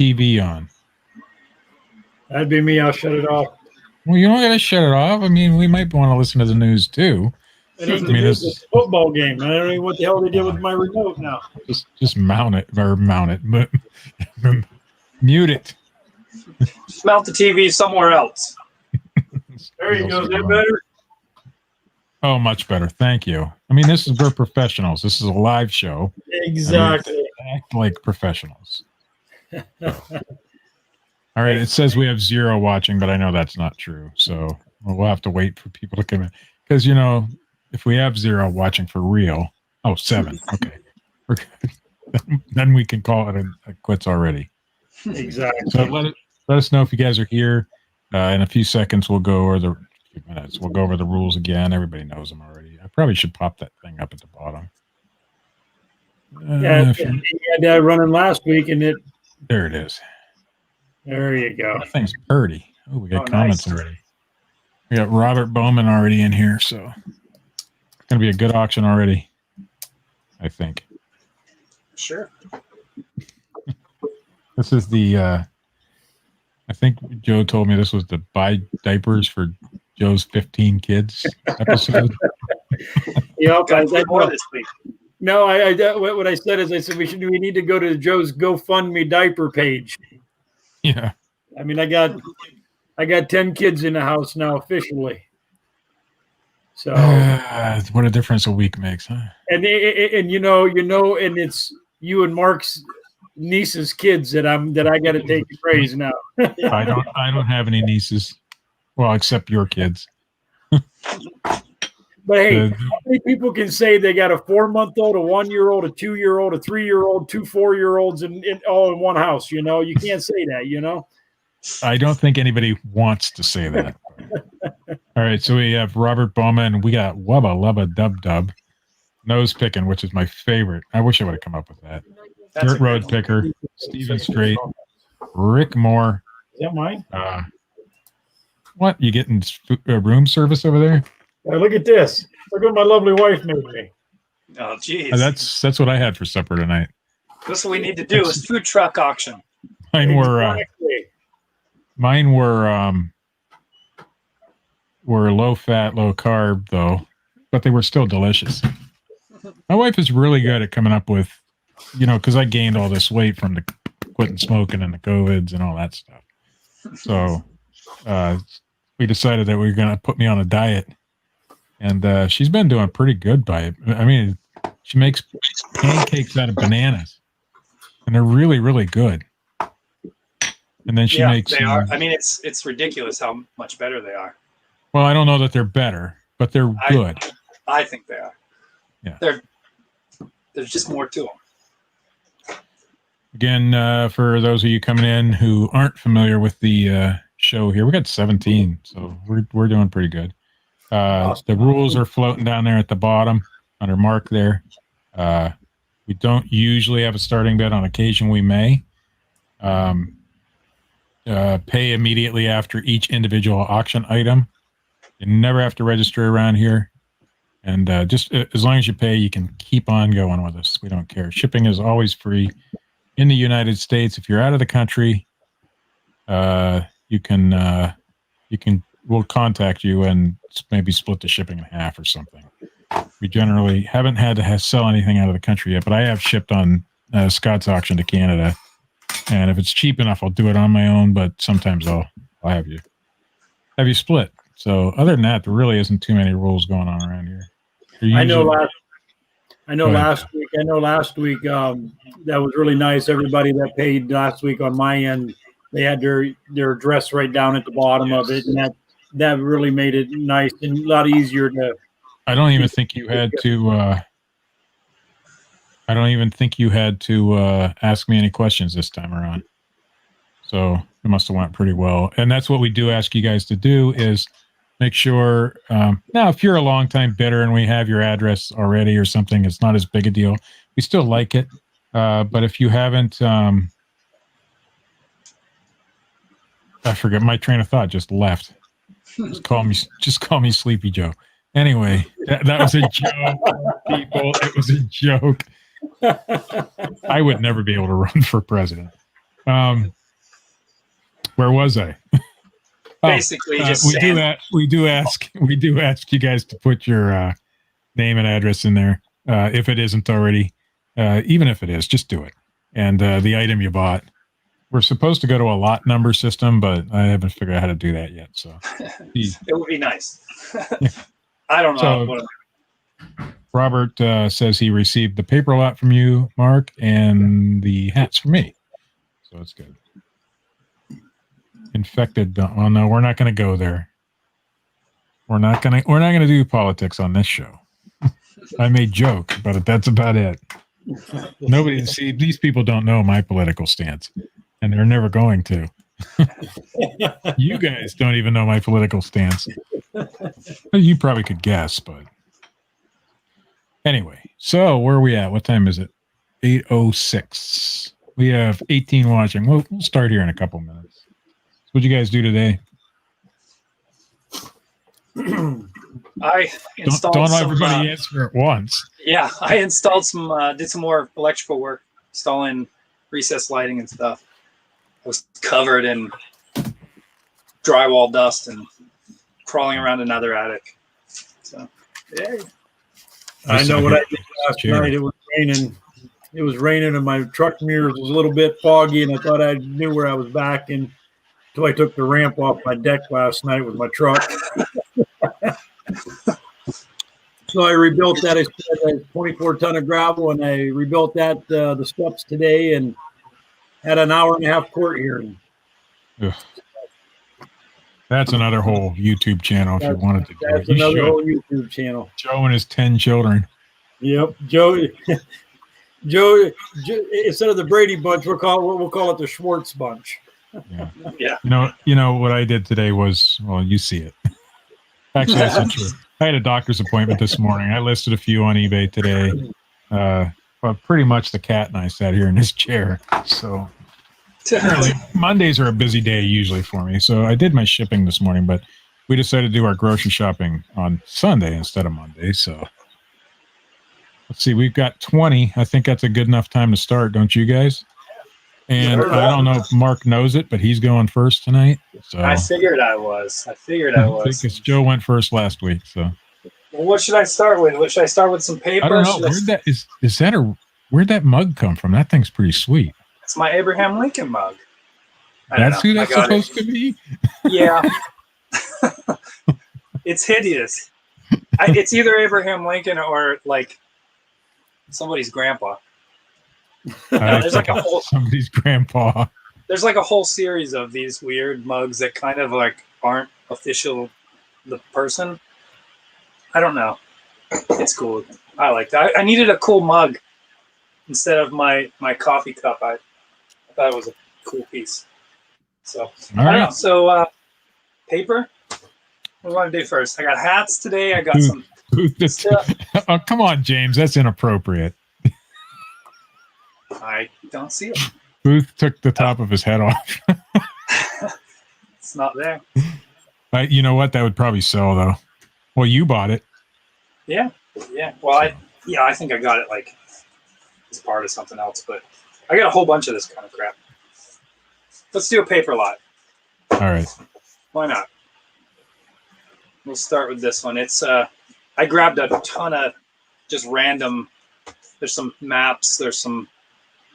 TV on? That'd be me. I'll shut it off. Well, you don't got to shut it off. I mean, we might want to listen to the news too. It ain't the news, it's a football game. I don't know what the hell they did with my remote now. Just mount it or mount it, but mute it. Just mount the TV somewhere else. There you go. Is that better? Oh, much better. Thank you. I mean, we're professionals. This is a live show. Exactly. Act like professionals. So. All right. It says we have 0 watching, but I know that's not true. So we'll have to wait for people to come in. Because, if we have 0 watching for real, 7. Okay. We're good. Then we can call it a quits already. Exactly. So let us know if you guys are here. In a few seconds, we'll go over the rules again. Everybody knows them already. I probably should pop that thing up at the bottom. You had that running last week, and there it is. There you go. That thing's pretty. Oh, we got comments already. We got Robert Bowman already in here, so it's going to be a good auction already, I think. Sure. This is the, I think Joe told me this was the buy diapers for Joe's 15 kids episode. More this week. No, what I said is I said we need to go to Joe's GoFundMe diaper page. Yeah. I mean, I got 10 kids in the house now officially. So what a difference a week makes, huh? And and it's you and Marc's niece's kids that I got to take the praise now. I don't have any nieces. Well, except your kids. But hey, how many people can say they got a 4-month-old, a 1-year-old, a 2-year-old, a 3-year-old, 2 4-year-olds, and all in one house? You can't say that. I don't think anybody wants to say that. All right, so we have Robert Bowman. We got Wubba Lubba Dub Dub, Nose Picking, which is my favorite. I wish I would have come up with that. Dirt Road Picker, Stephen Strait, Rick Moore. Is that mine? What? You getting room service over there? Look at this. Look what my lovely wife made me. Oh, geez. That's what I had for supper tonight. That's what we need to do is food truck auction. Mine were low fat, low carb though, but they were still delicious. My wife is really good at coming up with, because I gained all this weight from the quitting smoking and the COVIDs and all that stuff. So we decided that we were going to put me on a diet. And she's been doing pretty good by it. I mean, she makes pancakes out of bananas, and they're really, really good. And then she makes. They are. I mean, it's ridiculous how much better they are. Well, I don't know that they're better, but they're good. I think they are. Yeah. There's just more to them. Again, for those of you coming in who aren't familiar with the show here, we got 17, so we're doing pretty good. The rules are floating down there at the bottom under Marc there. We don't usually have a starting bid. On occasion, we may. Pay immediately after each individual auction item. You never have to register around here. And just as long as you pay, you can keep on going with us. We don't care. Shipping is always free in the United States. If you're out of the country, we'll contact you and maybe split the shipping in half or something. We generally haven't had to sell anything out of the country yet, but I have shipped on Scott's auction to Canada. And if it's cheap enough, I'll do it on my own, but sometimes I'll have you split. So other than that, there really isn't too many rules going on around here. I know last week that was really nice. Everybody that paid last week on my end, they had their address right down at the bottom of it, and that really made it nice and a lot easier to. I don't even think you had to ask me any questions this time around. So it must have went pretty well. And that's what we do ask you guys to do is make sure. Now, if you're a longtime bidder and we have your address already or something, it's not as big a deal. We still like it. But if you haven't, I forget my train of thought just left. Just call me Sleepy Joe. Anyway, that was a joke, people. It was a joke. I would never be able to run for president. Where was I? Basically, just we saying. do ask you guys to put your name and address in there if it isn't already. Even if it is, just do it. And the item you bought. We're supposed to go to a lot number system, but I haven't figured out how to do that yet. So It would be nice. I don't know. Robert says he received the paper lot from you, Mark, and the hats from me. So it's good. Infected. Oh no, we're not going to go there. We're not going to do politics on this show. I may joke, but that's about it. Nobody see these people don't know my political stance, and they're never going to. You guys don't even know my political stance. You probably could guess, but anyway. So where are we at? What time is it? 8:06. We have 18 watching. We'll start here in a couple minutes. What'd you guys do today? I installed don't some, everybody answer at once. Yeah, I installed some, did some more electrical work, installing recessed lighting and stuff. I was covered in drywall dust and crawling around another attic. So, yeah. I know what I did last night. It was raining. It was raining, and my truck mirrors was a little bit foggy, and I thought I knew where I was backing until I took the ramp off my deck last night with my truck. So I rebuilt that. I spent a 24 ton of gravel, and I rebuilt that the steps today, and had an hour and a half court hearing. Ugh. That's another whole YouTube channel if you wanted to do it. That's another whole YouTube channel. Joe and his 10 children. Yep, Joe. Instead of the Brady Bunch, we'll call it the Schwartz Bunch. Yeah. Yeah. You know what I did today was, well, you see it. Actually, that's not true. I had a doctor's appointment this morning. I listed a few on eBay today. Well, pretty much the cat and I sat here in this chair. So apparently Mondays are a busy day usually for me. So I did my shipping this morning, but we decided to do our grocery shopping on Sunday instead of Monday. So let's see, we've got 20. I think that's a good enough time to start, don't you guys? And I don't know if Mark knows it, but he's going first tonight. So I figured I was. Because Joe went first last week. So well, what should I start with? Should I start with some paper? I don't know. Where'd that mug come from? That thing's pretty sweet. It's my Abraham Lincoln mug. That's who that's supposed to be? Yeah. It's hideous. It's either Abraham Lincoln or like somebody's grandpa. There's like a whole somebody's grandpa. There's like a whole series of these weird mugs that kind of like aren't official the person. I don't know. It's cool. I like that. I needed a cool mug instead of my coffee cup. I thought it was a cool piece. So I don't know. So paper. What do I want to do first? I got hats today. I got some stuff. Oh, come on, James. That's inappropriate. I don't see it. Booth took the top of his head off. It's not there. You know what? That would probably sell, though. Well, you bought it. Yeah. Well, I think I got it like as part of something else, but I got a whole bunch of this kind of crap. Let's do a paper lot. All right. Why not? We'll start with this one. It's I grabbed a ton of just random. There's some maps. There's some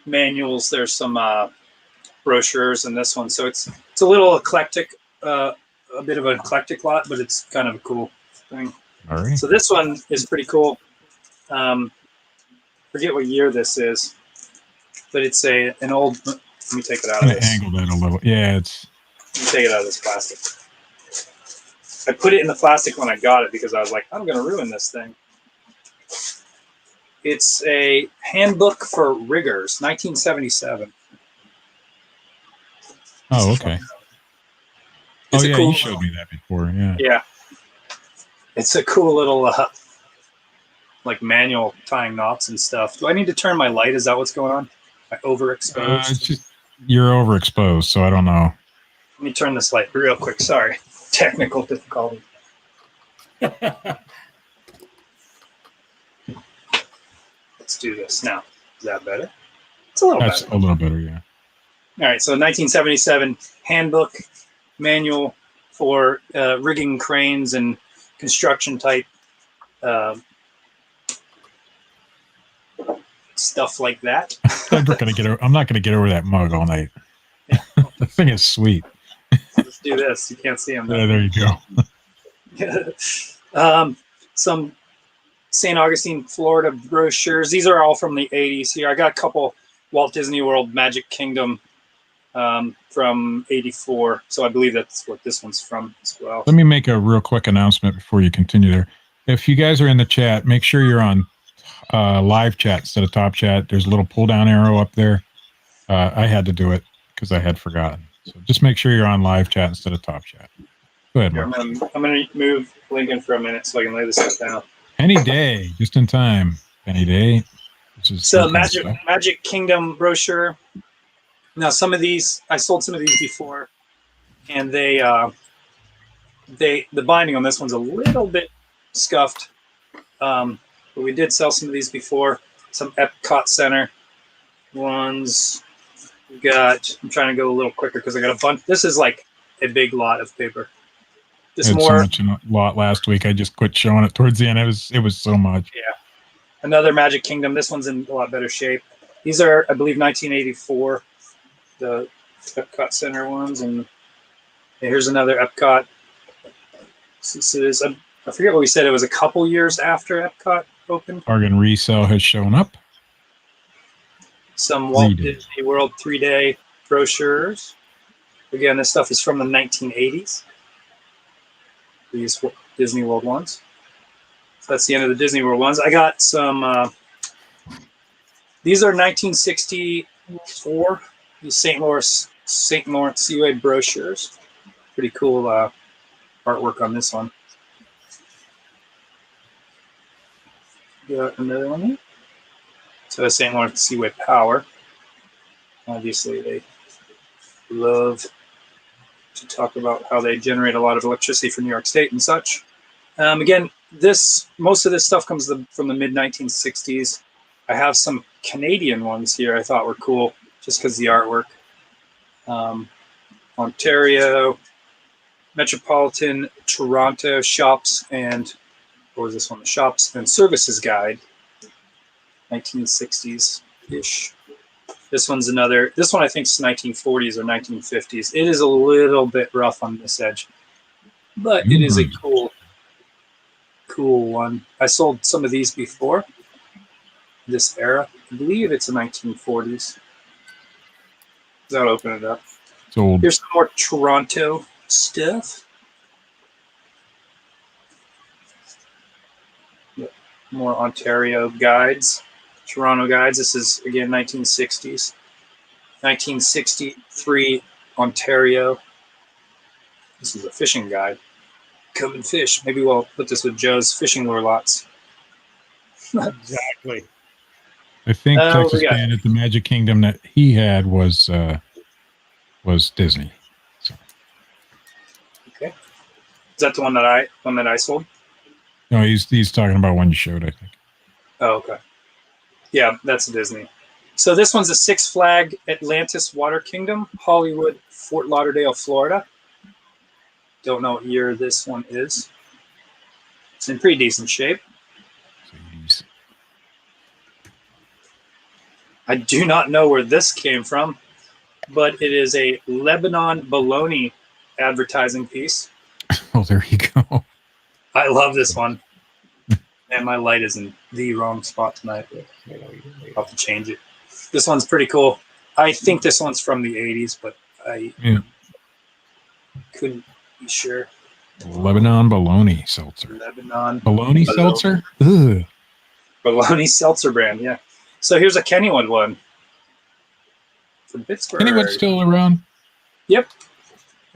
manuals. There's some brochures in this one. So it's a little eclectic, a bit of an eclectic lot, but it's kind of a cool thing. All right. So this one is pretty cool. Forget what year this is, but it's an old. Let me take it out of this. Angle that a little. Yeah, it's. Let me take it out of this plastic. I put it in the plastic when I got it because I was like, I'm going to ruin this thing. It's a handbook for riggers, 1977. Oh, okay. You showed me that before. Yeah. Yeah. It's a cool little like manual tying knots and stuff. Do I need to turn my light? Is that what's going on? Am I overexposed? It's just you're overexposed, so I don't know. Let me turn this light real quick. Sorry. Technical difficulty. Let's do this now. Is that better? It's a little better. A little better, yeah. All right, so 1977 handbook manual for rigging cranes and construction type stuff like that. I'm not gonna get over that mug all night. Yeah. The thing is sweet. I'll just do this. You can't see them. Yeah, there you go. Some St. Augustine, Florida brochures. These are all from the 80s here. I got a couple Walt Disney World Magic Kingdom from 84. So I believe that's what this one's from as well. Let me make a real quick announcement before you continue there. If you guys are in the chat, make sure you're on live chat instead of top chat. There's a little pull down arrow up there. I had to do it because I had forgotten. So just make sure you're on live chat instead of top chat. Go ahead, Mark. I'm going to move Lincoln for a minute so I can lay this stuff down. Any day, just in time. Any day. So Magic Kingdom brochure. Now some of these, I sold some of these before, and the binding on this one's a little bit scuffed. But we did sell some of these before. Some Epcot Center ones. We got, I'm trying to go a little quicker because I got a bunch. This is like a big lot of paper. Just had more. So much in a lot last week. I just quit showing it towards the end. It was so much. Yeah. Another Magic Kingdom. This one's in a lot better shape. These are, I believe, 1984. The Epcot Center ones, and here's another Epcot. This is, I forget what we said. It was a couple years after Epcot opened. Bargain resale has shown up. Some Walt Disney World 3-day brochures. Again, this stuff is from the 1980s. These Disney World ones. So that's the end of the Disney World ones. I got some. These are 1964. These St. Lawrence Seaway brochures. Pretty cool artwork on this one. Got another one here. So St. Lawrence Seaway Power. Obviously, they love to talk about how they generate a lot of electricity for New York State and such. Again, most of this stuff comes from the mid-1960s. I have some Canadian ones here I thought were cool just because the artwork. Ontario, Metropolitan, Toronto Shops, and what was this one? The Shops and Services Guide, 1960s-ish. This one's another. This one I think is 1940s or 1950s. It is a little bit rough on this edge, but it is a cool one. I sold some of these before. This era, I believe it's the 1940s. I'll open it up. It's old. Here's some more Toronto stuff. More Ontario guides. Toronto guides. This is, again, 1960s. 1963 Ontario. This is a fishing guide. Come and fish. Maybe we'll put this with Joe's fishing lure lots. Exactly. I think Texas Bandit, the Magic Kingdom that he had was Disney. So. Okay. Is that the one that I sold? No, he's talking about one you showed, I think. Oh, okay. Yeah, that's Disney. So this one's a Six Flag Atlantis Water Kingdom, Hollywood, Fort Lauderdale, Florida. Don't know what year this one is. It's in pretty decent shape. Jeez. I do not know where this came from, but it is a Lebanon bologna advertising piece. Oh, there you go. I love this one. And my light is in the wrong spot tonight. I'll have to change it. This one's pretty cool. I think this one's from the 80s, but I couldn't be sure. Lebanon bologna seltzer. Lebanon bologna seltzer? Ugh. Bologna seltzer brand, yeah. So here's a Kennywood one. From Pittsburgh. Kennywood's still around? Yep.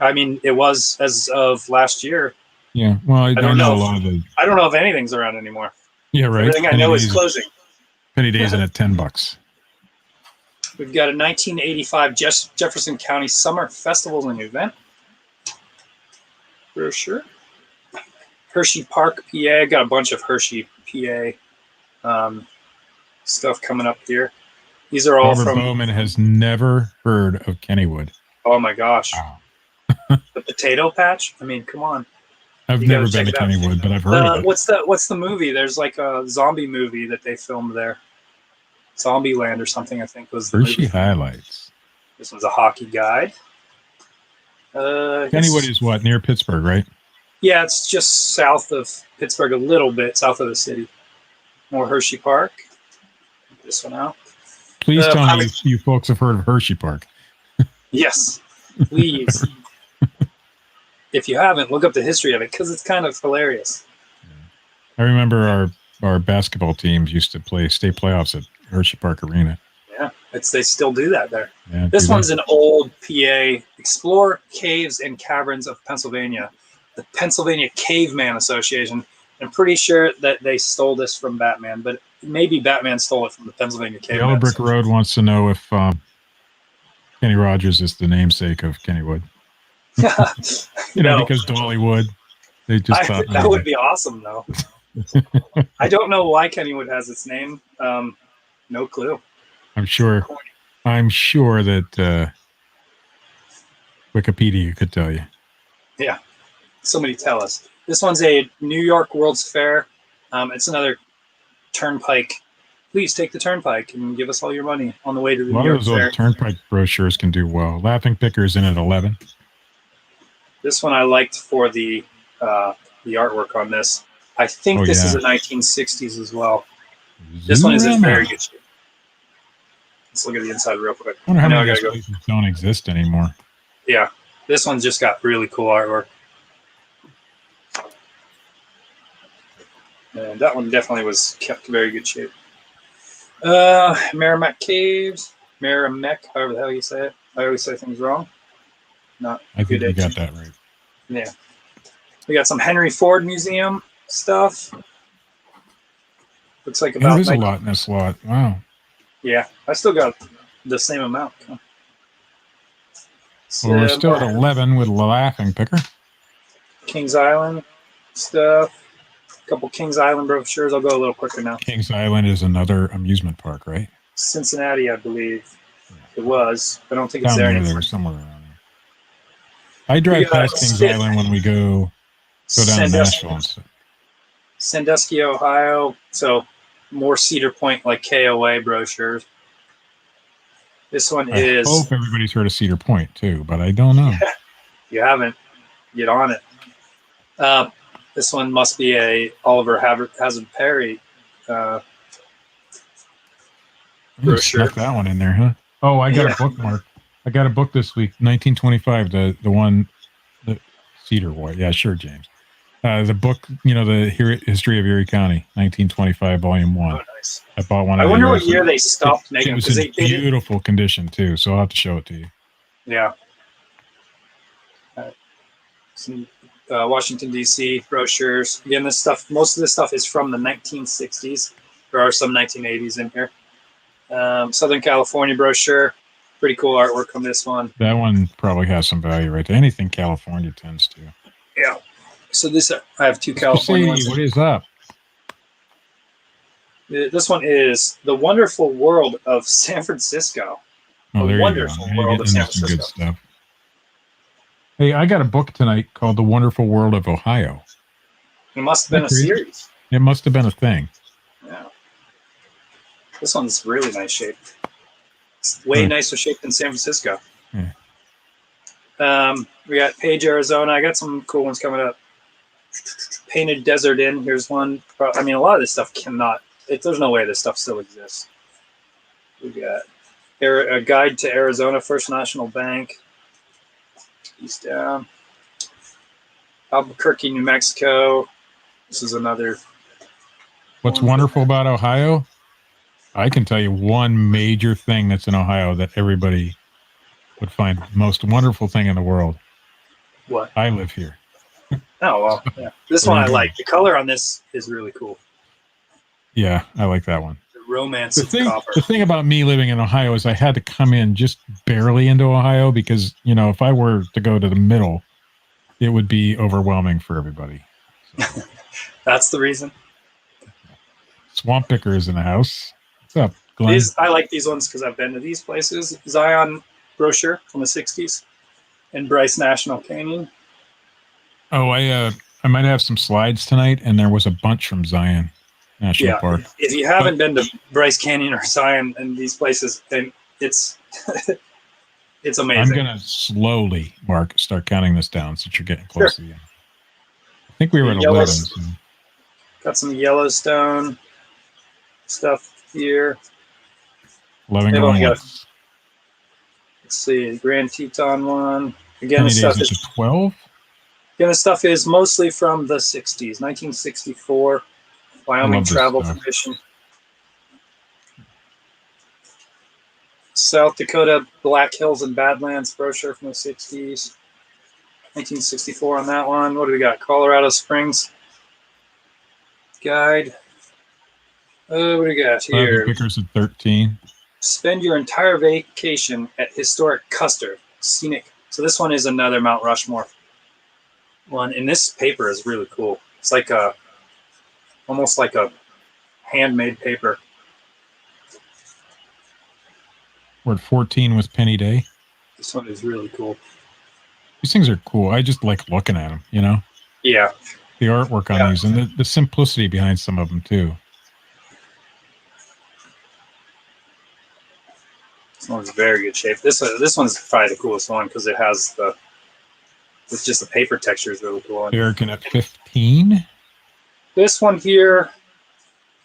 I mean, it was as of last year. Yeah, well, I don't know a lot of the. I don't know if anything's around anymore. Yeah, right. Everything I know is closing. Penny Days in at $10. We've got a 1985 Jefferson County Summer Festival and Event brochure. Hershey Park, PA. Got a bunch of Hershey, PA stuff coming up here. These are all Robert from. Bowman has never heard of Kennywood. Oh my gosh, Wow. the potato patch. I mean, come on. I've You gotta never been to check it out. Kennywood, but I've heard of it. What's the movie? There's like a zombie movie that they filmed there. Zombieland or something, I think was the Hershey movie. highlights. This one's a hockey guide. Kennywood is what, near Pittsburgh, right? Yeah, it's just south of Pittsburgh, a little bit south of the city. More Hershey Park. Get this one out. Please tell me you folks have heard of Hershey Park. Yes, please. If you haven't, look up the history of it because it's kind of hilarious. I remember our basketball teams used to play state playoffs at Hershey Park Arena. Yeah, they still do that there. Yeah, this one's an old PA. Explore Caves and Caverns of Pennsylvania. The Pennsylvania Caveman Association. I'm pretty sure that they stole this from Batman, but maybe Batman stole it from the Pennsylvania Caveman. Yellow Brick Road wants to know if Kenny Rogers is the namesake of Kennywood. Because Dollywood. They just thought that would be awesome, though. I don't know why Kennywood has its name. No clue. I'm sure that Wikipedia could tell you. Yeah, somebody tell us. This one's a New York World's Fair. It's another turnpike. Please take the turnpike and give us all your money on the way to the New York Fair. A lot of those old turnpike brochures can do well. Laughing Picker's in at 11. This one I liked for the artwork on this. I think this is a 1960s as well. This one is in very good shape. Let's look at the inside real quick. I wonder how many of those places don't exist anymore. Yeah, this one's just got really cool artwork. And that one definitely was kept in very good shape. Merrimack Caves. Merrimack, however the hell you say it. I always say things wrong. I think you got that right. Yeah. We got some Henry Ford Museum stuff. Looks like about... There's a lot in this lot. Wow. Yeah, I still got the same amount. So we're still at 11 with Laughing Picker. Kings Island stuff. A couple Kings Island brochures. I'll go a little quicker now. Kings Island is another amusement park, right? Cincinnati, I believe. It was. I don't think it's there anymore. There's somewhere around there. I drive past Kings Island when we go down to Nashville and stuff. Sandusky, Ohio. So more Cedar Point, like KOA brochures. This one is... I hope everybody's heard of Cedar Point, too, but I don't know. You haven't. Get on it. This one must be a Oliver Hazard Perry brochure. Snuck that one in there, huh? Oh, I got a bookmark. I got a book this week, 1925, the one, the Cedar White. Yeah, sure, James. The book, the History of Erie County, 1925, Volume 1. Oh, nice. I bought one. I wonder what year they stopped making it. It was in beautiful condition, too, so I'll have to show it to you. Yeah. Some Washington, D.C. brochures. Again, most of this stuff is from the 1960s. There are some 1980s in here. Southern California brochure. Pretty cool artwork on this one. That one probably has some value right there. Anything California tends to. Yeah. So I have two California ones. What is up? This one is The Wonderful World of San Francisco. Oh, there Wonderful you go. World of San Francisco. Good stuff. Hey, I got a book tonight called The Wonderful World of Ohio. It must have been a series. It must have been a thing. Yeah. This one's really nice shape. It's way nicer shape than San Francisco. Yeah. We got Page, Arizona. I got some cool ones coming up. Painted Desert Inn. Here's one. I mean, a lot of this stuff cannot. There's no way this stuff still exists. We got a Guide to Arizona First National Bank. East down. Albuquerque, New Mexico. This is another. What's wonderful about Ohio? I can tell you one major thing that's in Ohio that everybody would find the most wonderful thing in the world. What? I live here. Oh, well, yeah. This one I like. The color on this is really cool. Yeah, I like that one. The romance of copper. The thing about me living in Ohio is I had to come in just barely into Ohio because, if I were to go to the middle, it would be overwhelming for everybody. So. That's the reason. Swamp Picker is in the house. What's up, Glenn? I like these ones because I've been to these places. Zion brochure from the 60s and Bryce National Canyon. Oh, I might have some slides tonight, and there was a bunch from Zion National Park. If you haven't been to Bryce Canyon or Zion and these places, then it's it's amazing. I'm gonna slowly, Mark, start counting this down since you're getting close to the end. I think we were at 11. So. Got some Yellowstone stuff here. 11 going once. Let's see, Grand Teton one. Again, the stuff is 12. Again, the stuff is mostly from the 60s, 1964, Wyoming Travel Commission. South Dakota Black Hills and Badlands brochure from the 60s. 1964 on that one. What do we got? Colorado Springs guide. What do we got here? Pickers at 13. Spend your entire vacation at historic Custer Scenic. So this one is another Mount Rushmore one, and this paper is really cool. It's like almost like a handmade paper. We're at 14 with Penny Day. This one is really cool. These things are cool. I just like looking at them, you know? Yeah. The artwork on these and the simplicity behind some of them, too. This one's very good shape. This one's probably the coolest one because it has it's just the paper texture is really cool. Eric at 15. This one here.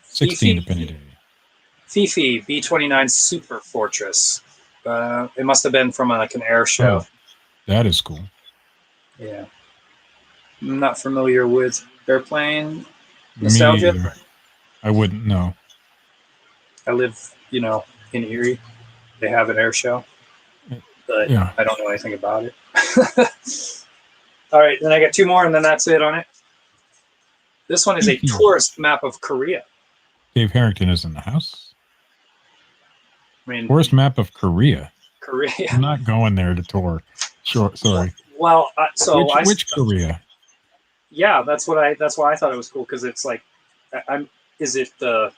16 to Penny Day. Fifi B-29 Super Fortress. It must have been from like an air show. Oh, that is cool. Yeah. I'm not familiar with airplane nostalgia. I wouldn't know. I live, in Erie. They have an air show, but I don't know anything about it. All right, then I got two more, and then that's it on it. This one is a tourist map of Korea. Dave Harrington is in the house. I mean, tourist map of Korea. Korea. I'm not going there to tour. Sure, sorry. Well, which Korea? Yeah, that's why I thought it was cool because it's like, is it the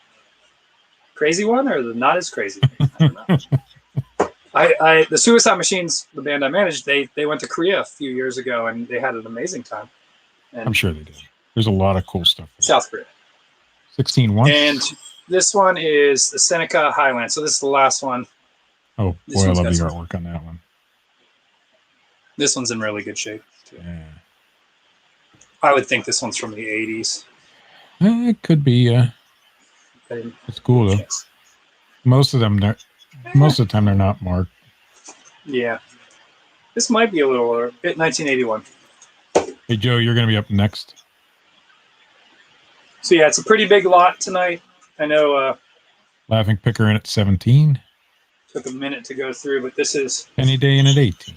crazy one or the not as crazy? I don't know. The Suicide Machines, the band I managed, they went to Korea a few years ago and they had an amazing time. And I'm sure they did. There's a lot of cool stuff. South Korea. 16 once. And this one is the Seneca Highland. So this is the last one. Oh boy, I love the artwork on that one. This one's in really good shape too. Yeah. I would think this one's from the 80s. It could be. It's cool though. Most of the time they're not marked. Yeah. This might be a little older. 1981. Hey Joe, you're going to be up next. So yeah, it's a pretty big lot tonight. I know. Laughing Picker in at 17. Took a minute to go through, but this is Penny Day in at 18.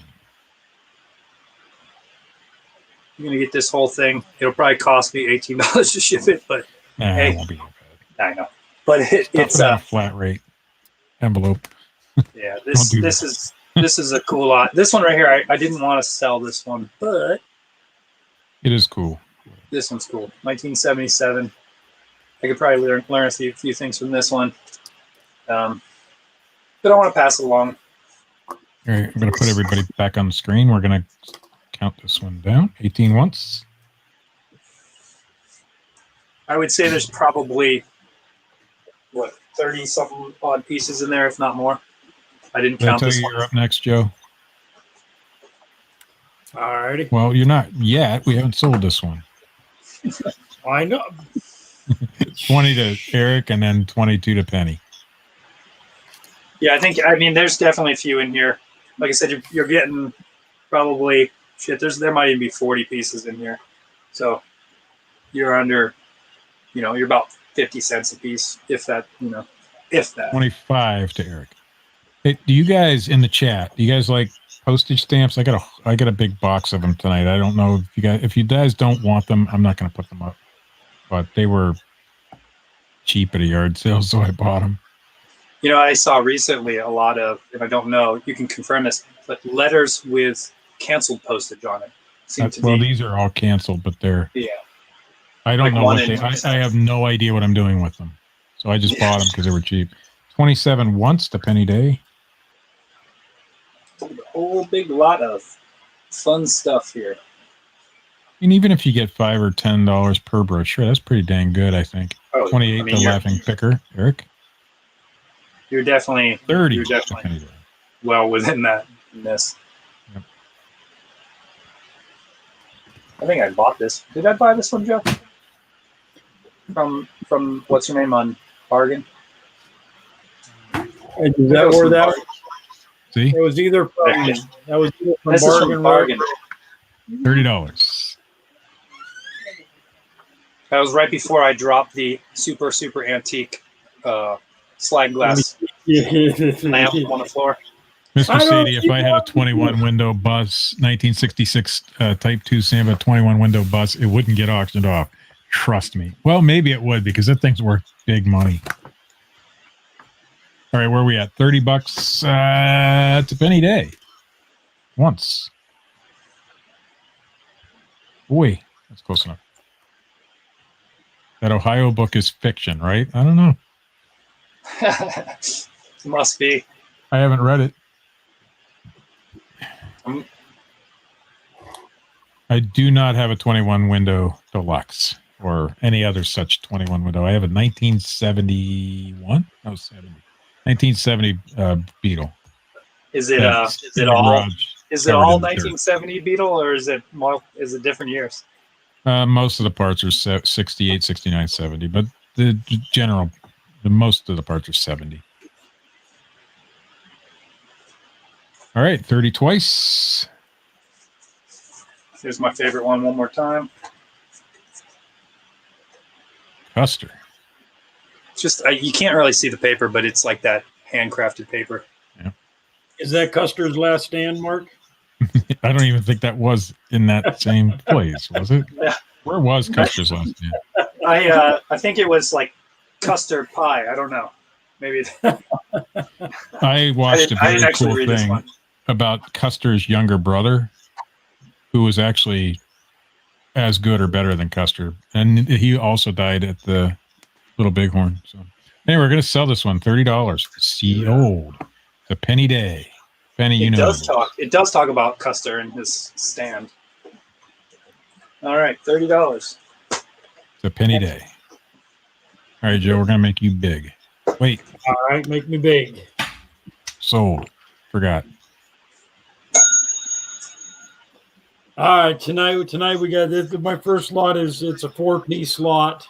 I'm gonna get this whole thing. It'll probably cost me $18 to ship it, but it won't be that bad. I know, but it's a flat rate envelope. Yeah, this is a cool lot. This one right here, I didn't want to sell this one, but it is cool. This one's cool. 1977. I could probably learn a few things from this one, but I want to pass it along. All right, I'm going to put everybody back on the screen. We're going to count this one down. 18 once. I would say there's probably 30 something odd pieces in there, if not more. I didn't count this one. You're up next, Joe. All righty. Well, you're not yet. We haven't sold this one. I know. 20 to Eric and then 22 to Penny. Yeah, I mean, there's definitely a few in here. Like I said, you're getting probably there might even be 40 pieces in here. So you're under, you're about 50 cents a piece, if that. 25 to Eric. Hey, do you guys in the chat, do you guys like postage stamps? I got a big box of them tonight. I don't know if you guys don't want them, I'm not going to put them up. But they were cheap at a yard sale, so I bought them. I saw recently a lot of, and I don't know, you can confirm this, but letters with canceled postage on it. These are all canceled, but they're. Yeah. I don't know what I have no idea what I'm doing with them. So I just bought them because they were cheap. $27 once to penny day. A whole big lot of fun stuff here. And even if you get $5 or $10 per brochure, that's pretty dang good, I think. Oh, 28 the Laughing Picker, Eric. You're definitely 30 You're to definitely penny day. well within that. In this. Yep. I think I bought this. Did I buy this one, Joe? From what's her name on Bargain? Is that where that? See, It was either from This is Bargain. from Bargain. $30. That was right before I dropped the super antique slide glass lamp on the floor. Mr. Sadie, if I had a 21 window bus, 1966 Type 2 Samba 21 window bus, it wouldn't get auctioned off. Trust me. Well, maybe it would because that thing's worth big money. All right, where are we at? $30 to penny day. Once. Boy, that's close enough. That Ohio book is fiction, right? I don't know. Must be. I haven't read it. I do not have a 21 window deluxe or any other such 21 window. I have a 1971. No, 70. 1970 Beetle. Is it all 1970 Beetle or is it different years? Most of the parts are 68, 69, 70, but the most of the parts are 70. All right, 30 twice. Here's my favorite one more time. Custer. Just you can't really see the paper, but it's like that handcrafted paper. Yeah. Is that Custer's Last Stand, Mark? I don't even think that was in that same place, was it? Yeah. Where was Custer's Last Stand? I think it was like custard pie. I don't know. Maybe. I watched a very cool thing about Custer's younger brother, who was actually as good or better than Custer, and he also died at the Little Bighorn. So anyway, we're going to sell this one $30. See old, the penny day, penny. It does talk about Custer and his stand. All right, $30. The penny day. All right, Joe, we're going to make you big. Wait. All right, make me big. Sold. Forgot. All right, tonight we got this. My first lot it's a 4-piece lot,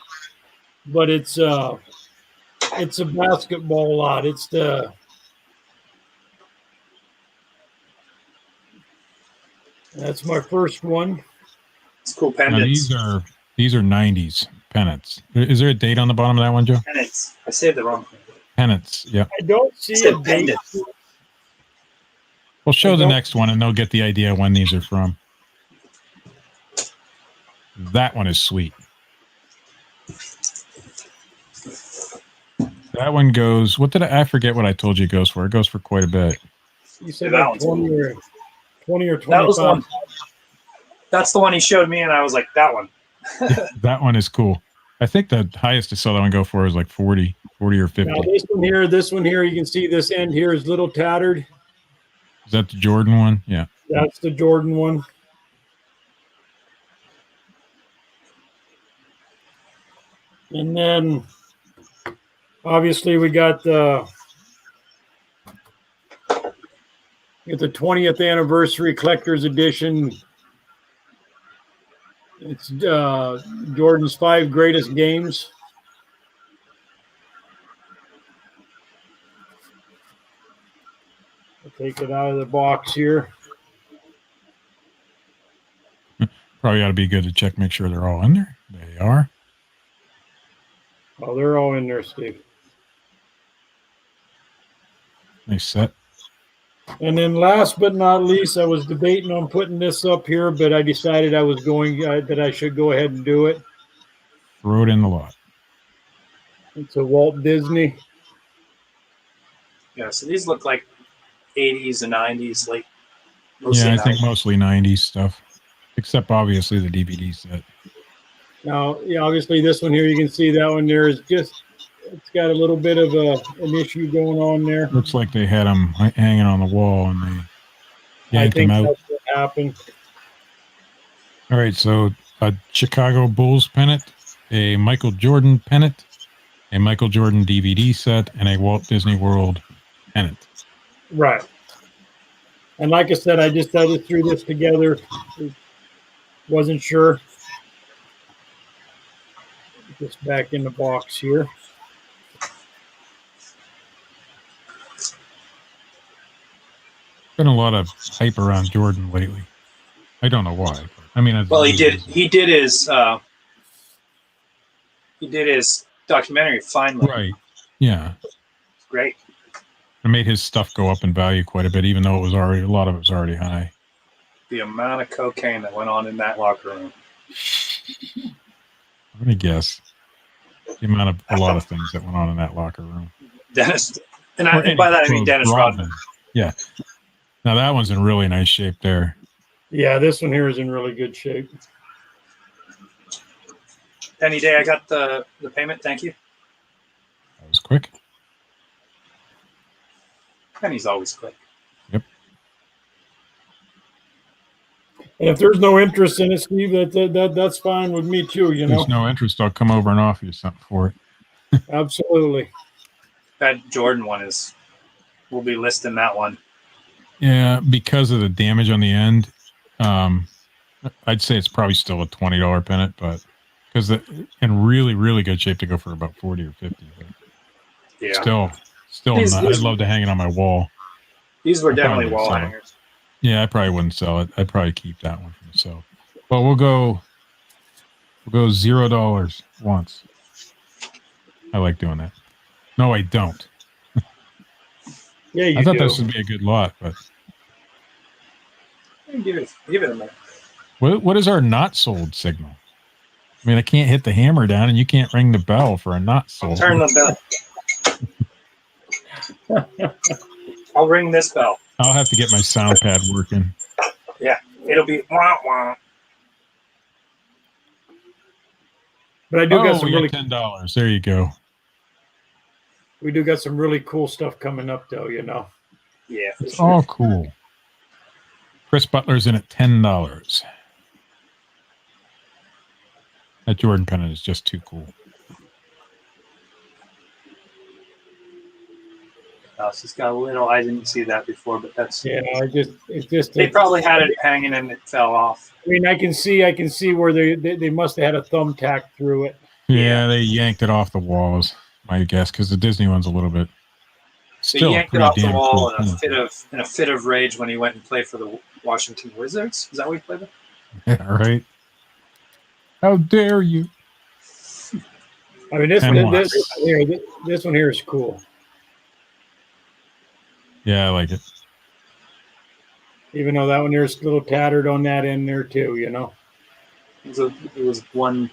but it's a basketball lot. That's my first one. It's cool pendants. Now, these are 90s pennants. Is there a date on the bottom of that one, Joe? Pennants. I saved the wrong thing. Pennants. Yeah. I don't see a date. We'll show the next one, and they'll get the idea when these are from. That one is sweet. That one goes. I forget what I told you it goes for. It goes for quite a bit. You said like 20 or 25. That was one. That's the one he showed me, and I was like, that one. Yeah, that one is cool. I think the highest I saw that one go for is like 40 or 50. Now this one here, you can see this end here is a little tattered. Is that the Jordan one? Yeah. That's the Jordan one. And then obviously we got the 20th anniversary collector's edition. It's Jordan's 5 greatest games. I'll take it out of the box here. Probably ought to be good to check, make sure they're all in there. They are. Oh, they're all in there, Steve. Nice set. And then last but not least, I was debating on putting this up here, but I decided that I should go ahead and do it. Throw it in the lot. It's a Walt Disney. Yeah, so these look like 80s and 90s, like. Yeah, I think mostly 90s stuff, except obviously the DVD set. Now, yeah, obviously this one here, you can see that one there is just it's got a little bit of an issue going on there. Looks like they had him hanging on the wall and they yanked him out. That's what happened. All right, so a Chicago Bulls pennant, a Michael Jordan pennant, a Michael Jordan DVD set, and a Walt Disney World pennant. Right. And like I said, I just threw this together. Wasn't sure. Put this back in the box here. Been a lot of hype around Jordan lately. I don't know why. I mean, well, he did his documentary finally. Right. Yeah. Great. It made his stuff go up in value quite a bit, even though it was already a lot of it was already high. The amount of cocaine that went on in that locker room. Let me guess. The amount of a lot of things that went on in that locker room. Dennis, and by that I mean Dennis Rodman. Yeah. Now that one's in really nice shape there. Yeah, this one here is in really good shape. Penny Day, I got the payment. Thank you. That was quick. Penny's always quick. Yep. And if there's no interest in it, Steve, that's fine with me too. You know, there's no interest. I'll come over and offer you something for it. Absolutely. That Jordan one is. We'll be listing that one. Yeah, because of the damage on the end, I'd say it's probably still a $20 pennant, but because in really, really good shape to go for about 40 or 50. But yeah. Still I'd love to hang it on my wall. These were definitely wall hangers. Yeah, I probably wouldn't sell it. I'd probably keep that one for myself. But we'll go $0 once. I like doing that. No, I don't. Yeah, you I thought do. this would be a good lot, but give it a minute. What is our not sold signal? I mean, I can't hit the hammer down, and you can't ring the bell for a not sold. Turn the bell. I'll ring this bell. I'll have to get my sound pad working. Yeah, it'll be wah wah. But I do got some we really got $10. There you go. We do got some really cool stuff coming up, though. You know. Yeah, it's all cool. Chris Butler's in at $10. That Jordan pennant is just too cool. She's got a little. I didn't see that before, but that's. Yeah, it's just. They probably had it hanging and it fell off. I mean, I can see where they must have had a thumbtack through it. Yeah, they yanked it off the walls, my guess, because the Disney one's a little bit. Still they yanked it off the wall in a fit of rage when he went and played for the Washington Wizards. Is that what he played with? Yeah, right. How dare you? I mean, this one here is cool. Yeah, I like it. Even though that one there's a little tattered on that end there too, you know. It was one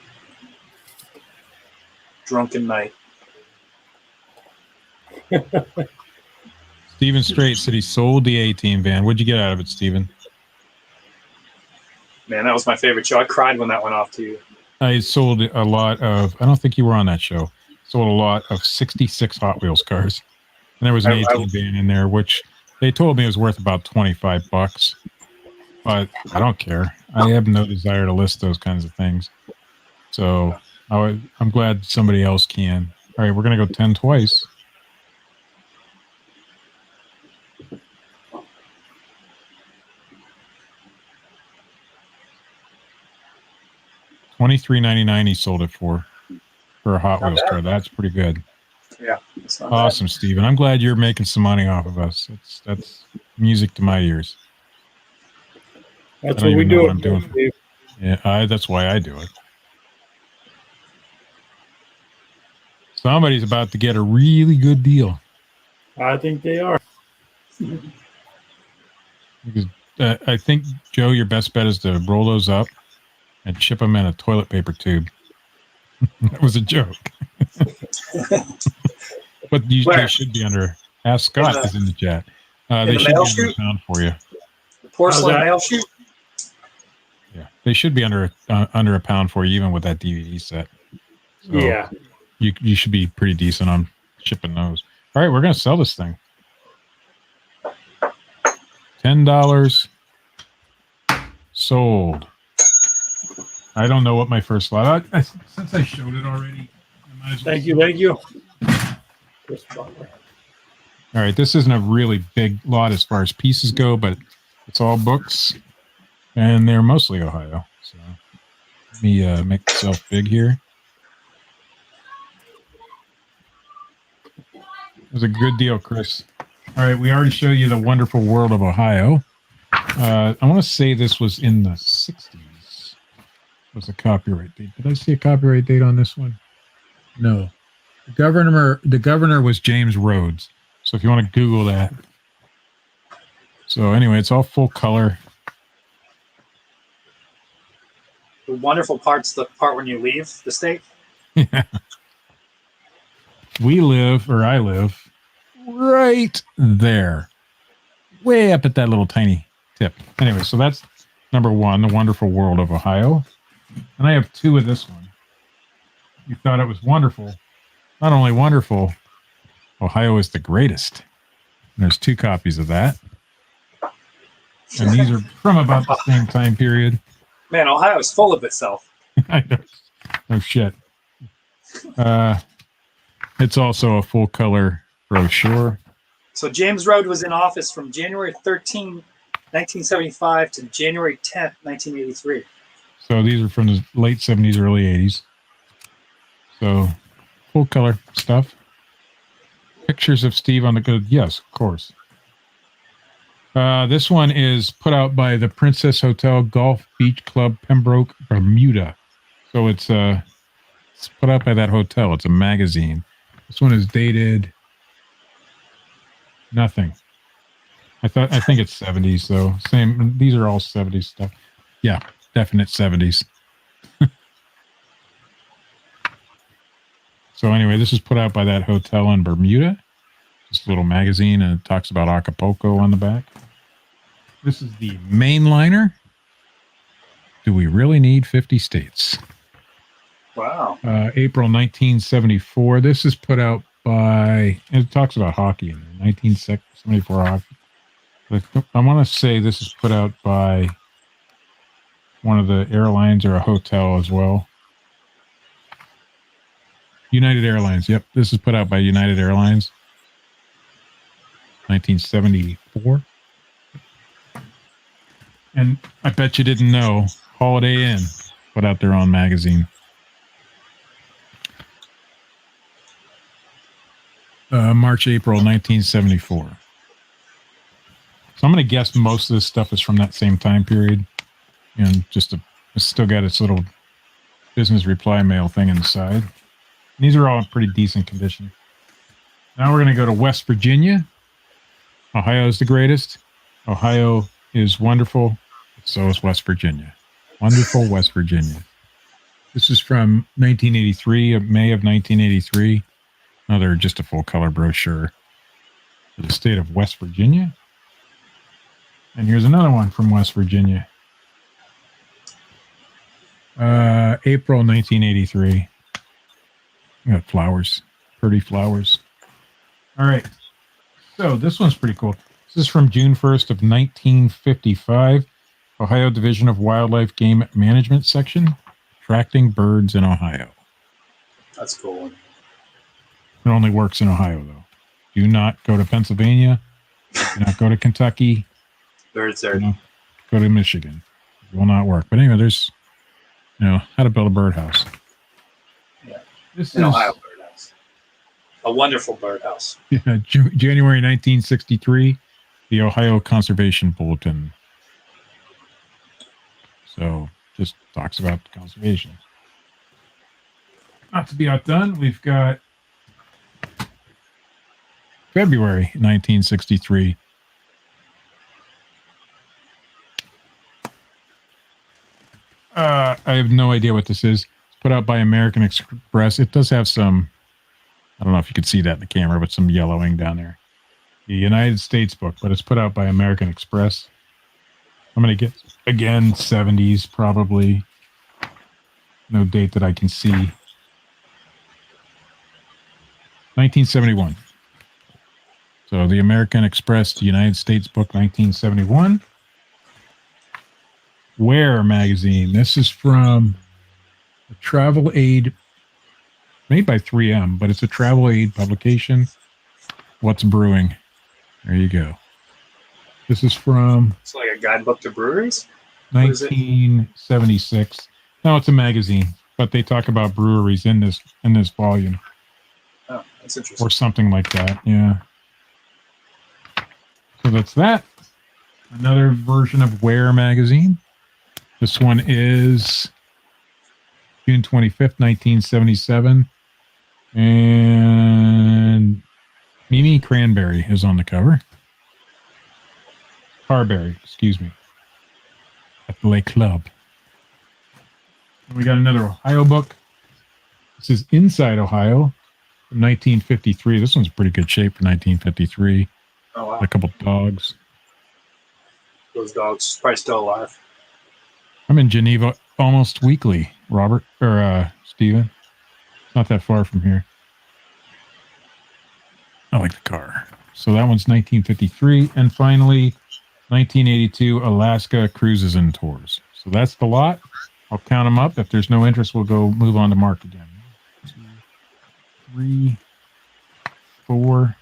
drunken night. Steven Strait said he sold the A-Team van. What'd you get out of it, Steven? Man, that was my favorite show. I cried when that went off to you. I sold a lot of, I don't think you were on that show, sold a lot of 66 Hot Wheels cars. And there was an A-Team van in there, which they told me was worth about $25. But I don't care. I have no desire to list those kinds of things. So I'm glad somebody else can. All right, we're going to go 10 twice. $23.99 he sold it for a Hot Wheels car. That's pretty good. Yeah. Awesome, bad. Steven. I'm glad you're making some money off of us. That's music to my ears. That's what we do. What I'm doing. Yeah, that's why I do it. Somebody's about to get a really good deal. I think they are. Because I think, Joe, your best bet is to roll those up and chip them in a toilet paper tube. That was a joke. But they should be under. Ask Scott is in the chat. They should be under a pound for you. The porcelain mail chute? Yeah, they should be under a pound for you, even with that DVD set. So, yeah. You should be pretty decent on shipping those. All right, we're gonna sell this thing. $10 sold. I don't know what my first lot. Since I showed it already, I might as well. Thank you. All right, this isn't a really big lot as far as pieces go, but it's all books, and they're mostly Ohio. So let me make myself big here. It was a good deal, Chris. All right, we already showed you the wonderful world of Ohio. I want to say this was in the 60s. Was the copyright date? Did I see a copyright date on this one? No. The governor was James Rhodes. So if you want to Google that. So anyway, it's all full color. The wonderful part's the part when you leave the state. Yeah. I live right there. Way up at that little tiny tip. Anyway, so that's number one, the wonderful world of Ohio. And I have two of this one. You thought it was wonderful. Not only wonderful, Ohio is the greatest. And there's two copies of that. And these are from about the same time period. Man, Ohio is full of itself. I know. No shit. It's also a full color brochure. So James Rhodes was in office from January 13, 1975 to January 10th, 1983. So these are from the late 70s, early 80s. So full color stuff. Pictures of Steve on the good. Yes, of course. This one is put out by the Princess Hotel Golf Beach Club, Pembroke, Bermuda. So it's put out by that hotel. It's a magazine. This one is dated nothing. I think it's 70s though. Same. These are all 70s stuff. Yeah, definite 70s. So anyway, this is put out by that hotel in Bermuda. This little magazine, and it talks about Acapulco on the back. This is the mainliner. Do we really need 50 states? Wow. April 1974. This is put out by, it talks about hockey in there, 1974 hockey. I want to say this is put out by one of the airlines or a hotel as well. United Airlines. Yep, this is put out by United Airlines. 1974. And I bet you didn't know, Holiday Inn put out their own magazine. March, April 1974. So I'm going to guess most of this stuff is from that same time period. And it's still got its little business reply mail thing inside. And these are all in pretty decent condition. Now we're going to go to West Virginia. Ohio is the greatest. Ohio is wonderful. So is West Virginia. Wonderful West Virginia. This is from 1983, May of 1983. Another just a full color brochure for the state of West Virginia. And here's another one from West Virginia. April 1983. We got flowers, pretty flowers. All right. So this one's pretty cool. This is from June 1st of 1955. Ohio Division of Wildlife Game Management Section. Attracting birds in Ohio. That's cool. It only works in Ohio, though. Do not go to Pennsylvania. Do not go to Kentucky. Birds are. Go to Michigan. It will not work. But anyway, there's, how to build a birdhouse. Yeah. This An is Ohio birdhouse. A wonderful birdhouse. Yeah, January 1963, the Ohio Conservation Bulletin. So just talks about conservation. Not to be outdone, we've got February 1963. I have no idea what this is. It's put out by American Express. It does have some, I don't know if you could see that in the camera, but some yellowing down there. The United States book, but it's put out by American Express. I'm going to get, again, 70s probably. No date that I can see. 1971. So the American Express to United States book, 1971. Where magazine? This is from a travel aid made by 3M, but it's a travel aid publication. What's Brewing? There you go. This is from It's like a guidebook to breweries. What is it? 1976. No, it's a magazine, but they talk about breweries in this volume Oh, that's interesting. or something like that. Yeah. So that's that. Another version of Where magazine. This one is June 25th, 1977. And Mimi Cranberry is on the cover. Carberry, excuse me. At the Lake Club. And we got another Ohio book. This is Inside Ohio from 1953. This one's pretty good shape for 1953. Oh, wow. A couple dogs. Those dogs probably still alive. I'm in Geneva almost weekly, Robert, or Steven. It's not that far from here. I like the car. So that one's 1953. And finally, 1982, Alaska Cruises and Tours. So that's the lot. I'll count them up. If there's no interest, we'll go move on to Mark again. 1, 2, 3, 4,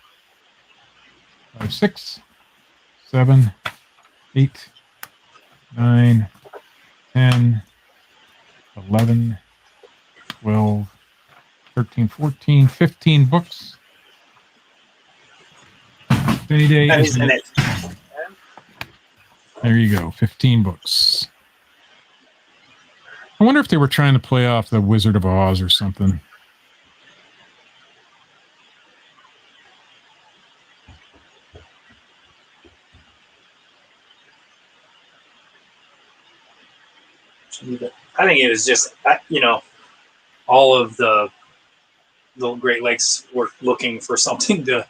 5, 6, 7, 8, 9, 10, 11, 12, 13, 14, 15 books. Any day. Isn't it? There you go. 15 books. I wonder if they were trying to play off the Wizard of Oz or something. I think it was just, all of the Great Lakes were looking for something to,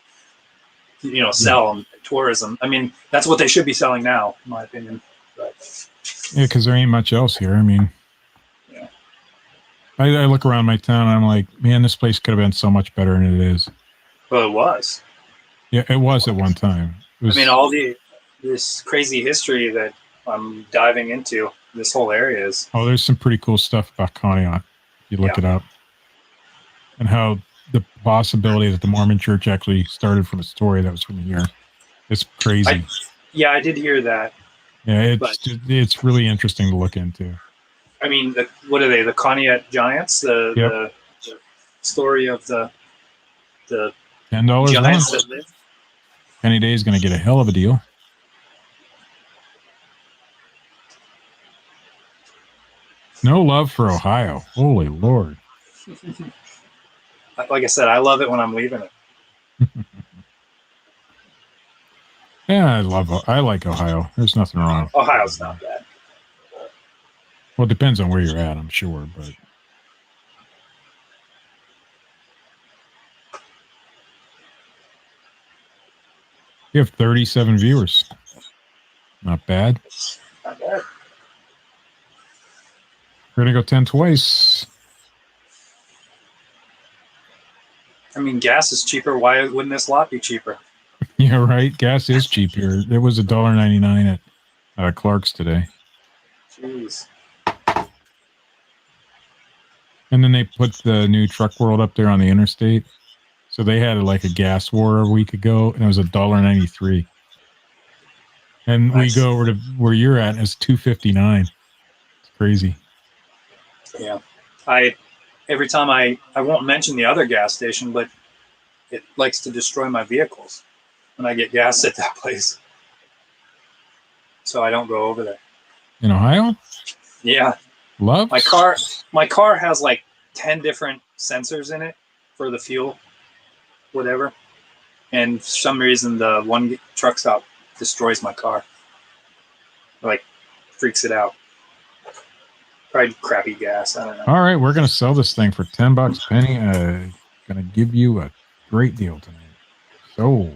sell in tourism. I mean, that's what they should be selling now, in my opinion. But, Yeah, because there ain't much else here. I mean, yeah. I look around my town and I'm like, man, this place could have been so much better than it is. Well, it was. Yeah, it was at one time. It was, I mean, this crazy history that I'm diving into, this whole area is. Oh, there's some pretty cool stuff about Conneaut. You look it up. And how the possibility that the Mormon church actually started from a story that was from here. It's crazy. I did hear that. Yeah, it's really interesting to look into. I mean, what are they? The Conneaut Giants? The story of the $10 giants once. that live. Penny Day is going to get a hell of a deal. No love for Ohio. Holy Lord. Like I said, I love it when I'm leaving it. Yeah, I like Ohio. There's nothing wrong. Ohio's not bad. Well, it depends on where you're at, I'm sure, but you have 37 viewers. Not bad. Not bad. We're gonna go 10 twice. I mean, gas is cheaper. Why wouldn't this lot be cheaper? Yeah, right. Gas is cheap here. It was $1.99 at Clark's today. Jeez. And then they put the new Truck World up there on the interstate. So they had like a gas war a week ago, and it was $1.93. And Nice. we go over to where you're at, and it's $2.59. It's crazy. Yeah. Every time I won't mention the other gas station, but it likes to destroy my vehicles when I get gas at that place. So I don't go over there. In Ohio? Yeah. Love? My car has like 10 different sensors in it for the fuel, whatever. And for some reason, the one truck stop destroys my car. Like, freaks it out. Probably crappy gas. I don't know. All right, we're going to sell this thing for $10, Penny. Going to give you a great deal tonight. So,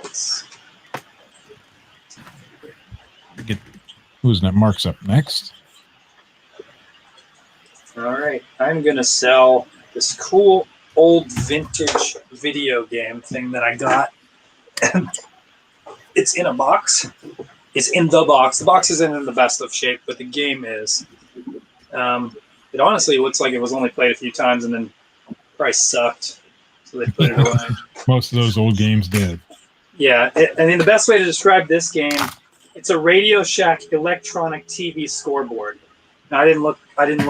Nice. who's that? Mark's up next. All right. I'm going to sell this cool old vintage video game thing that I got. It's in a box. It's in the box. The box isn't in the best of shape, but the game is. It honestly looks like it was only played a few times and then probably sucked, so they put it away. Most of those old games did. Yeah, I mean the best way to describe this game, it's a Radio Shack electronic TV scoreboard. Now I didn't look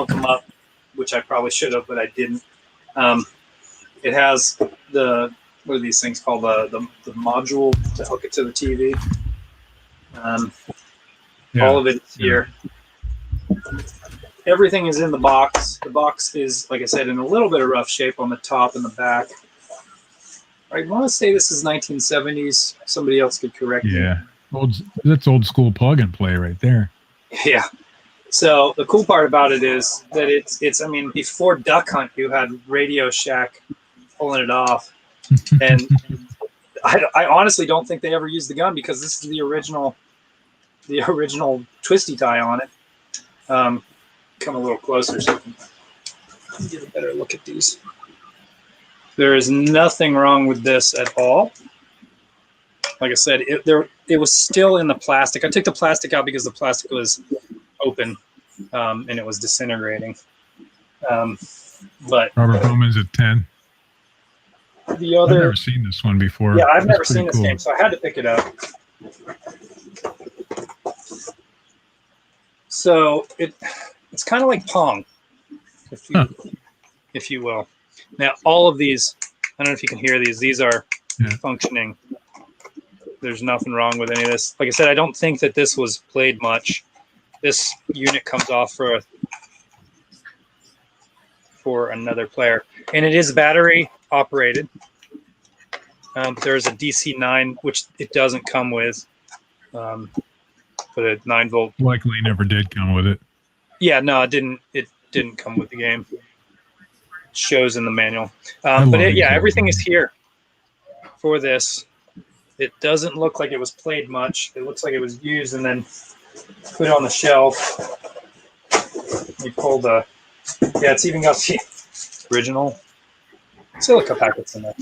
them up, which I probably should have, but I didn't. It has what are these things called? The module to hook it to the TV. All of it is here. Everything is in the box. The box is, like I said, in a little bit of rough shape on the top and the back. I want to say this is 1970s. Somebody else could correct me. Yeah, that's old school plug and play right there. Yeah. So the cool part about it is that it's. I mean, before Duck Hunt, you had Radio Shack pulling it off, and I honestly don't think they ever used the gun because this is the original twisty tie on it. Come a little closer so I can get a better look at these. There is nothing wrong with this at all. Like I said, it was still in the plastic. I took the plastic out because the plastic was open and it was disintegrating. But Robert Bowman's at 10. The other, I've never seen this one before. Yeah, I've That's never seen this cool. game, so I had to pick it up. So it's kind of like Pong, if you will. Now, all of these, I don't know if you can hear these. These are functioning. There's nothing wrong with any of this. Like I said, I don't think that this was played much. This unit comes off for another player, and it is battery operated. There's a DC-9, which it doesn't come with, but a 9-volt. Likely never did come with it. Yeah, no, it didn't. It didn't come with the game. It shows in the manual, but everything is here for this. It doesn't look like it was played much. It looks like it was used and then put on the shelf. You pull the. Yeah, it's even got the original silica packets in there.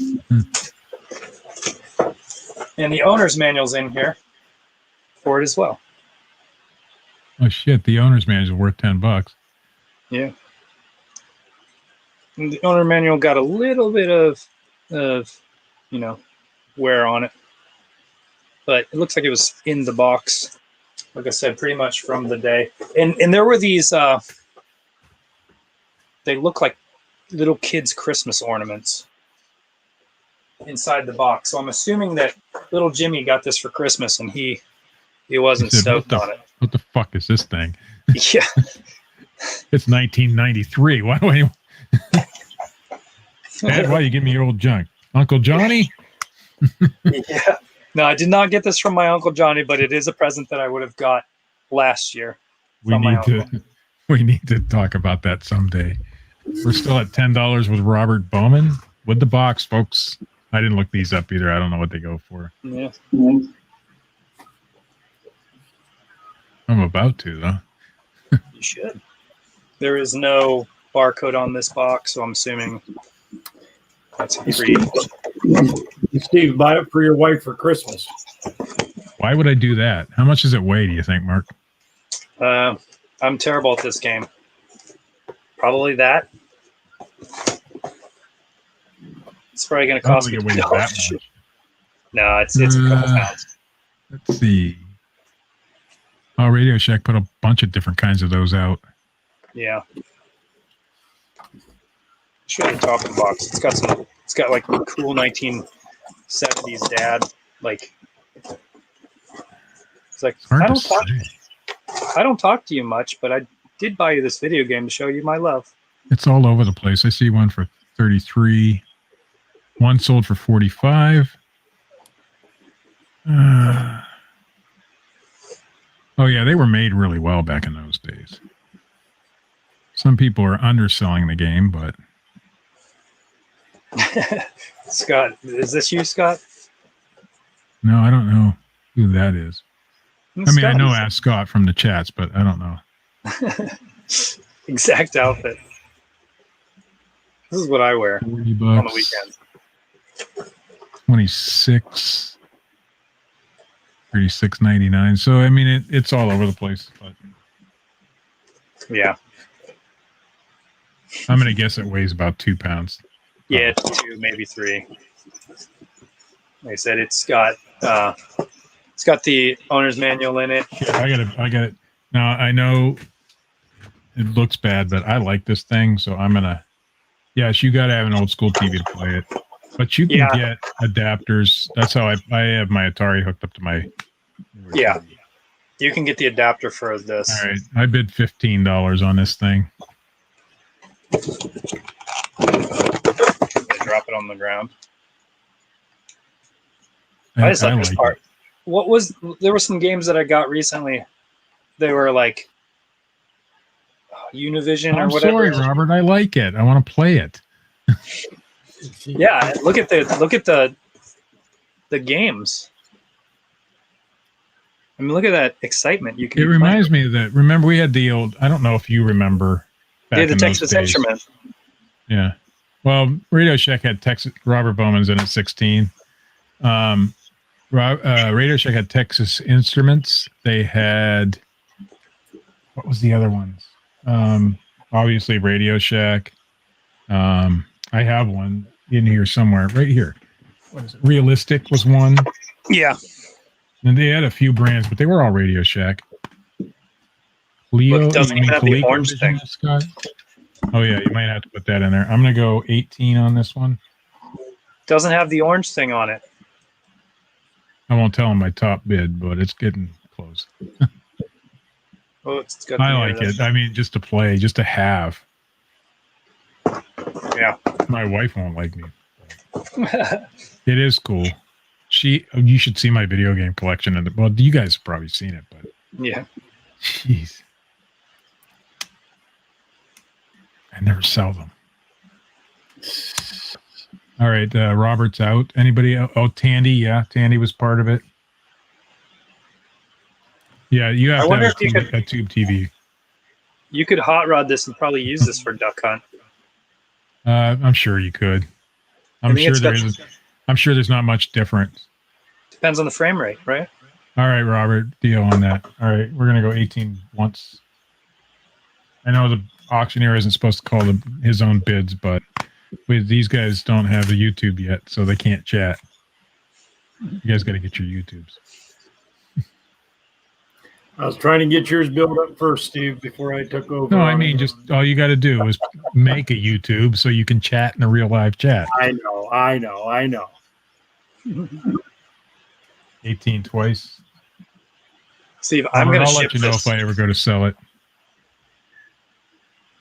And the owner's manual's in here for it as well. Oh shit! The owner's manual is worth $10. Yeah. And the owner manual got a little bit of wear on it, but it looks like it was in the box. Like I said, pretty much from the day. And there were these. They look like little kids' Christmas ornaments inside the box. So I'm assuming that little Jimmy got this for Christmas and he wasn't stoked on it. What the fuck is this thing? Yeah. It's 1993. Why do I... Dad, why you give me your old junk? Uncle Johnny? Yeah. No, I did not get this from my Uncle Johnny, but it is a present that I would have got last year. We need to talk about that someday. We're still at $10 with Robert Bowman with the box, folks. I didn't look these up either. I don't know what they go for. Yeah. I'm about to, though. You should. There is no barcode on this box, so I'm assuming that's free. Steve, buy it for your wife for Christmas. Why would I do that? How much does it weigh, do you think, Mark? I'm terrible at this game. Probably that. It's probably going to cost me $2. That much. No, it's a couple pounds. Let's see. Oh, Radio Shack put a bunch of different kinds of those out. Yeah. Show the top of the box. It's got like a cool 1970s dad. Like, it's like I don't talk to you much, but I did buy you this video game to show you my love. It's all over the place. I see one for 33. One sold for 45. Oh yeah, they were made really well back in those days. Some people are underselling the game, but Scott, is this you, Scott? no, I don't know who that is. I mean, I know Ask Scott from the chats, but I don't know. Exact outfit. This is what I wear 40 on the bucks. weekends. 26. 36.99. So I mean, it's all over the place. But Yeah. I'm gonna guess it weighs about 2 pounds. Yeah, 2, maybe 3. Like I said, it's got the owner's manual in it. Yeah, I got it. Now I know it looks bad, but I like this thing, so I'm gonna. Yes, you got to have an old school TV to play it, but you can get adapters. That's how I have my Atari hooked up to my. Yeah, TV. you can get the adapter for this. All right, I bid $15 on this thing. Drop it on the ground. I just like this like part. it. There were some games that I got recently. They were like Univision or I'm whatever. sorry, Robert. I like it. I want to play it. Yeah, look at the games. I mean, look at that excitement you can. It reminds me of that. Remember, we had the old. I don't know if you remember. Yeah, the Texas Instrument. Yeah. Well, Radio Shack had Texas. Robert Bowman's in at 16. Radio Shack had Texas Instruments. They had. What was the other ones? Obviously, Radio Shack. I have one in here somewhere. Right here. What is it? Realistic was one. Yeah. And they had a few brands, but they were all Radio Shack. Leo, Look, it doesn't even have the orange thing. Scott? Oh yeah, you might have to put that in there. I'm gonna go 18 on this one. Doesn't have the orange thing on it. I won't tell them my top bid, but it's getting close. Oh, it's got. I like it. I mean, just to play, just to have. Yeah. My wife won't like me. It is cool. You should see my video game collection. Well, you guys have probably seen it, but yeah. Jeez. I never sell them. All right, Robert's out. Anybody else? Oh, Tandy. Yeah, Tandy was part of it. Yeah, you have to have a tube TV. You could hot rod this and probably use this for duck hunt. I'm sure you could. I'm sure there's not much difference. Depends on the frame rate, right? All right, Robert, deal on that. All right, we're gonna go 18 once. I know the auctioneer isn't supposed to call his own bids, but these guys don't have the YouTube yet, so they can't chat. You guys got to get your YouTubes. I was trying to get yours built up first, Steve, before I took over. No, I mean, just all you got to do is make a YouTube so you can chat in a real live chat. I know. 18 twice. Steve, I'll let you know if I ever go to sell it.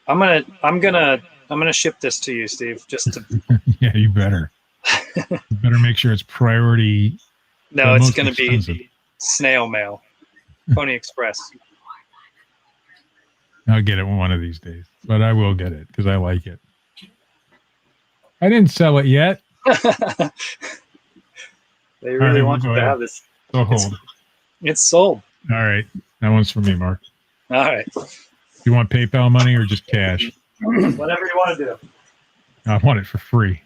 I'm gonna ship this to you, Steve. Just to yeah, you better. You better make sure it's priority. No, it's gonna be snail mail, Pony Express. I'll get it one of these days, but I will get it because I like it. I didn't sell it yet. They really want you to have this. So hold. It's sold. All right, that one's for me, Mark. All right. You want PayPal money or just cash? Whatever you want to do. I want it for free.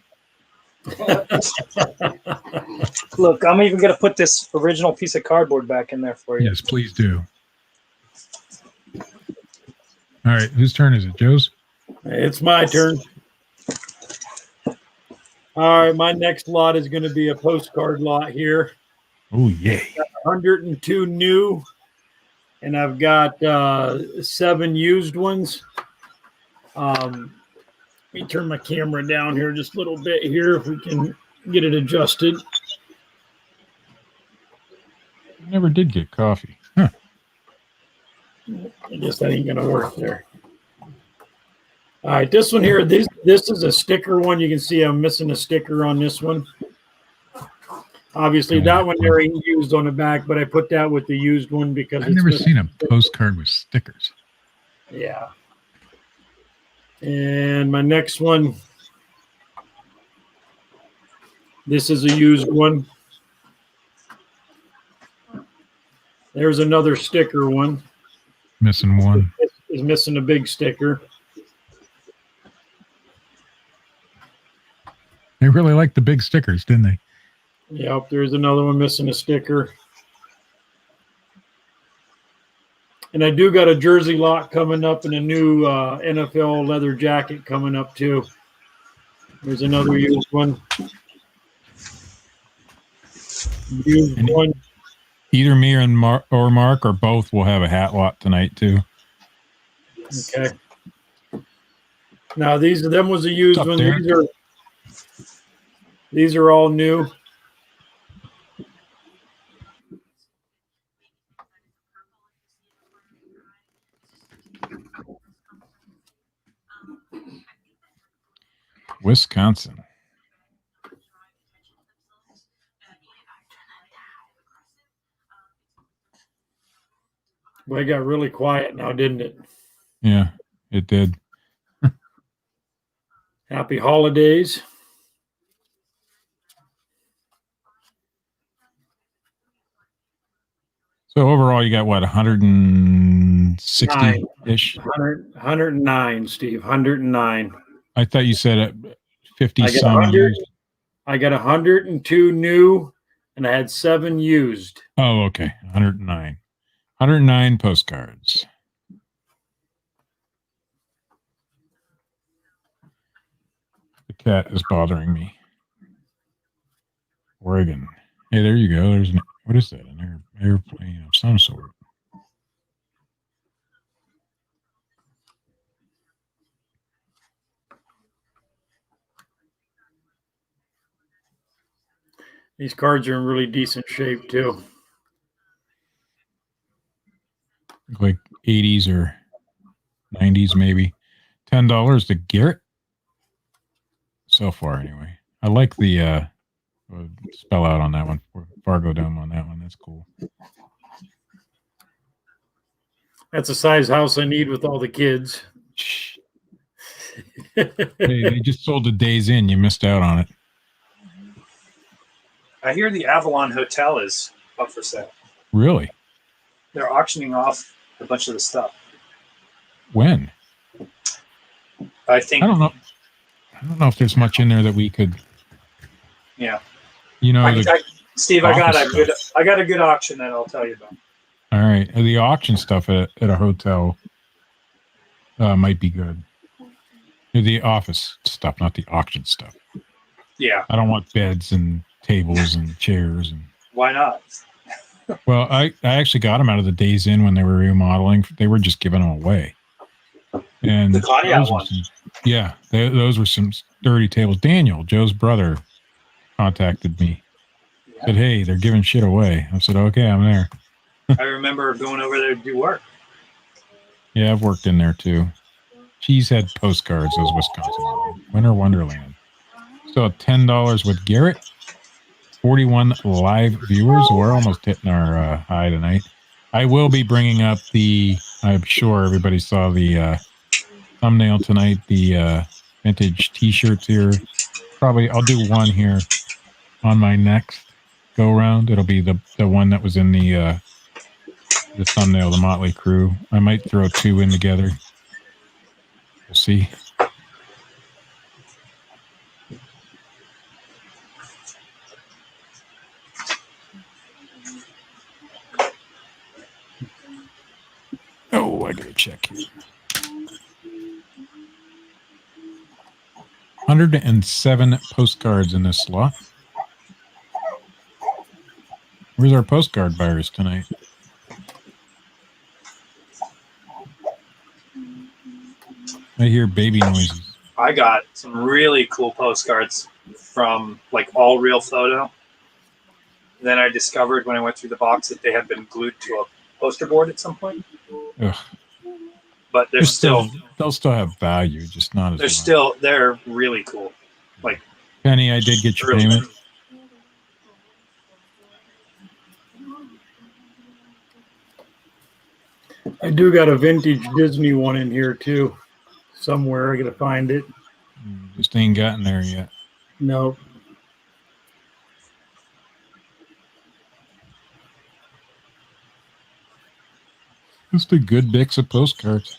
Look, I'm even going to put this original piece of cardboard back in there for you. Yes, please do. All right, whose turn is it? Joe's? It's my turn. All right, my next lot is going to be a postcard lot here. Oh, yay. 102 new, and I've got 7 used ones. Let me turn my camera down here just a little bit here if we can get it adjusted. I never did get coffee. Huh. I guess that ain't going to work there. All right, this one here, this is a sticker one. You can see I'm missing a sticker on this one. Obviously, that one there ain't used on the back, but I put that with the used one because I've never seen a postcard with stickers. Yeah. And my next one, this is a used one. There's another sticker one. Missing one. Is missing a big sticker. They really liked the big stickers, didn't they? Yep, there's another one missing a sticker. And I do got a jersey lot coming up and a new NFL leather jacket coming up too. There's another used one. Used And one. either me or Mark or both will have a hat lot tonight too. Okay. Now them was a used one. Derek? These are all new. Wisconsin. Well, it got really quiet now, didn't it? Yeah, it did. Happy holidays. So overall, you got what, 160-ish? 109, Steve. 109. I thought you said 50 I got some 100. used. I got 102 new, and I had 7 used. Oh, okay. 109. 109 postcards. The cat is bothering me. Oregon. Hey, there you go. There's what is that? An airplane of some sort. These cards are in really decent shape too. Like 80s or 90s, maybe. $10 to Garrett. So far, anyway. I like the spell out on that one. Fargo Dome on that one. That's cool. That's a size house I need with all the kids. Hey, they just sold the Days Inn. You missed out on it. I hear the Avalon Hotel is up for sale. Really? They're auctioning off a bunch of the stuff. When? I think. I don't know. I don't know if there's much in there that we could. Yeah. You know, Steve, I got a good auction that I'll tell you about. All right, the auction stuff at a hotel might be good. The office stuff, not the auction stuff. Yeah. I don't want beds and tables and chairs and. Why not? Well, I actually got them out of the Days Inn when they were remodeling. They were just giving them away. And the Claudia one. Those were some sturdy tables. Daniel, Joe's brother, contacted me. Yeah. Said, hey, they're giving shit away. I said, okay, I'm there. I remember going over there to do work. Yeah, I've worked in there too. Cheesehead Postcards, those Wisconsin. Winter Wonderland. So $10 with Garrett. 41 live viewers. We're almost hitting our high tonight. I will be bringing up I'm sure everybody saw the thumbnail tonight, the vintage t-shirts here. Probably I'll do one here on my next go round. It'll be the one that was in the thumbnail, the Motley Crew. I might throw 2 in together. We'll see. Oh, I gotta check here. 107 postcards in this slot. Where's our postcard buyers tonight? I hear baby noises. I got some really cool postcards from like All Real Photo. Then I discovered when I went through the box that they had been glued to a poster board at some point. Ugh. But they'll still have value, just not as much. They're really cool. Like Penny, I did get your payment. I do got a vintage Disney one in here too. Somewhere I gotta find it. Just ain't gotten there yet. No. Just a good mix of postcards.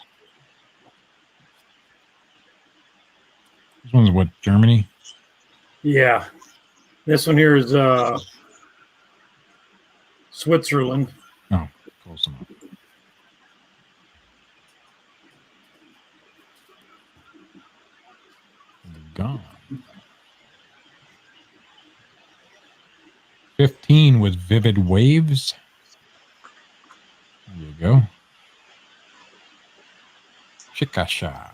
This one's what, Germany? Yeah. This one here is Switzerland. Oh, close enough. Gone. 15 with Vivid Waves. There you go. Chickasha.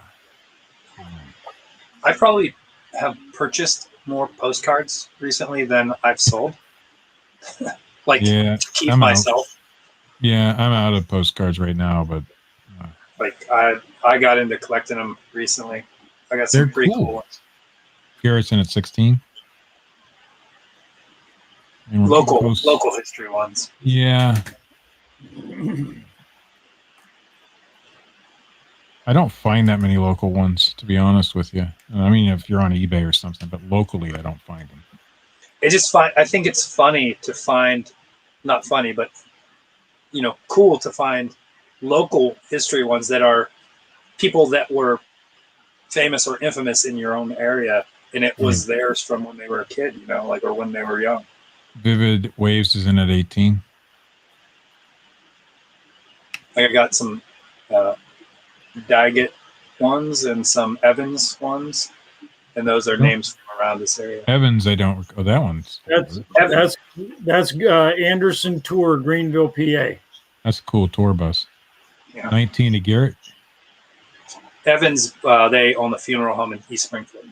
I probably have purchased more postcards recently than I've sold. Like Yeah, to keep I'm out. myself. Yeah, I'm out of postcards right now, but Like I got into collecting them recently. I got some they're pretty cool. cool ones. Garrison at 16. Local history ones. Yeah. I don't find that many local ones, to be honest with you. I mean, if you're on eBay or something, but locally, I don't find them. I think it's funny to find, not funny, but cool to find local history ones that are people that were famous or infamous in your own area, and it was theirs from when they were a kid, or when they were young. Vivid Waves is in at 18. Like I got some Daggett ones and some Evans ones, and those are names from around this area. Evans, I don't. Oh, that one's. That's Anderson Tour, Greenville, PA. That's a cool tour bus. Yeah. 19 to Garrett. Evans, they own the funeral home in East Springfield.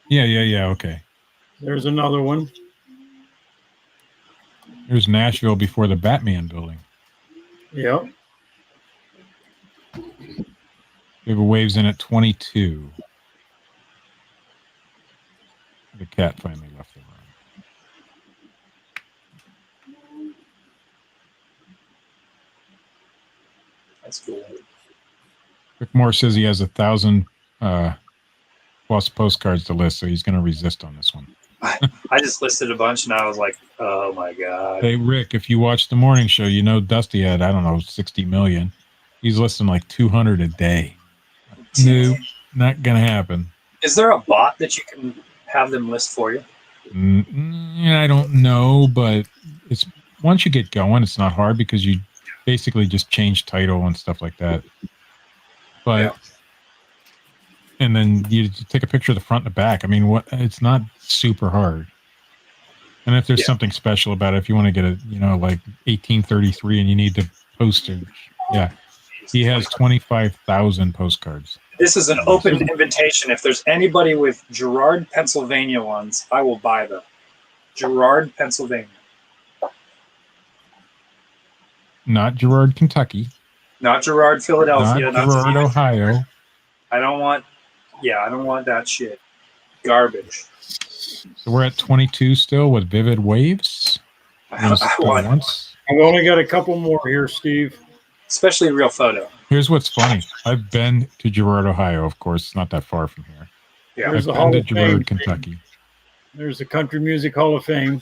Yeah. Okay. There's another one. There's Nashville before the Batman building. Yep. Vivid Waves in at 22. The cat finally left the room. That's cool. Rick Moore says he has 1,000 plus postcards to list, so he's going to resist on this one. I just listed a bunch, and I was like, "Oh my god!" Hey Rick, if you watch the morning show, you know Dusty had 60 million. He's listing like 200 a day. No, not going to happen. Is there a bot that you can have them list for you? I don't know, but it's once you get going, it's not hard because you basically just change title and stuff like that. But and then you take a picture of the front and the back. I mean, it's not super hard. And if there's something special about it, if you want to get like 1833 and you need the postage, he has 25,000 postcards. This is an open invitation. If there's anybody with Girard, Pennsylvania ones, I will buy them. Girard, Pennsylvania. Not Girard, Kentucky. Not Girard, Philadelphia. Not Girard, Ohio. I don't want that shit. Garbage. So we're at 22 still with Vivid Waves. I've only got a couple more here, Steve. Especially real photo. Here's what's funny. I've been to Girard, Ohio, of course. It's not that far from here. Yeah. There's I've been to Girard, Kentucky. There's the Country Music Hall of Fame.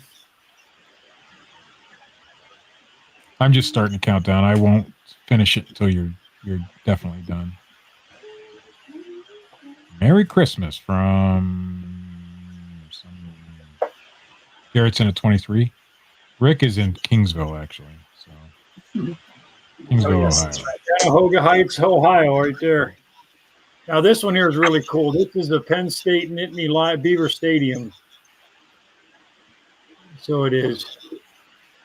I'm just starting to count down. I won't finish it until you're definitely done. Merry Christmas from Garrett's in at 23. Rick is in Kingsville, actually. So Kingsville, Ohio. Cuyahoga Heights, Ohio, right there. Now this one here is really cool. This is the Penn State Nittany Beaver Stadium. So it is.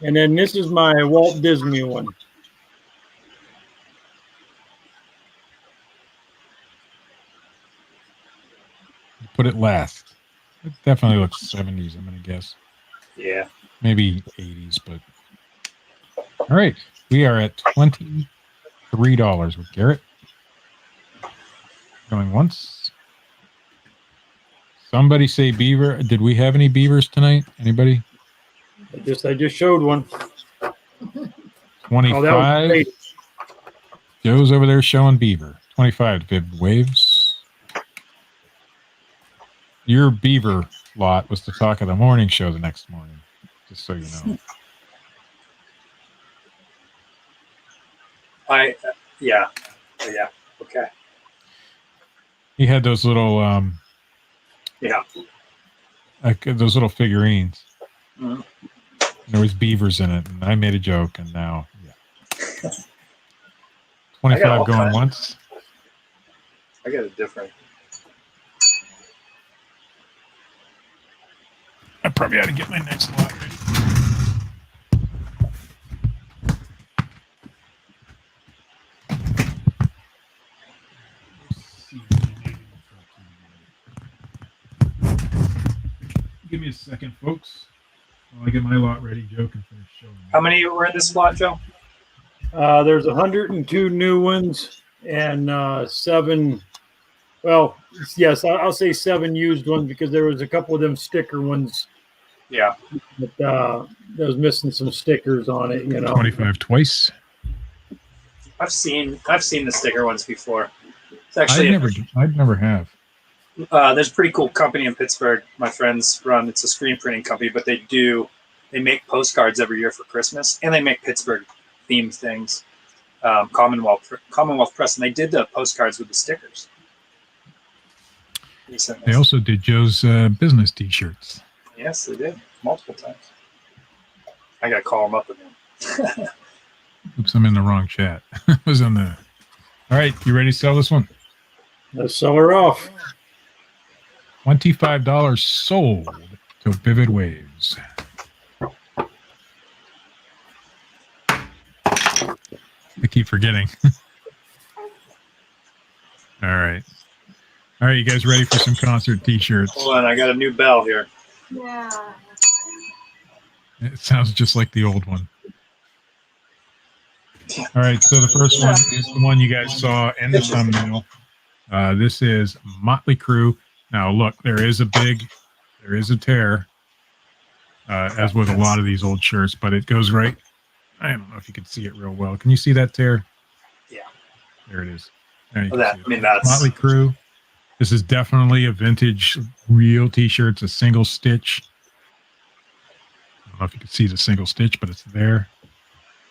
And then this is my Walt Disney one. Put it last. It definitely looks 70s, I'm going to guess. Yeah. Maybe 80s, but. All right. We are at $23 with Garrett. Going once. Somebody say beaver. Did we have any beavers tonight? Anybody? I just showed one. 25. Joe's over there showing beaver. 25 Vivid Waves. Your beaver lot was the talk of the morning show the next morning, just so you know. Okay. He had those little those little figurines. Mhm. There was beavers in it, and I made a joke, and now, yeah. 25 going once. I got a different. I probably ought to get my next lot ready. Give me a second, folks. While I get my lot ready, Joe can finish showing. How many were in this lot, Joe? There's 102 new ones and 7. Well, yes, I'll say 7 used ones because there was a couple of them sticker ones. Yeah. But that was missing some stickers on it. 25 twice. I've seen the sticker ones before. It's actually I'd never have. There's a pretty cool company in Pittsburgh my friends run. It's a screen printing company, but they make postcards every year for Christmas, and they make Pittsburgh themed things. Commonwealth Press, and they did the postcards with the stickers. They also did Joe's business T-shirts. Yes, they did multiple times. I gotta call them up again. Oops, I'm in the wrong chat. I was on the. All right, you ready to sell this one? Let's sell her off. $25 sold to Vivid Waves. I keep forgetting. All right. All right, you guys ready for some concert T-shirts? Hold on, I got a new bell here. Yeah. It sounds just like the old one. All right, so the first one is the one you guys saw in the thumbnail. This is Motley Crue. Now, look, there is a tear, as with a lot of these old shirts, but it goes right. I don't know if you can see it real well. Can you see that tear? Yeah. There it is. There That's Motley Crue. This is definitely a vintage, real T-shirt. It's a single stitch. I don't know if you can see the single stitch, but it's there.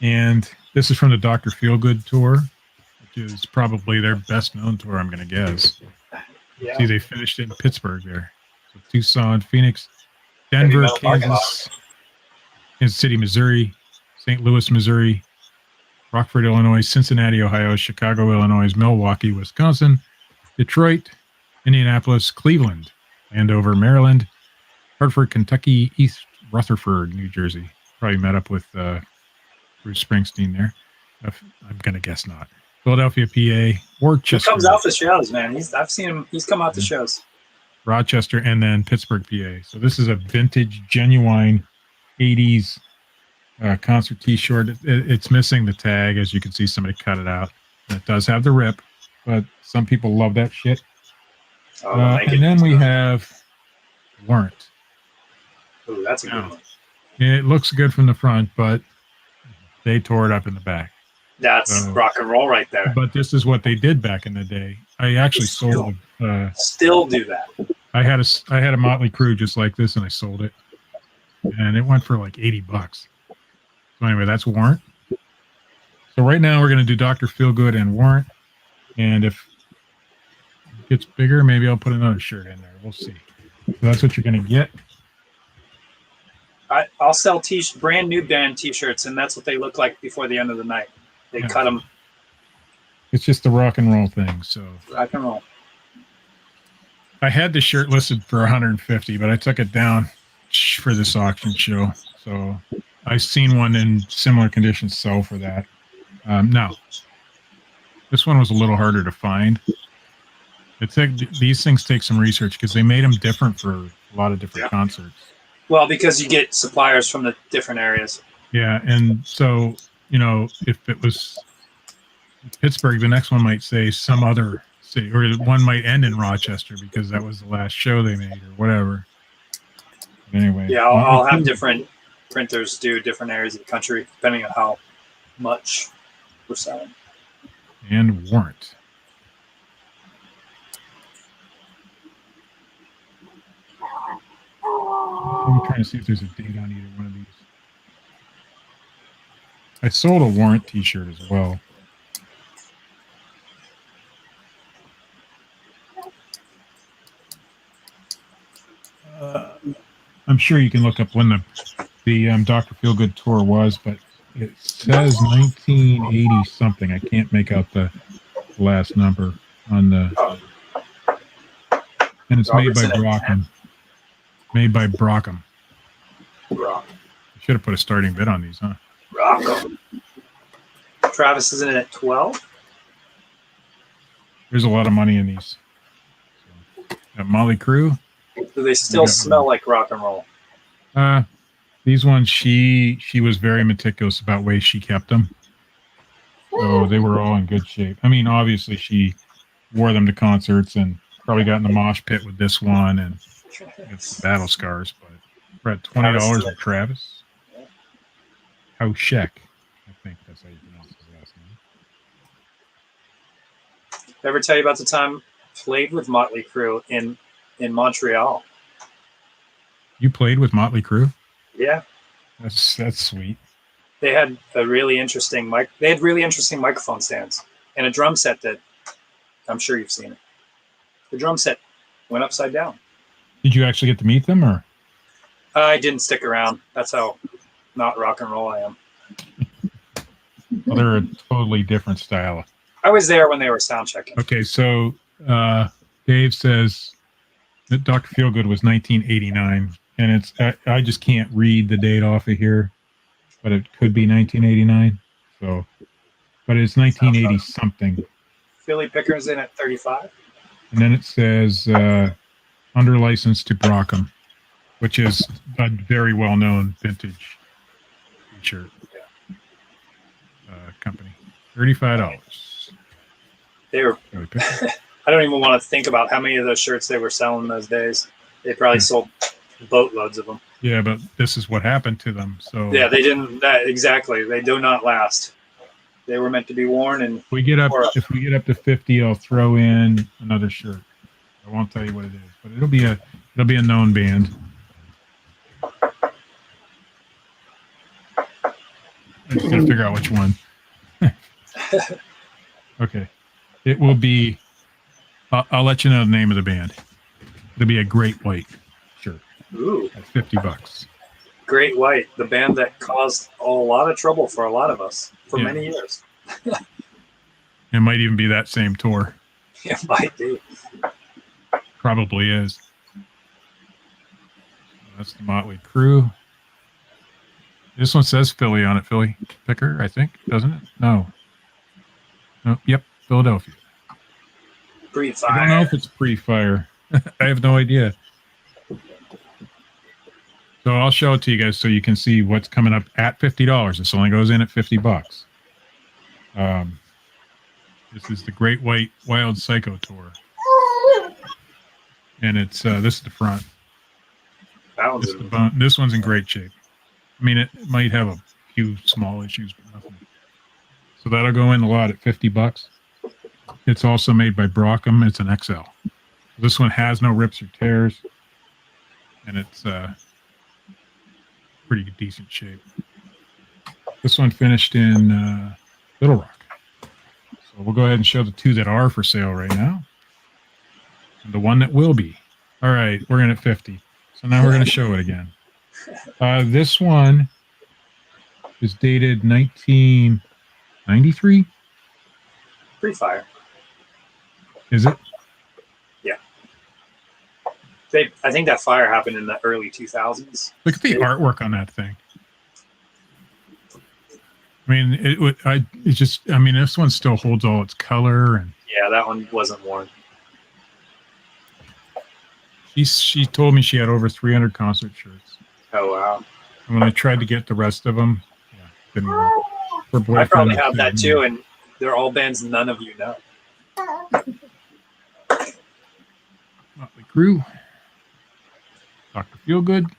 And this is from the Dr. Feelgood tour, which is probably their best known tour, I'm going to guess. Yeah. See, they finished it in Pittsburgh there. So Tucson, Phoenix, Denver, Kansas City, Missouri, St. Louis, Missouri, Rockford, Illinois, Cincinnati, Ohio, Chicago, Illinois, Milwaukee, Wisconsin, Detroit, Indianapolis, Cleveland, Andover, Maryland, Hartford, Kentucky, East Rutherford, New Jersey. Probably met up with Bruce Springsteen there. I'm going to guess not. Philadelphia, PA, Worcester. He comes out to shows, man. I've seen him. He's come out to shows. Rochester, and then Pittsburgh, PA. So this is a vintage, genuine 80s concert T-shirt. It's missing the tag. As you can see, somebody cut it out. And it does have the rip, but some people love that shit. And then we have Warrant. Ooh, that's a good one. It looks good from the front, but they tore it up in the back. That's rock and roll right there. But this is what they did back in the day. I actually sold. Still do that. I had a Motley Crue just like this, and I sold it, and it went for like $80. So anyway, that's Warrant. So right now we're going to do Dr. Feelgood and Warrant, and if it gets bigger, maybe I'll put another shirt in there. We'll see. So that's what you're going to get. I'll sell brand new band T-shirts, and that's what they look like before the end of the night. They cut them. It's just the rock and roll thing. So rock and roll. I had the shirt listed for $150, but I took it down for this auction show. So I've seen one in similar conditions sell for that. Now, this one was a little harder to find. These things take some research because they made them different for a lot of different concerts. Well, because you get suppliers from the different areas. Yeah, and so, if it was Pittsburgh, the next one might say some other city, or one might end in Rochester because that was the last show they made or whatever. But anyway. Yeah, I'll have different printers do different areas of the country depending on how much we're selling. And Warrant. I'm trying to see if there's a date on either one of these. I sold a Warrant T-shirt as well. I'm sure you can look up when the Dr. Feelgood tour was, but it says 1980 something. I can't make out the last number on the, and it's made by Robertson at Brockham. Made by Brockham. 10. Rock. Should have put a starting bid on these, huh? Rock. Travis is in at 12. There's a lot of money in these. So, got Molly Crew. Do they still smell like rock and roll? These ones, she was very meticulous about ways she kept them. So they were all in good shape. I mean, obviously she wore them to concerts and probably got in the mosh pit with this one and it's some battle scars, but we're at $20 with Travis. Hauschek, I think that's how you pronounce his last name. Ever tell you about the time played with Motley Crue in Montreal? You played with Motley Crue? Yeah. That's sweet. They had a really interesting They had really interesting microphone stands and a drum set that I'm sure you've seen it. The drum set went upside down. Did you actually get to meet them, or? I didn't stick around. That's how not rock and roll I am. Well, they're a totally different style. I was there when they were sound checking. Okay, so Dave says that Dr. Feelgood was 1989, and it's I just can't read the date off of here, but it could be 1989. So, but it's 1980 something. Philly Picker's in at 35. And then it says under license to Brockham, which is a very well-known vintage t-shirt company. $35. They were. I don't even want to think about how many of those shirts they were selling those days. They probably sold boatloads of them. Yeah, but this is what happened to them. So yeah, they didn't. Exactly. They do not last. They were meant to be worn. And if we get up to 50, I'll throw in another shirt. I won't tell you what it is, but it'll be a known band. I just gotta figure out which one. Okay, it will be. I'll let you know the name of the band. It'll be a Great White shirt. Ooh, at $50. Great White, the band that caused a lot of trouble for a lot of us for many years. It might even be that same tour. It might be. Probably is. That's the Motley Crue. This one says Philly on it. Philly Picker, I think, doesn't it? No. Yep, Philadelphia. Pre-fire. I don't know if it's pre-fire. I have no idea. So I'll show it to you guys so you can see what's coming up at $50. This only goes in at $50. This is the Great White Wild Psycho Tour. And it's this is the front. This one's in great shape. I mean, it might have a few small issues, but nothing. So that'll go in a lot at $50. It's also made by Brockham. It's an XL. This one has no rips or tears, and it's pretty decent shape. This one finished in Little Rock. So we'll go ahead and show the two that are for sale right now. And the one that will be. All right, we're in at 50. So now we're going to show it again. This one is dated 1993. Pre-fire. Is it? Yeah. I think that fire happened in the early 2000s. Look at the artwork on that thing. I mean, this one still holds all its color. And yeah, that one wasn't worn. She told me she had over 300 concert shirts. Oh, wow. And when I tried to get the rest of them, didn't work. I probably have that too, and they're all bands none of you know. Motley Crue, Dr. Feelgood,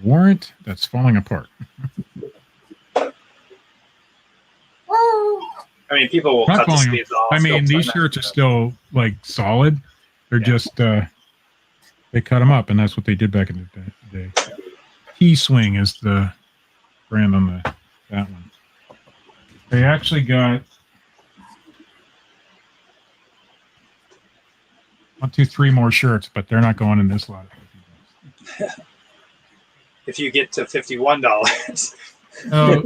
Warrant, that's falling apart. I mean, people will cut the sleeves off. I mean, these shirts are still like solid. They're just they cut them up, and that's what they did back in the day. T-Swing is the brand on that one. They actually got 1, 2, 3 more shirts, but they're not going in this lot. If you get to $51. Oh,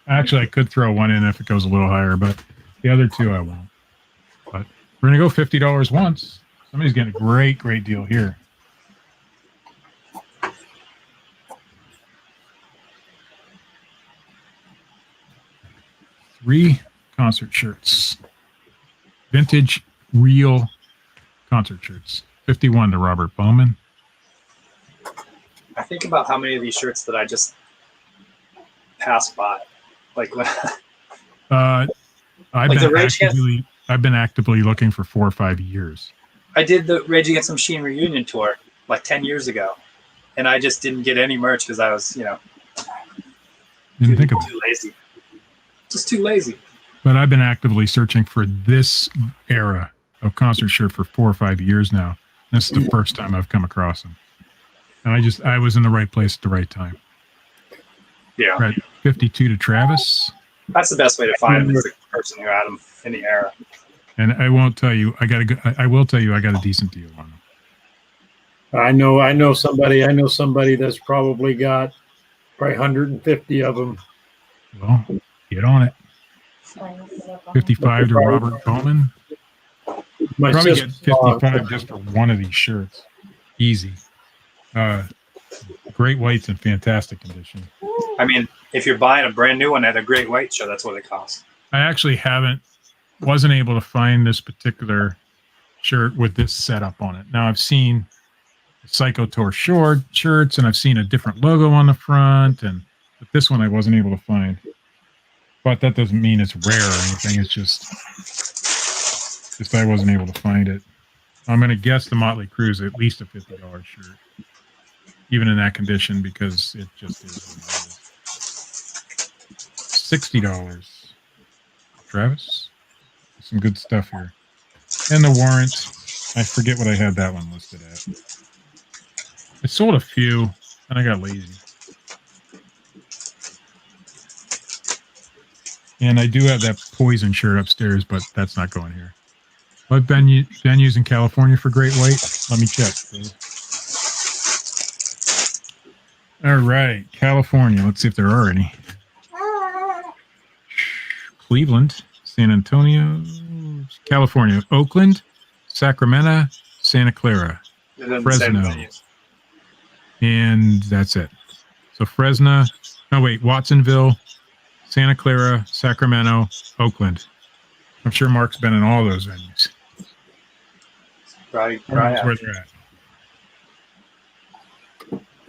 actually, I could throw one in if it goes a little higher, but the other two I won't. But we're gonna go $50 once. Somebody's getting a great deal here. 3 concert shirts, vintage, real concert shirts. 51 to Robert Bowman. I think about how many of these shirts that I just passed by. Like when I've Like the Rage been actively looking for 4 or 5 years. I did the Rage Against the Machine reunion tour like 10 years ago, and I just didn't get any merch because I was, Didn't think of it. too lazy. Just too lazy. But I've been actively searching for this era of concert shirt for 4 or 5 years now. This is the first time I've come across them. And I was in the right place at the right time. Yeah. Right. 52 to Travis. That's the best way to find them, is the person who had them in the era. And I won't tell you, I will tell you I got a decent deal on them. I know somebody that's probably got 150 of them. Well, get on it. 55 to Robert Bowman. My Probably sister, get 55 just for one of these shirts. Easy. Great whites in fantastic condition. I mean, if you're buying a brand new one at a Great White show, that's what it costs. I actually wasn't able to find this particular shirt with this setup on it. Now I've seen Psycho Tour shirts, and I've seen a different logo on the front, but this one I wasn't able to find. But that doesn't mean it's rare or anything. It's just I wasn't able to find it. I'm going to guess the Motley Crue is at least a $50 shirt, even in that condition, because it just is what it is. $60. Travis, some good stuff here. And the warrant, I forget what I had that one listed at. I sold a few, and I got lazy. And I do have that Poison shirt upstairs, but that's not going here. What venues in California for Great White? Let me check. All right, California. Let's see if there are any. Cleveland, San Antonio, California, Oakland, Sacramento, Santa Clara, Fresno. And that's it. So Fresno, Watsonville, Santa Clara, Sacramento, Oakland. I'm sure Marc's been in all those venues. Right. That's where they're at.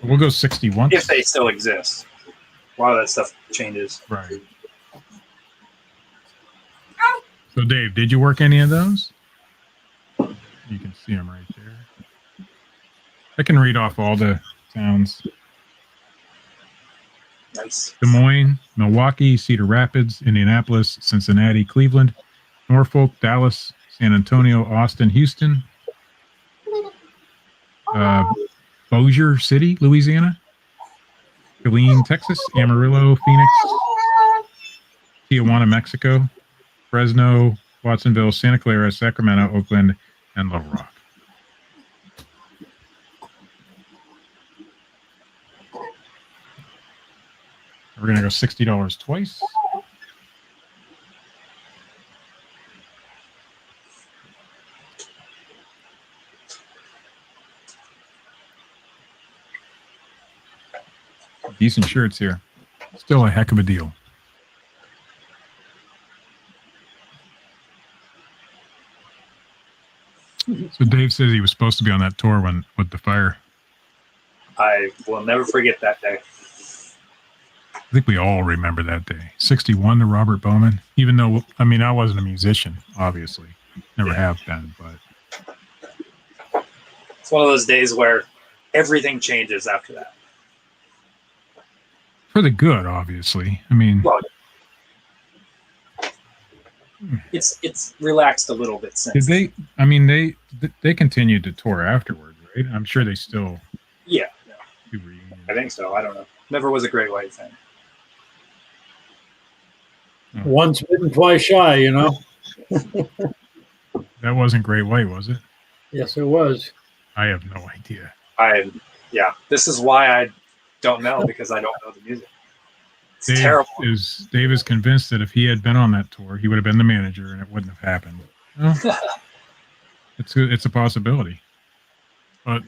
We'll go 61. If they still exist. A lot of that stuff changes. Right. So, Dave, did you work any of those? You can see them right there. I can read off all the towns. Nice. Des Moines, Milwaukee, Cedar Rapids, Indianapolis, Cincinnati, Cleveland, Norfolk, Dallas, San Antonio, Austin, Houston, Bossier City, Louisiana, Killeen, Texas, Amarillo, Phoenix, Tijuana, Mexico, Fresno, Watsonville, Santa Clara, Sacramento, Oakland, and Little Rock. We're going to go $60 twice. Decent shirts here. Still a heck of a deal. So Dave says he was supposed to be on that tour with the fire. I will never forget that day. I think we all remember that day. 61 to Robert Bowman. Even though, I wasn't a musician, obviously. Never have been, but it's one of those days where everything changes after that. For the good, obviously. Well, it's relaxed a little bit since. Did they continued to tour afterwards, right? I'm sure they still. Yeah. Do reunions. I think so. I don't know. Never was a Great White fan. Once bitten, twice shy, That wasn't Great White, was it? Yes, it was. I have no idea. This is why I don't know, because I don't know the music. It's terrible. Dave is convinced that if he had been on that tour, he would have been the manager, and it wouldn't have happened. Well, it's a possibility, but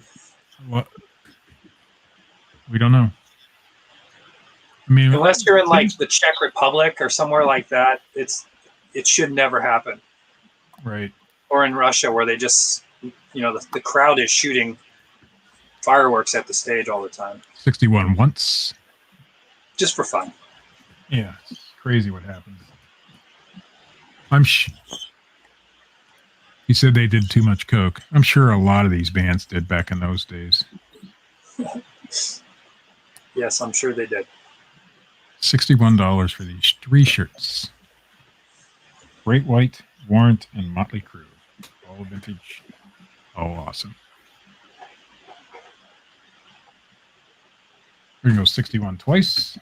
we don't know. I mean, Unless you're in like the Czech Republic or somewhere like that, it should never happen. Right. Or in Russia, where they just, the crowd is shooting fireworks at the stage all the time. 61 once. Just for fun. Yeah, it's crazy what happens. He said they did too much coke. I'm sure a lot of these bands did back in those days. Yes, I'm sure they did. $61 for these 3 shirts. Great White, Warrant, and Motley Crue. All vintage. All awesome. We're going to go 61 twice.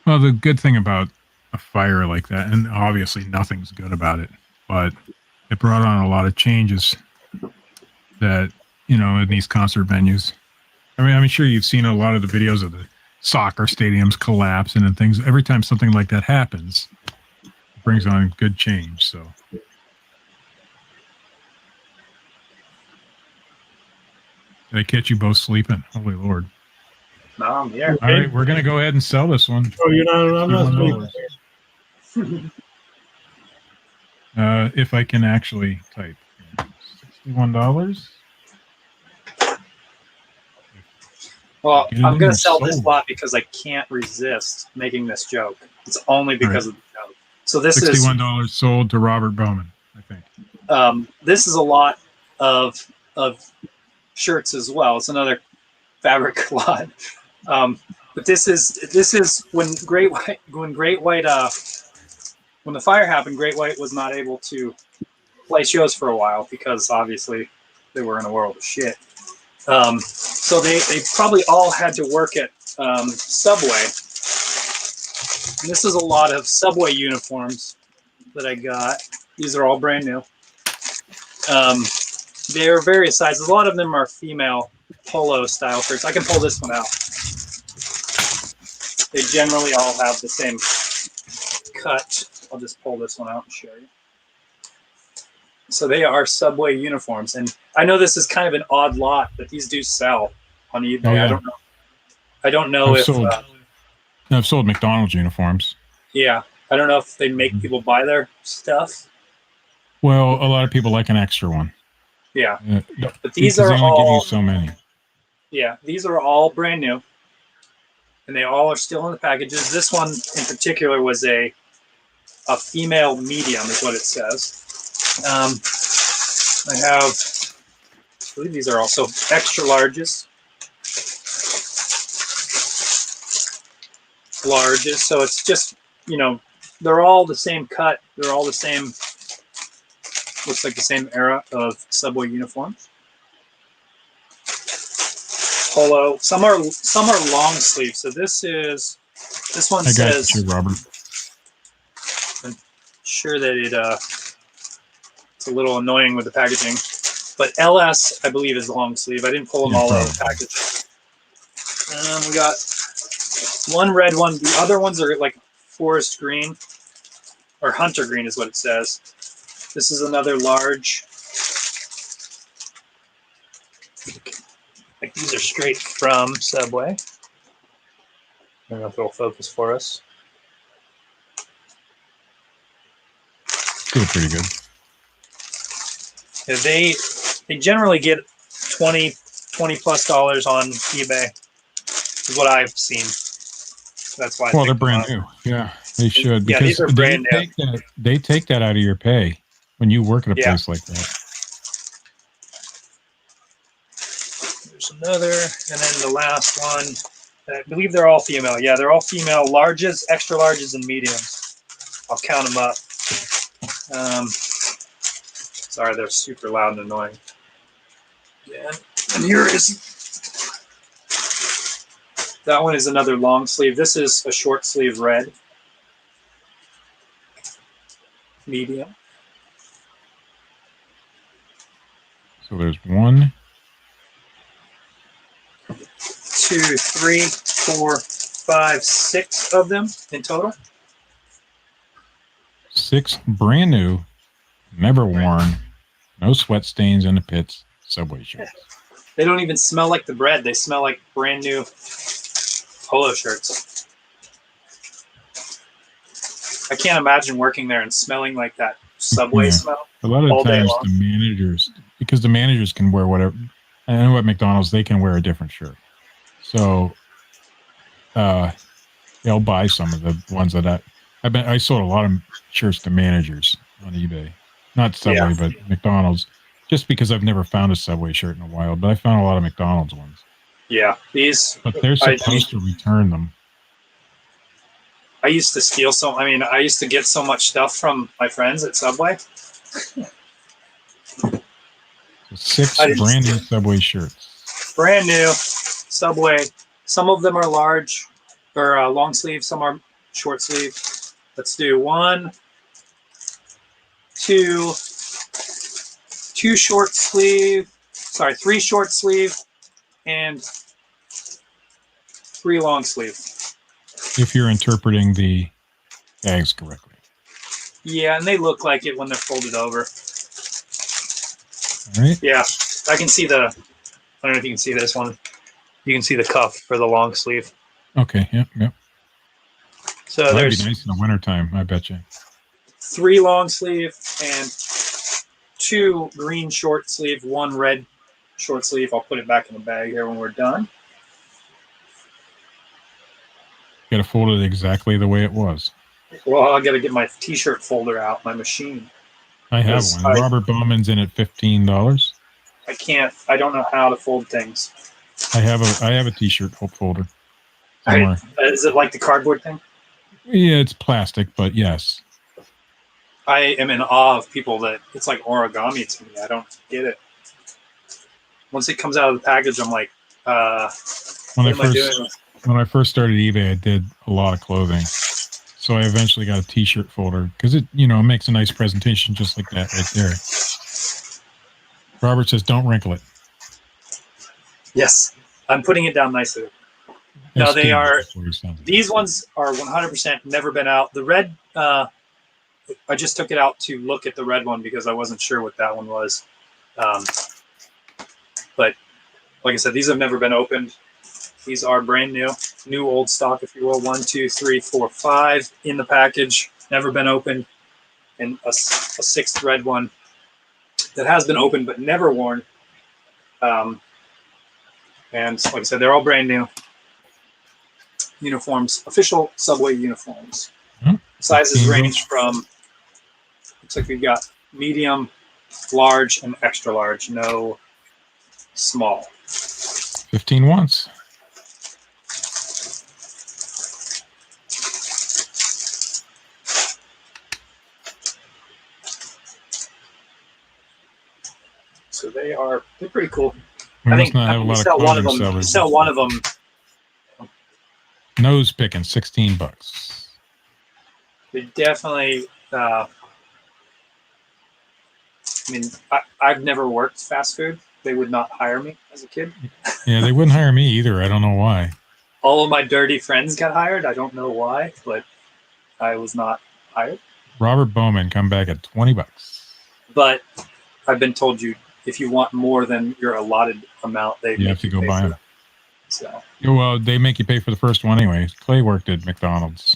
Well, the good thing about a fire like that, and obviously nothing's good about it, but it brought on a lot of changes that, in these concert venues. I mean, I'm sure you've seen a lot of the videos of the soccer stadiums collapsing and things. Every time something like that happens, it brings on good change. So, did I catch you both sleeping? Holy Lord. No, I'm here. All right, we're going to go ahead and sell this one. Oh, I'm not sleeping. If I can actually type. $61. Well, I'm going to sell this lot because I can't resist making this joke. It's only because of the joke. So this is $61 sold to Robert Bowman, I think. This is a lot of shirts as well. It's another fabric lot. But this is when when the fire happened, Great White was not able to play shows for a while because obviously they were in a world of shit. So they probably all had to work at Subway. And this is a lot of Subway uniforms that I got. These are all brand new. They are various sizes. A lot of them are female polo style shirts. I can pull this one out. They generally all have the same cut. I'll just pull this one out and show you. So they are Subway uniforms, and I know this is kind of an odd lot, but these do sell on eBay. Oh, yeah. I don't know if I've sold McDonald's uniforms. Yeah, I don't know if they make people buy their stuff. Well, a lot of people like an extra one. Yeah, but these are only give you so many. Yeah, these are all brand new, and they all are still in the packages. This one in particular was a female medium, is what it says. I believe these are also extra larges. So it's just, they're all the same cut. They're all the same, looks like the same era of Subway uniforms. Polo. Some are long sleeve. So this one says. You, Robert. I'm sure that it's a little annoying with the packaging, but LS I believe is long sleeve. I didn't pull them all out of the package. We got one red one. The other ones are like forest green or hunter green is what it says. This is another large. Like these are straight from Subway. I don't know if it'll focus for us. Still pretty good. Yeah, they generally get $20 plus on eBay is what I've seen. That's why. Well, they're brand new. Yeah, they should. Yeah, these are brand new. They take that out of your pay when you work at a place like that. There's another, and then the last one. I believe they're all female. Yeah, they're all female. Larges, extra larges, and mediums. I'll count them up. Sorry, they're super loud and annoying. Yeah, and here is that one is another long sleeve. This is a short sleeve red, medium. So there's 1, 2, 3, 4, 5, 6 of them in total. 6 brand new, never worn, no sweat stains in the pits, Subway shirts. They don't even smell like the bread. They smell like brand new polo shirts. I can't imagine working there and smelling like that Subway smell. A lot of all day times long. the managers, because the managers can wear whatever. I know at McDonald's they can wear a different shirt, so they'll buy some of the ones that I sold a lot of shirts to managers on eBay, not Subway, but McDonald's, just because I've never found a Subway shirt in a while, but I found a lot of McDonald's ones. Yeah, these. But they're supposed to return them. I used to steal some. I mean, I used to get so much stuff from my friends at Subway. So 6 brand new Subway shirts. Brand new Subway. Some of them are large or long sleeve. Some are short sleeve. Let's do 1, 2, 2 short sleeve. Sorry, 3 short sleeve and 3 long sleeve. If you're interpreting the tags correctly. Yeah, and they look like it when they're folded over. All right. Yeah, I can see the. I don't know if you can see this one. You can see the cuff for the long sleeve. Okay. Yep. So That'd there's be nice in the wintertime, I bet you. 3 long sleeve and 2 green short sleeve, 1 red short sleeve. I'll put it back in the bag here when we're done. Got to fold it exactly the way it was. Well, I got to get my T-shirt folder out, my machine. I have one. Robert Bowman's in at $15. I can't. I don't know how to fold things. I have a T-shirt folder somewhere. Is it like the cardboard thing? Yeah, it's plastic, but yes. I am in awe of people that it's like origami to me. I don't get it. Once it comes out of the package, I'm like, what am I doing? When I first started eBay, I did a lot of clothing. So I eventually got a T-shirt folder because it makes a nice presentation just like that right there. Robert says, don't wrinkle it. Yes, I'm putting it down nicely. No, they are. These ones are 100% never been out. The red, I just took it out to look at the red one because I wasn't sure what that one was. But like I said, these have never been opened. These are brand new old stock, if you will. 1, 2, 3, 4, 5 in the package, never been opened, and a 6th red one that has been opened but never worn. And like I said, they're all brand new uniforms, official Subway uniforms. Sizes range from, looks like we've got medium, large, and extra large. No small. 15 once. So they're pretty cool. We I must think not have a lot of sell one of them. sellers. Sell one of them. Nose picking, $16. They definitely. I mean, I've never worked fast food. They would not hire me as a kid. Yeah, they wouldn't hire me either. I don't know why. All of my dirty friends got hired. I don't know why, but I was not hired. Robert Bowman come back at $20. But I've been told if you want more than your allotted amount, you have to go buy them. So. Well, they make you pay for the first one anyway. Clay worked at McDonald's.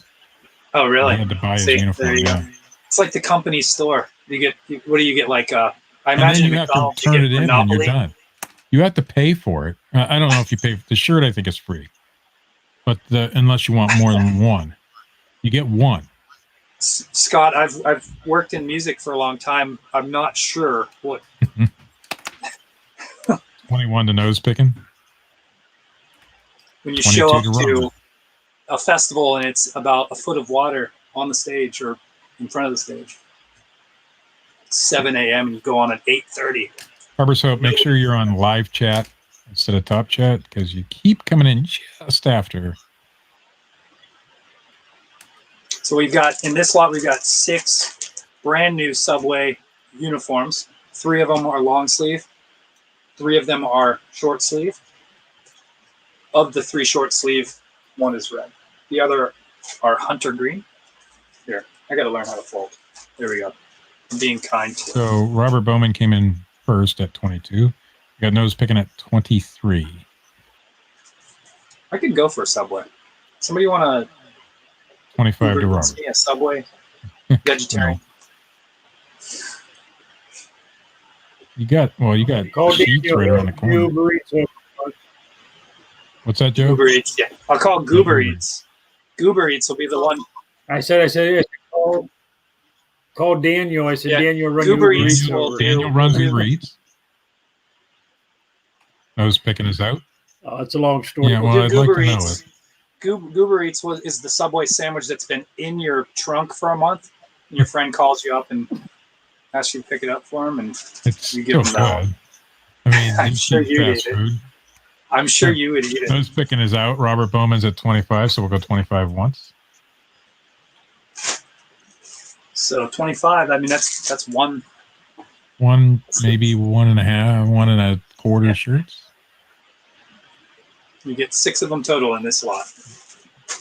Oh, really? I had to buy his uniform. Yeah. It's like the company store. What do you get? Like, I imagine and then you McDonald's, have to turn it in Monopoly. and you're done. You have to pay for it. I don't know if you pay for the shirt. I think it's free, but unless you want more than one, you get one. Scott, I've worked in music for a long time. I'm not sure what. 21 to nose picking. When you show up to a festival and it's about a foot of water on the stage or in front of the stage, 7 a.m. and you go on at 8:30. Harbor's Hope, make sure you're on live chat instead of top chat because you keep coming in just after. So we've got, in this lot, we've got 6 brand new Subway uniforms. 3 of them are long sleeve. 3 of them are short sleeve. Of the 3 short sleeve, 1 is red. The other are hunter green. Here, I got to learn how to fold. There we go. I'm being kind to it. So Robert Bowman came in first at 22. Got nose picking at 23. I could go for a Subway. Somebody want to 25 to Robert. a Subway? Vegetarian. You got sheets right around the corner. What's that, Joe? Goober Eats, yeah. I'll call Goober Eats. Goober Eats will be the one. I said, call Daniel. I said, Yeah, Daniel, run Goober Uber Eats Eats will- over. Daniel runs Uber Eats. Nose picking us out. It's a long story. Yeah, well, do I'd like Goober to know Eats. it. Goober Eats is the Subway sandwich that's been in your trunk for a month. And your friend calls you up and asks you to pick it up for him, and It's you give still them that. good. I mean, I'm you sure eat you'd fast eat it. food. I'm sure you would eat it. Nose picking is out. Robert Bowman's at 25, so we'll go 25 once. So 25. I mean, that's one. One, maybe 1.5, 1.25 shirts. You get 6 of them total in this lot.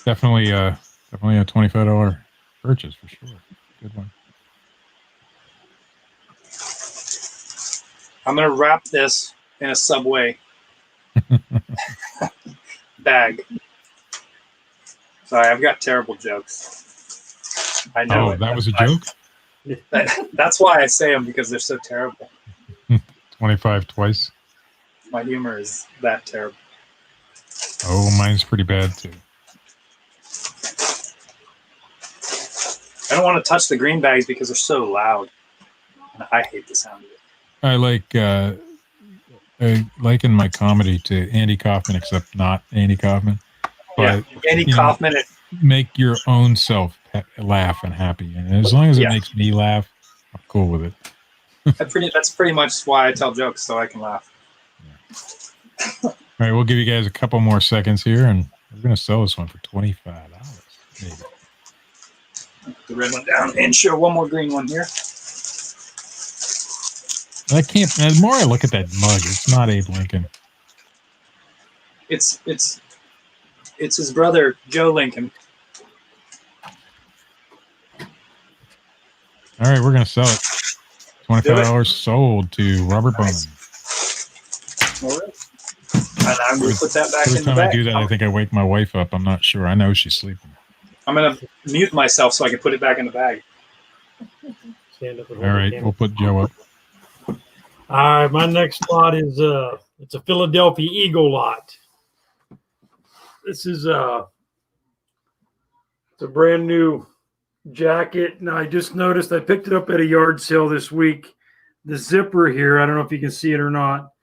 Definitely a $25 purchase for sure. Good one. I'm gonna wrap this in a Subway bag. Sorry, I've got terrible jokes. I know. Oh, that was a joke? That's why I say them, because they're so terrible. 25 twice. My humor is that terrible. Oh, mine's pretty bad too. I don't want to touch the green bags because they're so loud. And I hate the sound of it. I liken my comedy to Andy Kaufman, except not Andy Kaufman. But, Andy Kaufman. Make your own self laugh and happy. And as long as it makes me laugh, I'm cool with it. That's pretty much why I tell jokes, so I can laugh. Yeah. All right, we'll give you guys a couple more seconds here, and we're going to sell this one for $25. Maybe. Put the red one down and show one more green one here. I can't. The more I look at that mug, it's not Abe Lincoln. It's his brother Joe Lincoln. All right, we're going to sell it. $25 sold to Robert Bowman. All right. And I'm going to put that back Every in the time bag. I do that, I think I wake my wife up. I'm not sure. I know she's sleeping. I'm going to mute myself so I can put it back in the bag. Stand up. All right, we'll put Joe up. All right, my next lot is it's a Philadelphia Eagle lot. This is it's a brand new jacket. Now I just noticed I picked it up at a yard sale this week. The zipper here, I don't know if you can see it or not,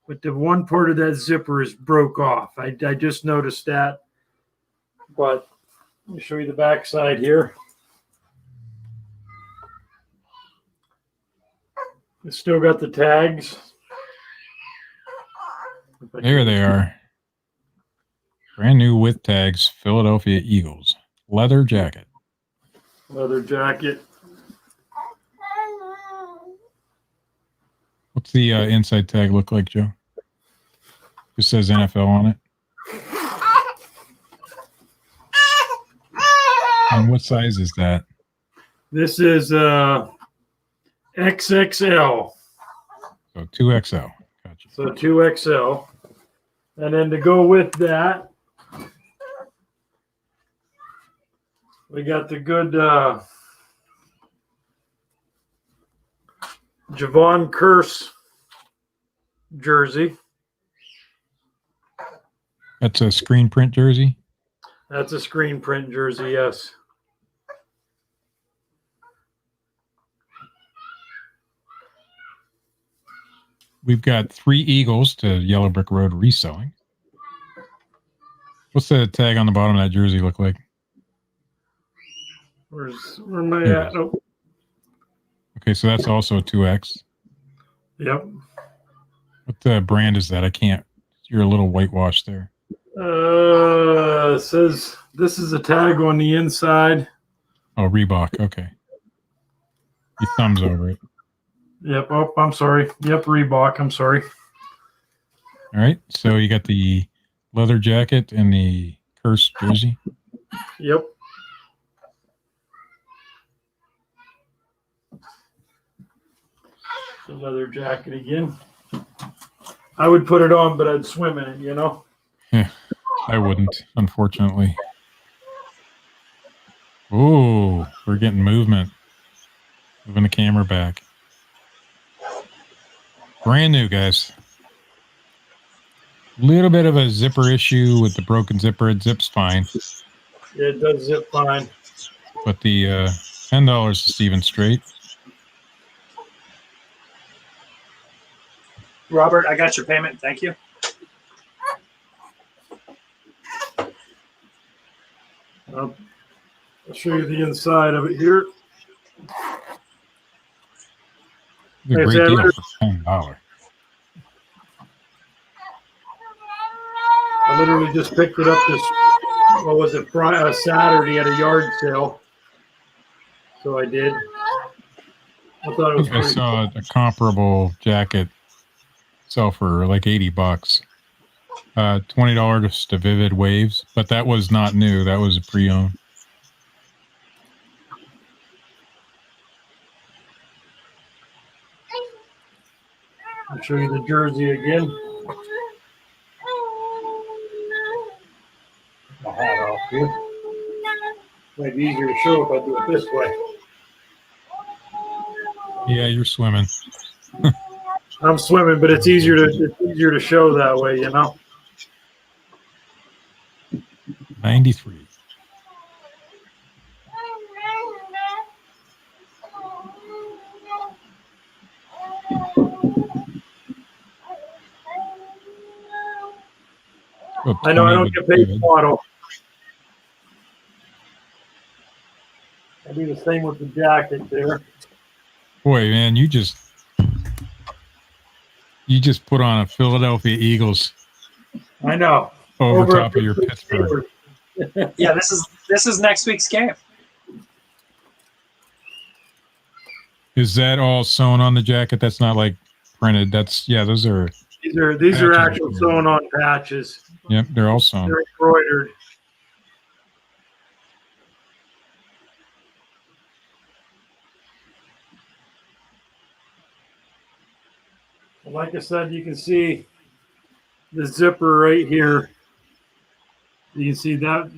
but the one part of that zipper is broke off. I just noticed that. But let me show you the back side here. It's still got the tags. There they are. Brand new with tags, Philadelphia Eagles. Leather jacket. Leather jacket. What's the inside tag look like, Joe? Just says NFL on it. And what size is that? This is XXL. So 2XL. Gotcha. So 2XL. And then to go with that, we got the good Javon Curse jersey. That's a screen print jersey. That's a screen print jersey, yes. We've got 3 Eagles to Yellow Brick Road reselling. What's the tag on the bottom of that jersey look like? Where am I at? Oh. Okay, so that's also a 2X. Yep. What brand is that? I can't. You're a little whitewashed there. It says this is a tag on the inside. Oh, Reebok. Okay. Your thumbs over it. Yep. Oh, I'm sorry. Yep, Reebok. I'm sorry. All right. So you got the leather jacket and the cursed jersey. Yep. The leather jacket again. I would put it on, but I'd swim in it, you know? Yeah, I wouldn't, unfortunately. Oh, we're getting movement. Moving the camera back. Brand new, guys. Little bit of a zipper issue with the broken zipper. It zips fine. Yeah, it does zip fine. But the $10 is even straight. Robert, I got your payment. Thank you. I'll show you the inside of it here. It's a great deal for $10. I literally just picked it up this, what was it, Saturday at a yard sale. So I did. I thought it was I pretty saw a comparable jacket sell for like $80. $20 to Vivid Waves, but that was not new. That was a pre-owned. I'll show you the jersey again. My hat off here. Might be easier to show if I do it this way. Yeah, you're swimming. I'm swimming, but it's easier to show that way, you know. 93. Oh, I know I 20 don't with get paid Vivid. model. I do the same with the jacket there. Boy, man, you just put on a Philadelphia Eagles I know. over Over top of your Pittsburgh. Yeah, this is next week's game. Is that all sewn on the jacket? That's not like printed. That's those are. These are Patches. actual sewn on patches. Yep, they're all sewn. They're embroidered. And like I said, you can see the zipper right here. You can see that,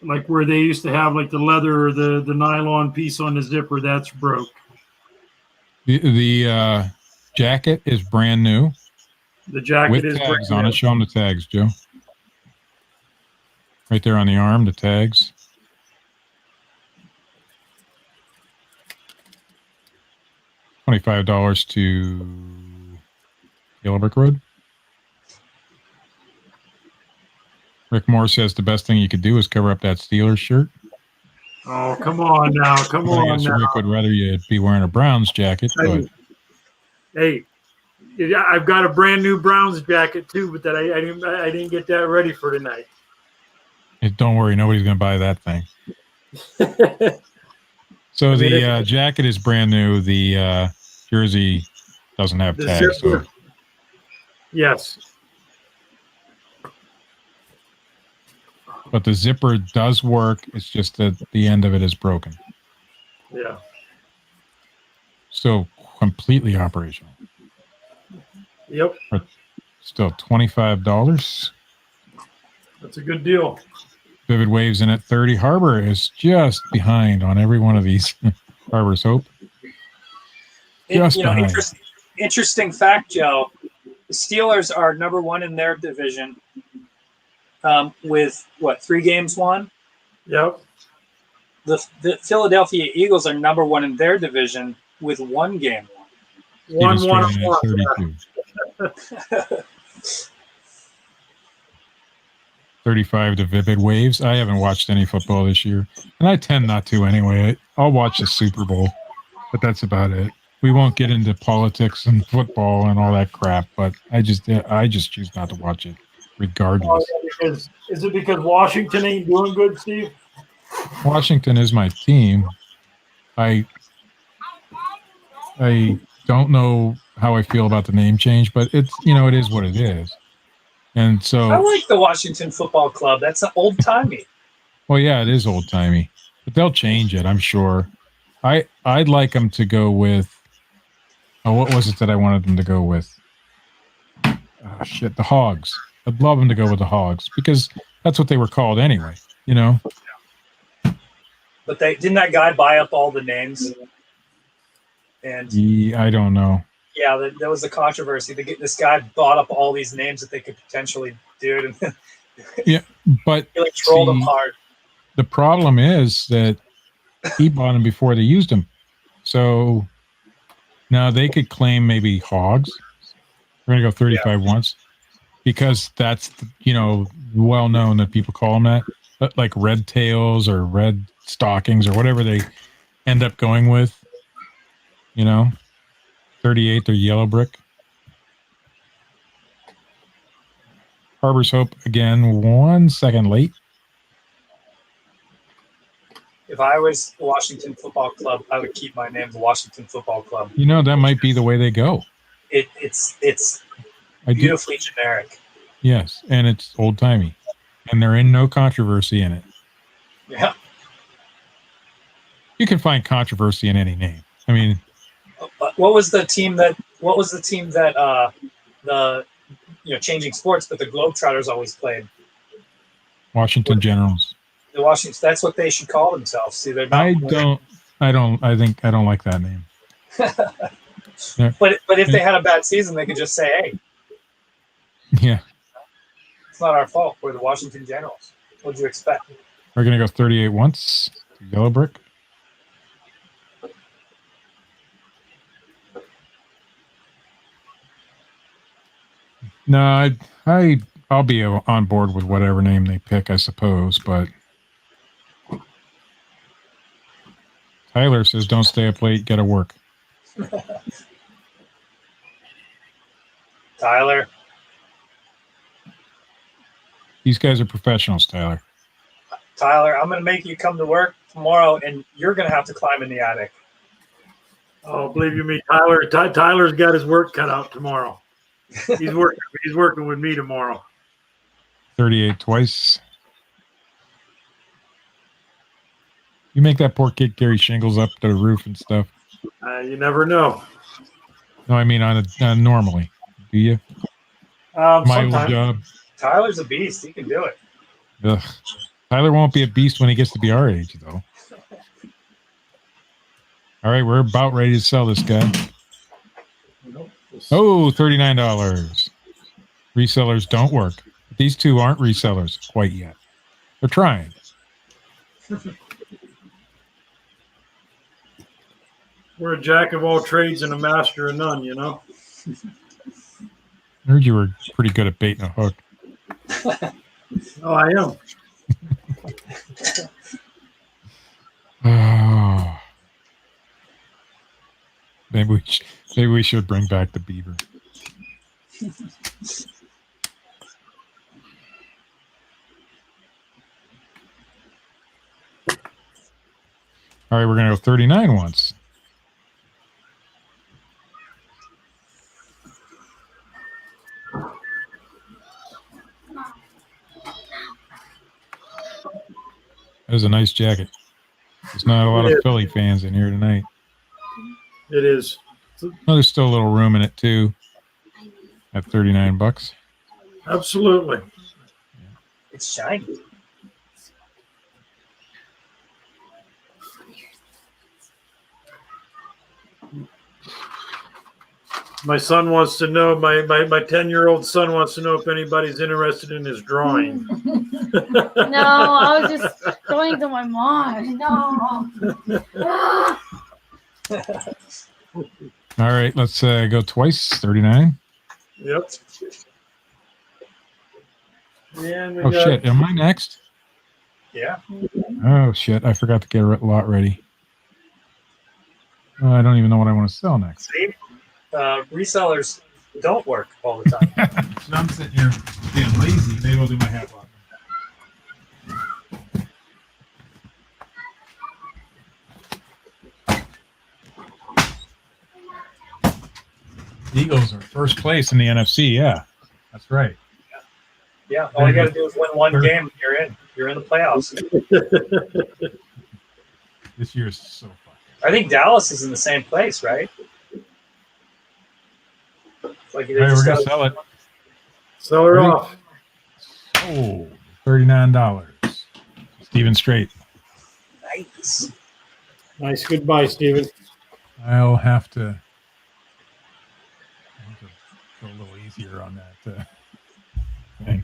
like where they used to have like the leather or the nylon piece on the zipper, that's broke. The jacket is brand new The jacket with is tags brand on new. it. Show them the tags, Joe. Right there on the arm, the tags. $25 to Yellow Brick Road. Rick Moore says the best thing you could do is cover up that Steelers shirt. Oh, come on now. Come I on guess now. Rick would rather you be wearing a Browns jacket, but Hey, I've got a brand new Browns jacket too, but that I didn't get that ready for tonight. don't worry, nobody's going to buy that thing. So the jacket is brand new. The jersey doesn't have The tags. So zipper. Yes. but the zipper does work. It's just that the end of it is broken. Yeah. Still completely operational. Yep. But still $25. That's a good deal. Vivid Waves in at 30. Harbor is just behind on every one of these. Harbor's Hope. Just behind. Interesting fact, Joe. The Steelers are number one in their division with, 3 games won? Yep. The Philadelphia Eagles are number one in their division with 1 game won. Steven Stratton at 32. 35 to Vivid Waves. I haven't watched any football this year, and I tend not to anyway. I'll watch the Super Bowl, but that's about it. We won't get into politics and football and all that crap, but I just choose not to watch it, regardless. Is it because Washington ain't doing good, Steve? Washington is my team. I don't know how I feel about the name change, but it's it is what it is. And so I like the Washington Football Club. That's old timey. well, yeah, it is old timey, but they'll change it, I'm sure. I'd like them to go with. Oh, what was it that I wanted them to go with? Oh, shit, the Hogs. I'd love them to go with the Hogs because that's what they were called anyway. But didn't that guy buy up all the names? And I don't know. yeah, there was a controversy. This guy bought up all these names that they could potentially do. Yeah, but he trolled them hard. The problem is that he bought them before they used them. So now they could claim maybe Hogs. We're going to go 35 once because that's, well known that people call them that. But like red tails or red stockings or whatever they end up going with, 38, they're yellow brick. Harbor's Hope, again, 1 second late. If I was the Washington Football Club, I would keep my name the Washington Football Club. That might be the way they go. It's beautifully generic. Yes, and it's old timey, and there ain't no controversy in it. Yeah, you can find controversy in any name. I mean, what was the team that changing sports, but the Globetrotters always played? Washington Generals. The Washington. That's what they should call themselves. See, they're not. I don't like that name. But if they had a bad season, they could just say, "Hey, yeah, it's not our fault. We're the Washington Generals. What'd you expect?" We're gonna go 38 once. Yellow brick. No, I'll be on board with whatever name they pick, I suppose. But Tyler says, "Don't stay up late. Gotta work." Tyler. These guys are professionals, Tyler. Tyler, I'm going to make you come to work tomorrow, and you're going to have to climb in the attic. Oh, believe you me, Tyler's got his work cut out tomorrow. He's working with me tomorrow. 38 twice. You make that poor kid carry shingles up to the roof and stuff. You never know. No, I mean normally. Do you? My old job. Tyler's a beast. He can do it. Ugh. Tyler won't be a beast when he gets to be our age, though. All right, we're about ready to sell this guy. Oh, $39. Resellers don't work. These two aren't resellers quite yet. They're trying. We're a jack of all trades and a master of none, I heard you were pretty good at baiting a hook. Oh, I am. Oh. Maybe we should bring back the beaver. All right, we're going to go 39 once. That was a nice jacket. There's not a lot of Philly fans in here tonight. It is. Oh, there's still a little room in it too. At $39. Absolutely. It's shiny. My son wants to know, my 10-year-old son wants to know if anybody's interested in his drawing. No, I was just going to my mom. No. All right, let's go twice. 39. Yep. And oh, shit. Am I next? Yeah. Oh, shit. I forgot to get a lot ready. I don't even know what I want to sell next. See, resellers don't work all the time. So I'm sitting here being lazy. Maybe I'll do my hat lock. Eagles are first place in the NFC. Yeah, that's right. Yeah, all you got to do is win one game. You're in. You're in the playoffs. This year's so fun. I think Dallas is in the same place, right? Like they All right, just we're gonna got sell it. Sell her Ready? off. Oh, $39. Steven Strait. nice. Nice goodbye, Steven. I'll have to go a little easier on that thing.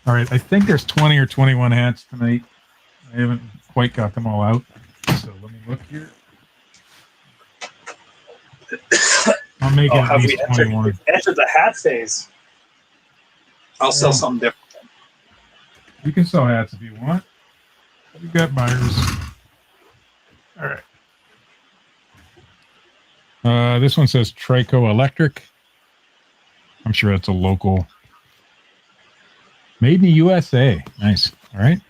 All right, I think there's 20 or 21 hats tonight. I haven't quite got them all out, so let me look here. I'll make it at have least we entered, 21. entered the hat phase? I'll sell something different. You can sell hats if you want. We've got buyers. All right. This one says Trico Electric. I'm sure that's a local. Made in the USA. Nice. All right.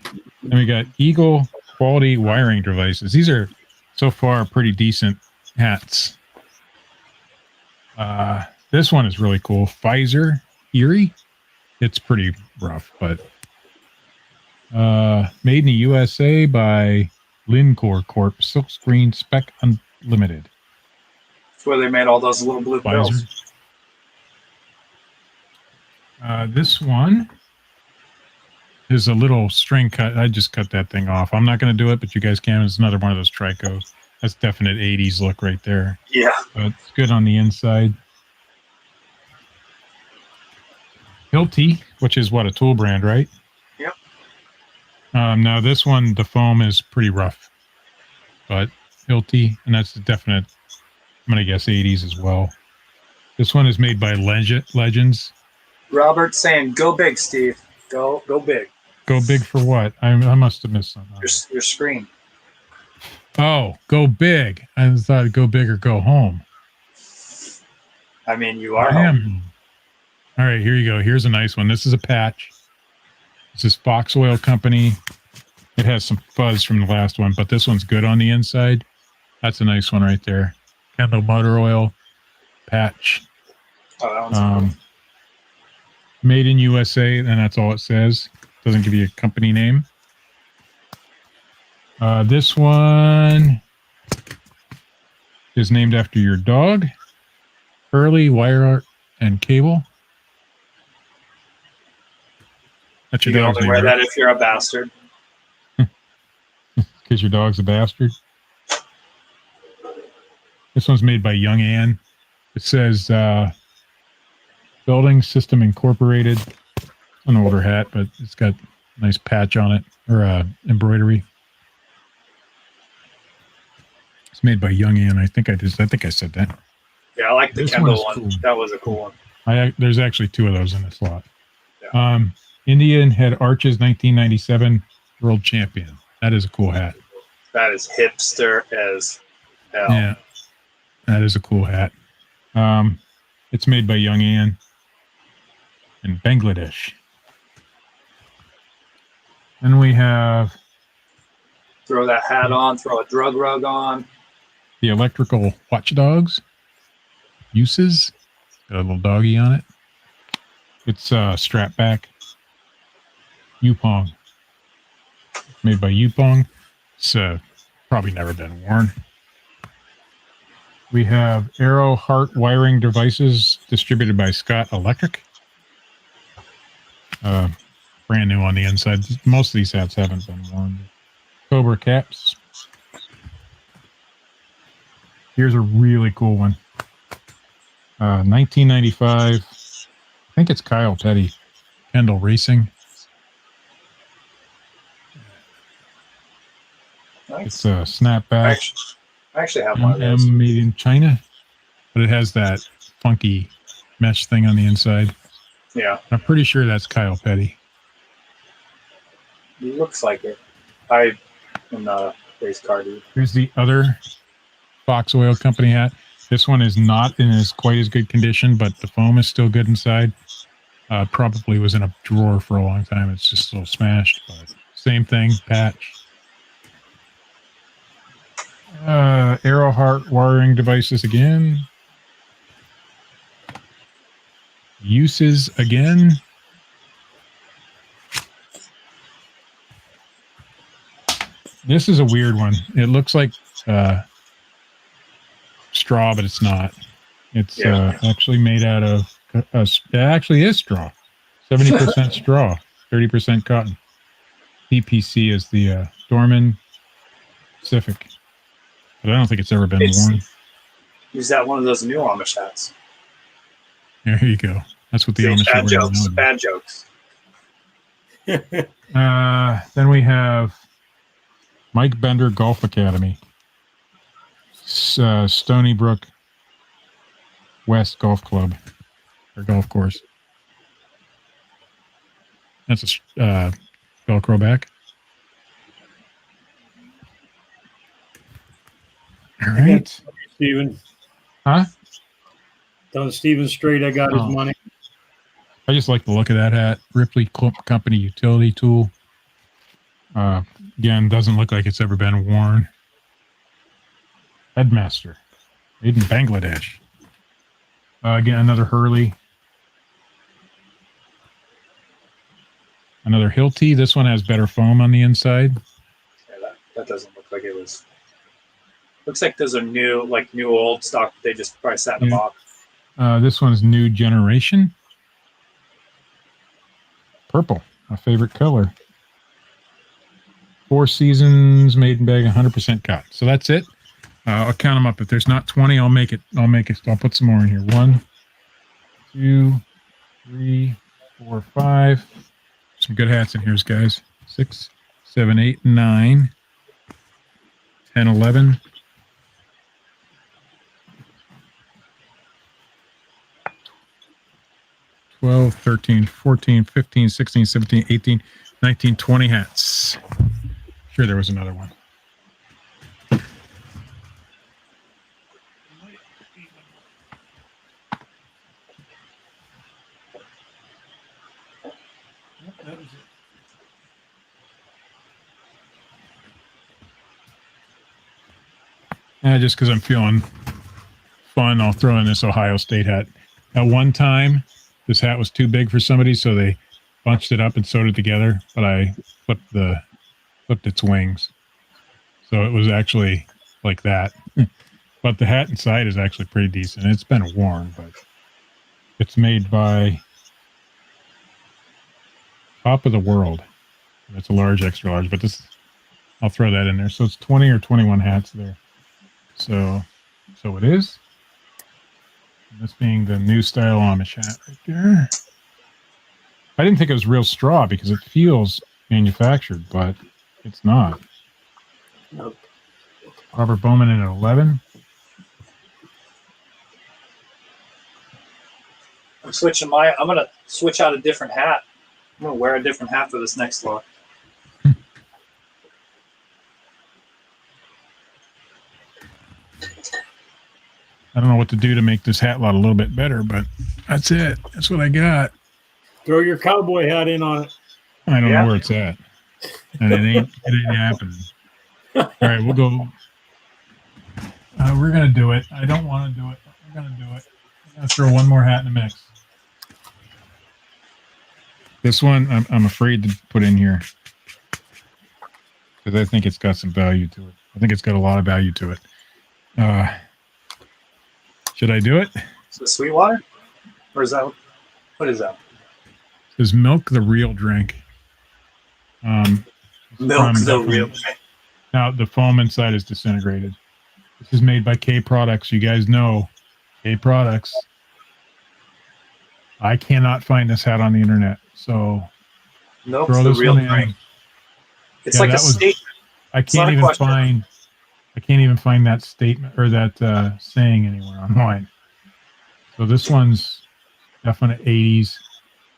Then we got Eagle quality wiring devices. These are so far pretty decent hats. This one is really cool. Pfizer Erie. It's pretty rough, but made in the USA by Lincor Corp. Silkscreen Spec Unlimited. That's where they made all those little blue pills. This one is a little string cut. I just cut that thing off. I'm not going to do it, but you guys can. It's another one of those Trico. That's definite 80s look right there. Yeah. But it's good on the inside. Hilti, which is what, a tool brand, right? Yep. Now this one, the foam is pretty rough, but Hilti, and that's the definite, I'm going to guess 80s as well. This one is made by Legends. Robert saying, "Go big, Steve. Go big." Go big for what? I must have missed something. Your screen. Oh, go big. I thought go big or go home. I mean, you are. I am. All right, here you go. Here's a nice one. This is a patch. This is Fox Oil Company. It has some fuzz from the last one, but this one's good on the inside. That's a nice one right there. Kendall Motor Oil patch. Oh, that one's cool. Made in USA, and that's all it says. Doesn't give you a company name. This one is named after your dog. Curly wire art and cable. That's You your can dog's only name, wear right? that if you're a bastard. Because your dog's a bastard. This one's made by Young Ann. It says Building System Incorporated. An older hat, but it's got a nice patch on it, or embroidery. It's made by Young Ann. I think I said that. Yeah, I like the This Kendall one's one. cool. That was a cool one. There's actually two of those in this lot. Yeah. Indian Head Arches 1997 World Champion. That is a cool hat. That is hipster as hell. Yeah, that is a cool hat. It's made by Young Ann in Bangladesh. Then we have Throw that hat on. Throw a drug rug on. the Electrical Watchdogs. Uses. Got a little doggy on it. It's strap back. Yupong. Made by Yupong. It's probably never been worn. We have Arrow Heart wiring devices distributed by Scott Electric. Brand new on the inside. Most of these hats haven't been worn. Cobra caps. Here's a really cool one. 1995. I think it's Kyle Petty. Kendall Racing. Nice. It's a snapback. I actually have one of those. Made in China, but it has that funky mesh thing on the inside. Yeah, I'm pretty sure that's Kyle Petty. it looks like it. I am not a race car dude. Here's the other Fox Oil Company hat. This one is not in as quite as good condition, but the foam is still good inside. Probably was in a drawer for a long time. It's just a little smashed, but same thing, patch. Arrowheart wiring devices again. Uses again. This is a weird one. It looks like straw, but it's not. It's actually made out of. It actually is straw. 70% straw, 30% cotton. PPC is the Dorman Pacific. But I don't think it's ever been worn. Use that one of those new Amish hats. There you go. That's what the Amish bad are jokes. wearing. Bad jokes. Then we have Mike Bender Golf Academy. Stony Brook West Golf Club or golf course. That's a Velcro back. All right. Steven. Huh? Telling Steven straight I got his money. I just like the look of that hat. Ripley Company utility tool. Again, doesn't look like it's ever been worn. Headmaster. Made in Bangladesh. Again, another Hurley. Another Hilti. This one has better foam on the inside. Yeah, that doesn't look like it was. Looks like those are new old stock. They just probably sat in the box. This one's new generation. Purple, my favorite color. 4 Seasons, made in bag, 100% cotton. So that's it. I'll count them up. If there's not 20, I'll make it. I'll put some more in here. 1, 2, 3, 4, 5. Some good hats in here, guys. 6, 7, 8, 9, 10, 11. 12, 13, 14, 15, 16, 17, 18, 19, 20 hats. Sure, there was another one. Just because I'm feeling fun, I'll throw in this Ohio State hat. At one time, this hat was too big for somebody, so they bunched it up and sewed it together, but I flipped its wings. So it was actually like that. But the hat inside is actually pretty decent. It's been worn, but it's made by Top of the World. It's a large, extra large, but this, I'll throw that in there. So it's 20 or 21 hats there. So it is. This being the new style Amish hat right there. I didn't think it was real straw because it feels manufactured, but it's not. Nope. Robert Bowman in at 11. I'm going to switch out a different hat. I'm going to wear a different hat for this next lot. I don't know what to do to make this hat lot a little bit better, but that's it. That's what I got. Throw your cowboy hat in on it. I don't know where it's at. And it ain't happening. All right, we'll go. We're going to do it. I don't want to do it, but we're going to do it. I'm going to throw one more hat in the mix. This one, I'm afraid to put in here because I think it's got some value to it. I think it's got a lot of value to it. Should I do it? Is it Sweetwater? Or is that, what is that? It says Milk the Real Drink. Milk the Real Drink. Now, the foam inside is disintegrated. This is made by K Products. You guys know K Products. I cannot find this hat on the internet. So Milk throw the this Real one in. Drink. It's like a statement. I can't even find that statement or that saying anywhere online. So this one's definite 80s,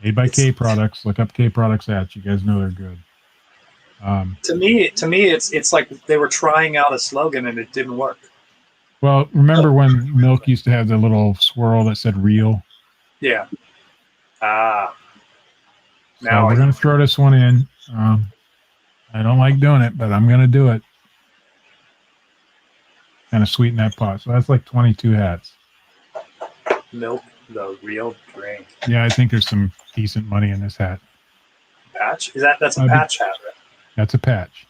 made by K Products. Look up K Products hats. You guys know they're good. To me, it's like they were trying out a slogan and it didn't work. Well, remember when milk used to have the little swirl that said real? Yeah. Ah. So Now we're going to throw this one in. I don't like doing it, but I'm going to do it. Kind of sweeten that pot. So that's like 22 hats. milk the real drink. Yeah, I think there's some decent money in this hat. Patch? That's a patch hat, right? That's a patch.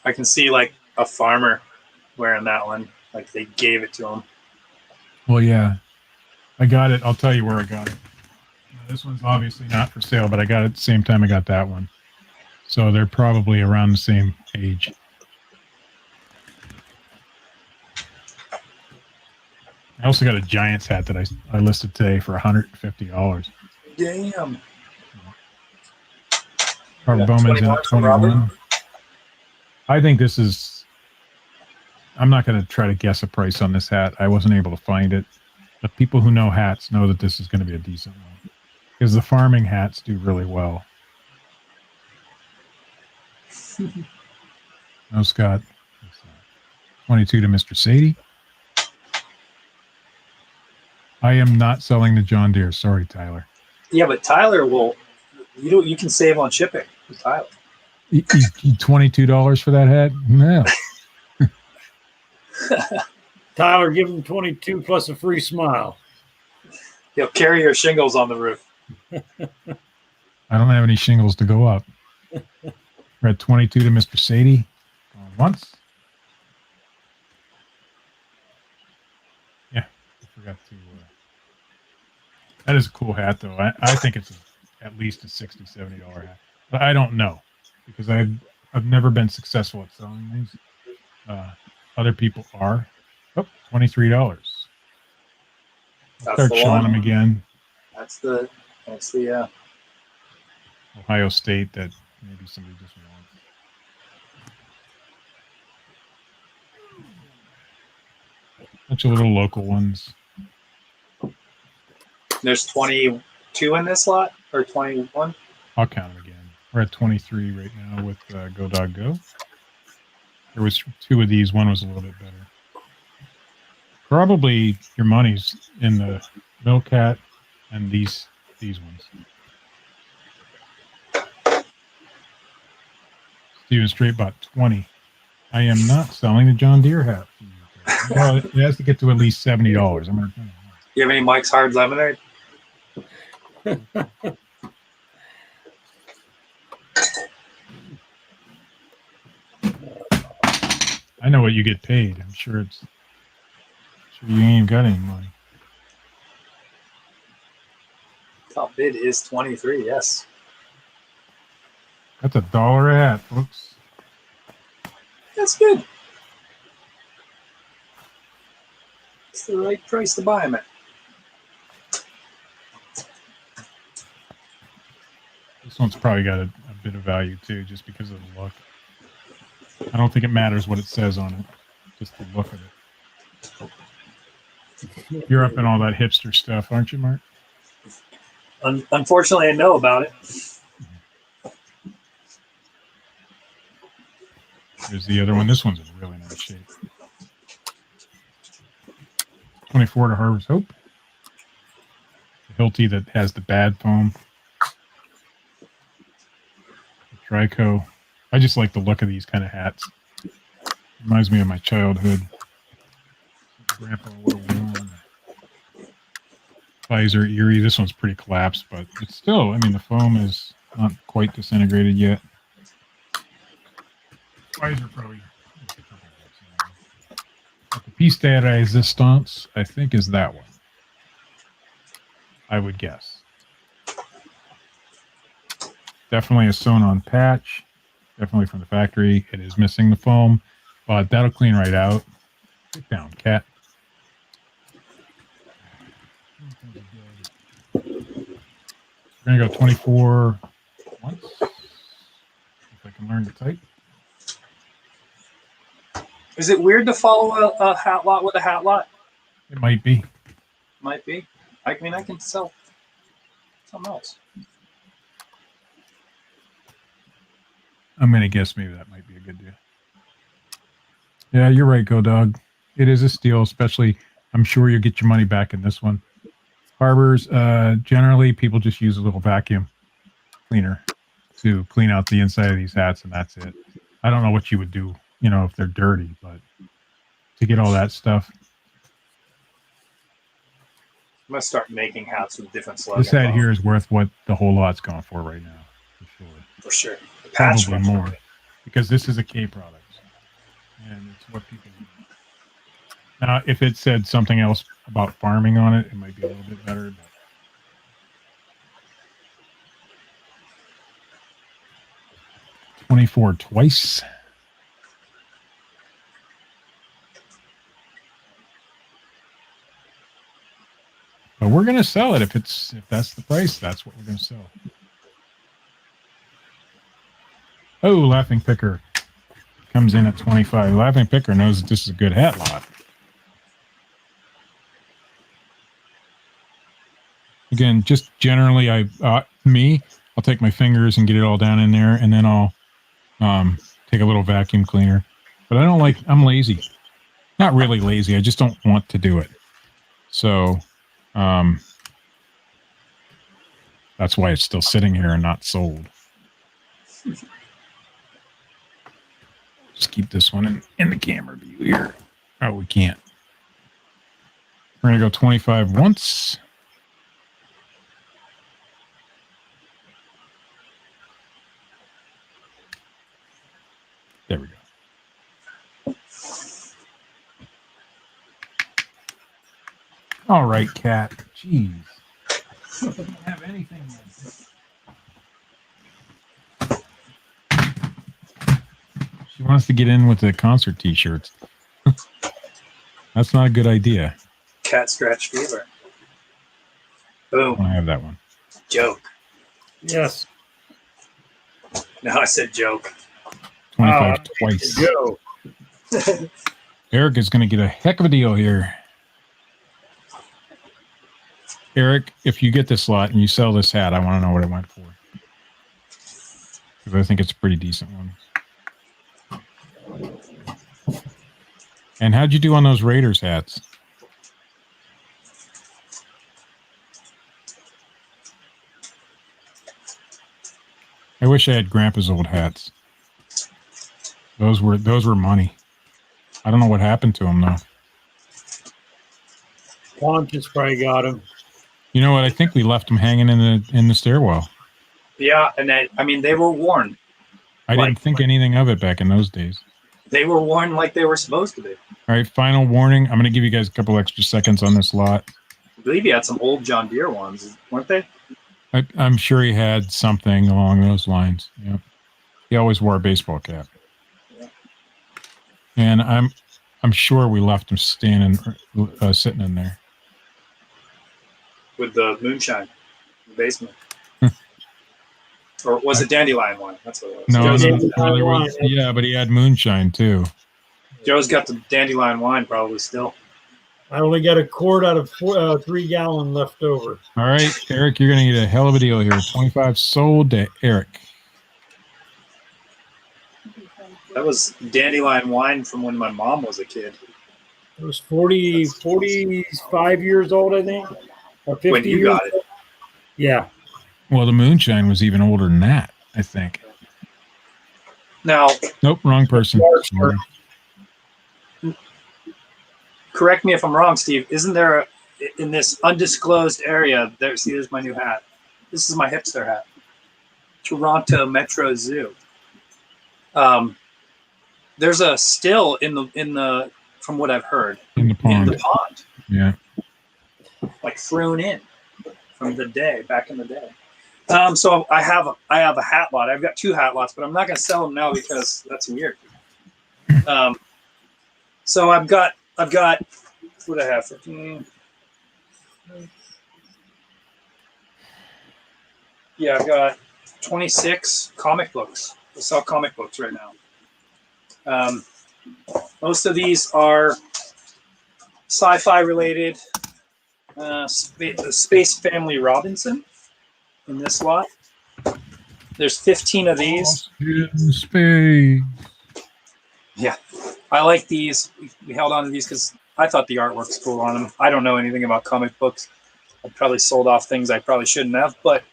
I can see like a farmer wearing that one. Like they gave it to him. Well, yeah. I got it. I'll tell you where I got it. Now, this one's obviously not for sale, but I got it at the same time I got that one. So they're probably around the same age. I also got a Giants hat that I listed today for $150. Damn. Our Bowman's in at 21. I think this is... I'm not going to try to guess a price on this hat. I wasn't able to find it. But people who know hats know that this is going to be a decent one. Because the farming hats do really well. No, Scott. 22 to Mr. Sadie. I am not selling the John Deere. Sorry, Tyler. Yeah, but Tyler will... You can save on shipping with Tyler. $22 for that hat? No. Tyler, give him 22 plus a free smile. He'll carry your shingles on the roof. I don't have any shingles to go up. We're at 22 to Mr. Sadie. Going once. Yeah, I forgot to... that is a cool hat, though. I think it's at least a $60, $70 hat. But I don't know, because I've never been successful at selling these. Other people are. Oh, $23. I'll start showing them again. That's the Ohio State that maybe somebody just wants. Bunch of little local ones. There's 22 in this lot, or 21? I'll count them again. We're at 23 right now with Go Dog Go. There was 2 of these. One was a little bit better. Probably your money's in the milk hat and these ones. Steven Straight bought 20. I am not selling the John Deere hat. Well, it has to get to at least $70. I'm gonna. You have any Mike's Hard Lemonade? I know what you get paid. I'm sure you ain't got any money. Top bid is 23. Yes. That's $1 a hat, folks. That's good. It's the right price to buy them at. This one's probably got a bit of value too, just because of the look. I don't think it matters what it says on it, just the look of it. You're up in all that hipster stuff, aren't you, Mark? Unfortunately, I know about it. There's the other one. This one's in really nice shape. 24 to Harvest Hope. The Hilti that has the bad foam. The Trico. I just like the look of these kind of hats. Reminds me of my childhood. Grandpa would have worn. Pfizer Erie. This one's pretty collapsed, but it's still, I mean, the foam is not quite disintegrated yet. Pfizer probably. But the piece de resistance, I think, is that one. I would guess. Definitely a sewn-on patch. Definitely from the factory. It is missing the foam, but that'll clean right out. Get down, cat. We're going to go 24 once. If I can learn to type. Is it weird to follow a hat lot with a hat lot? It might be. Might be. I mean, I can sell something else. I'm going to guess maybe that might be a good deal. Yeah, you're right, Go Dog. It is a steal, especially. I'm sure you'll get your money back in this one. Harbors, generally, people just use a little vacuum cleaner to clean out the inside of these hats, and that's it. I don't know what you would do, if they're dirty, but to get all that stuff. I'm gonna start making hats with different slogans. This hat here is worth what the whole lot's going for right now, for sure. For sure. The patch Probably one. more, because this is a K product, and it's what people need. Now, if it said something else about farming on it, it might be a little bit better. But 24 twice. But we're going to sell it if that's the price. That's what we're going to sell. Oh, Laughing Picker comes in at 25. Laughing Picker knows that this is a good hat lot. Again, just generally, I'll take my fingers and get it all down in there, and then I'll take a little vacuum cleaner. But I'm lazy. Not really lazy. I just don't want to do it. So that's why it's still sitting here and not sold. Just keep this one in the camera view here. Oh, we can't. We're going to go 25 once. There we go. All right, Cat. Jeez. I don't have anything yet. She wants to get in with the concert t-shirts. That's not a good idea. Cat scratch fever. Boom. I have that one. Joke. Yes. No, I said joke. 25 twice. Go. Eric is going to get a heck of a deal here. Eric, if you get this lot and you sell this hat, I want to know what it went for. Because I think it's a pretty decent one. And how'd you do on those Raiders hats? I wish I had Grandpa's old hats. Those were money. I don't know what happened to them though. Pontius probably got him. You know what? I think we left them hanging in the stairwell. Yeah, and they were worn. I didn't think anything of it back in those days. They were worn like they were supposed to be. All right, final warning. I'm going to give you guys a couple extra seconds on this lot. I believe you had some old John Deere ones, weren't they? I'm sure he had something along those lines. Yeah, he always wore a baseball cap. Yeah. And I'm sure we left him sitting in there With the moonshine in the basement. Or was it dandelion wine? That's what it was. No, but he had moonshine too. Joe's got the dandelion wine probably still. I only got a quart out of 3 gallon left over. All right, Eric, you're going to get a hell of a deal here. 25 sold to Eric. That was dandelion wine from when my mom was a kid. It was 45 years old, I think. Or 50 When you years got it. old. Yeah. Well, the moonshine was even older than that, I think. Now, Nope, wrong person. Sorry. correct me if I'm wrong, Steve. Isn't there in this undisclosed area? There's my new hat. This is my hipster hat. Toronto Metro Zoo. There's a still in the from what I've heard In the pond. Yeah. like thrown in from the day back in the day. So I have a hat lot. I've got 2 hat lots, but I'm not going to sell them now because that's weird. So I've got what do I have? 15. Yeah, I've got 26 comic books. I sell comic books right now. Most of these are sci-fi related. Space Family Robinson in this lot. There's 15 of these. In space. Yeah. I like these. We held on to these because I thought the artwork's cool on them. I don't know anything about comic books. I probably sold off things I probably shouldn't have, but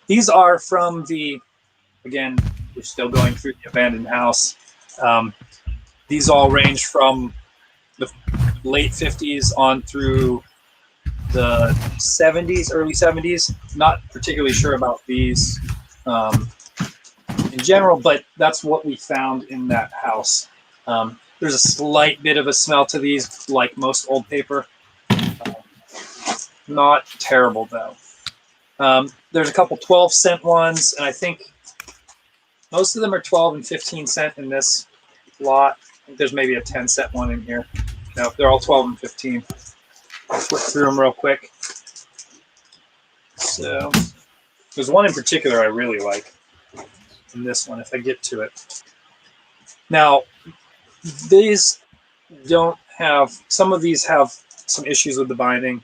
these are from the, again, we're still going through the abandoned house. These all range from the late 50s on through the 70s, early 70s. Not particularly sure about these in general, but that's what we found in that house. There's a slight bit of a smell to these, like most old paper. Not terrible, though. There's a couple 12-cent ones, and I think most of them are 12 and 15 cent in this lot. I think there's maybe a 10-cent one in here. No, they're all 12 and 15. I'll flip through them real quick. So there's one in particular I really like in this one, if I get to it. Now, these don't have, some of these have some issues with the binding.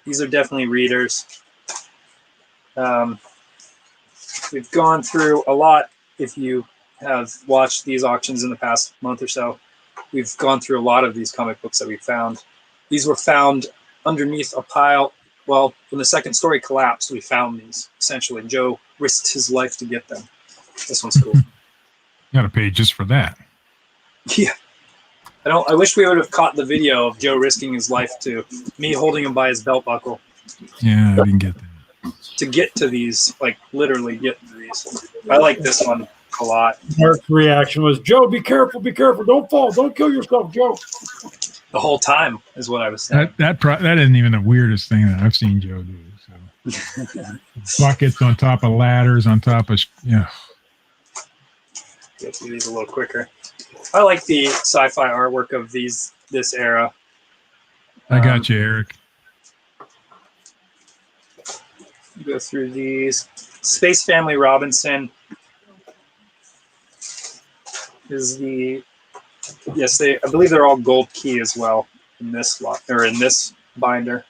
These are definitely readers. We've gone through a lot. If you have watched these auctions in the past month or so, we've gone through a lot of these comic books that we found. These were found underneath a pile. Well, when the second story collapsed, we found these, essentially. Joe risked his life to get them. This one's cool. Got to pay just for that. Yeah. I wish we would have caught the video of Joe risking his life to me holding him by his belt buckle. Yeah, I didn't get that. To get to these, like literally get to these. I like this one a lot. Mark's reaction was, Joe, be careful, don't fall, don't kill yourself, Joe. The whole time is what I was saying. That isn't even the weirdest thing that I've seen Joe do. So buckets on top of ladders, on top of Get through these a little quicker. I like the sci-fi artwork of this era. I got you, Eric. Go through these. Space Family Robinson is the, yes, I believe they're all gold key as well in this lot, or in this binder.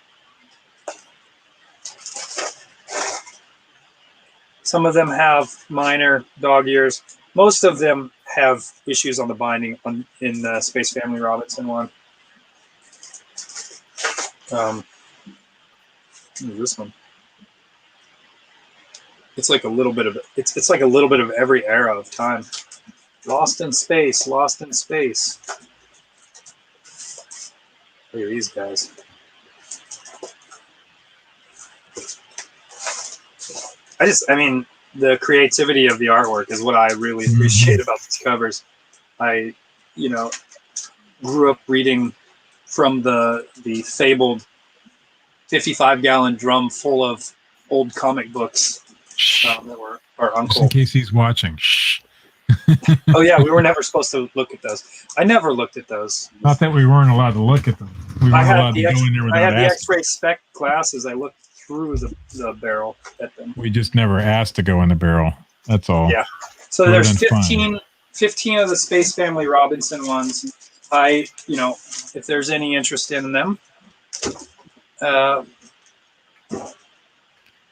Some of them have minor dog ears. Most of them have issues on the binding in the Space Family Robinson one. This one. It's like a little bit of it's like a little bit of every era of time. Lost in space, lost in space. Look at these guys. I mean, the creativity of the artwork is what I really appreciate about these covers. I, grew up reading from the fabled 55-gallon drum full of old comic books that were our uncle. Just in case he's watching. Shh. Oh yeah, we were never supposed to look at those. I never looked at those. Not that we weren't allowed to look at them. We weren't allowed to go in there without I had the asking. X-ray spec glasses. I looked through the barrel at them. We just never asked to go in the barrel. That's all. Yeah. So there's 15 of the Space Family Robinson ones. If there's any interest in them,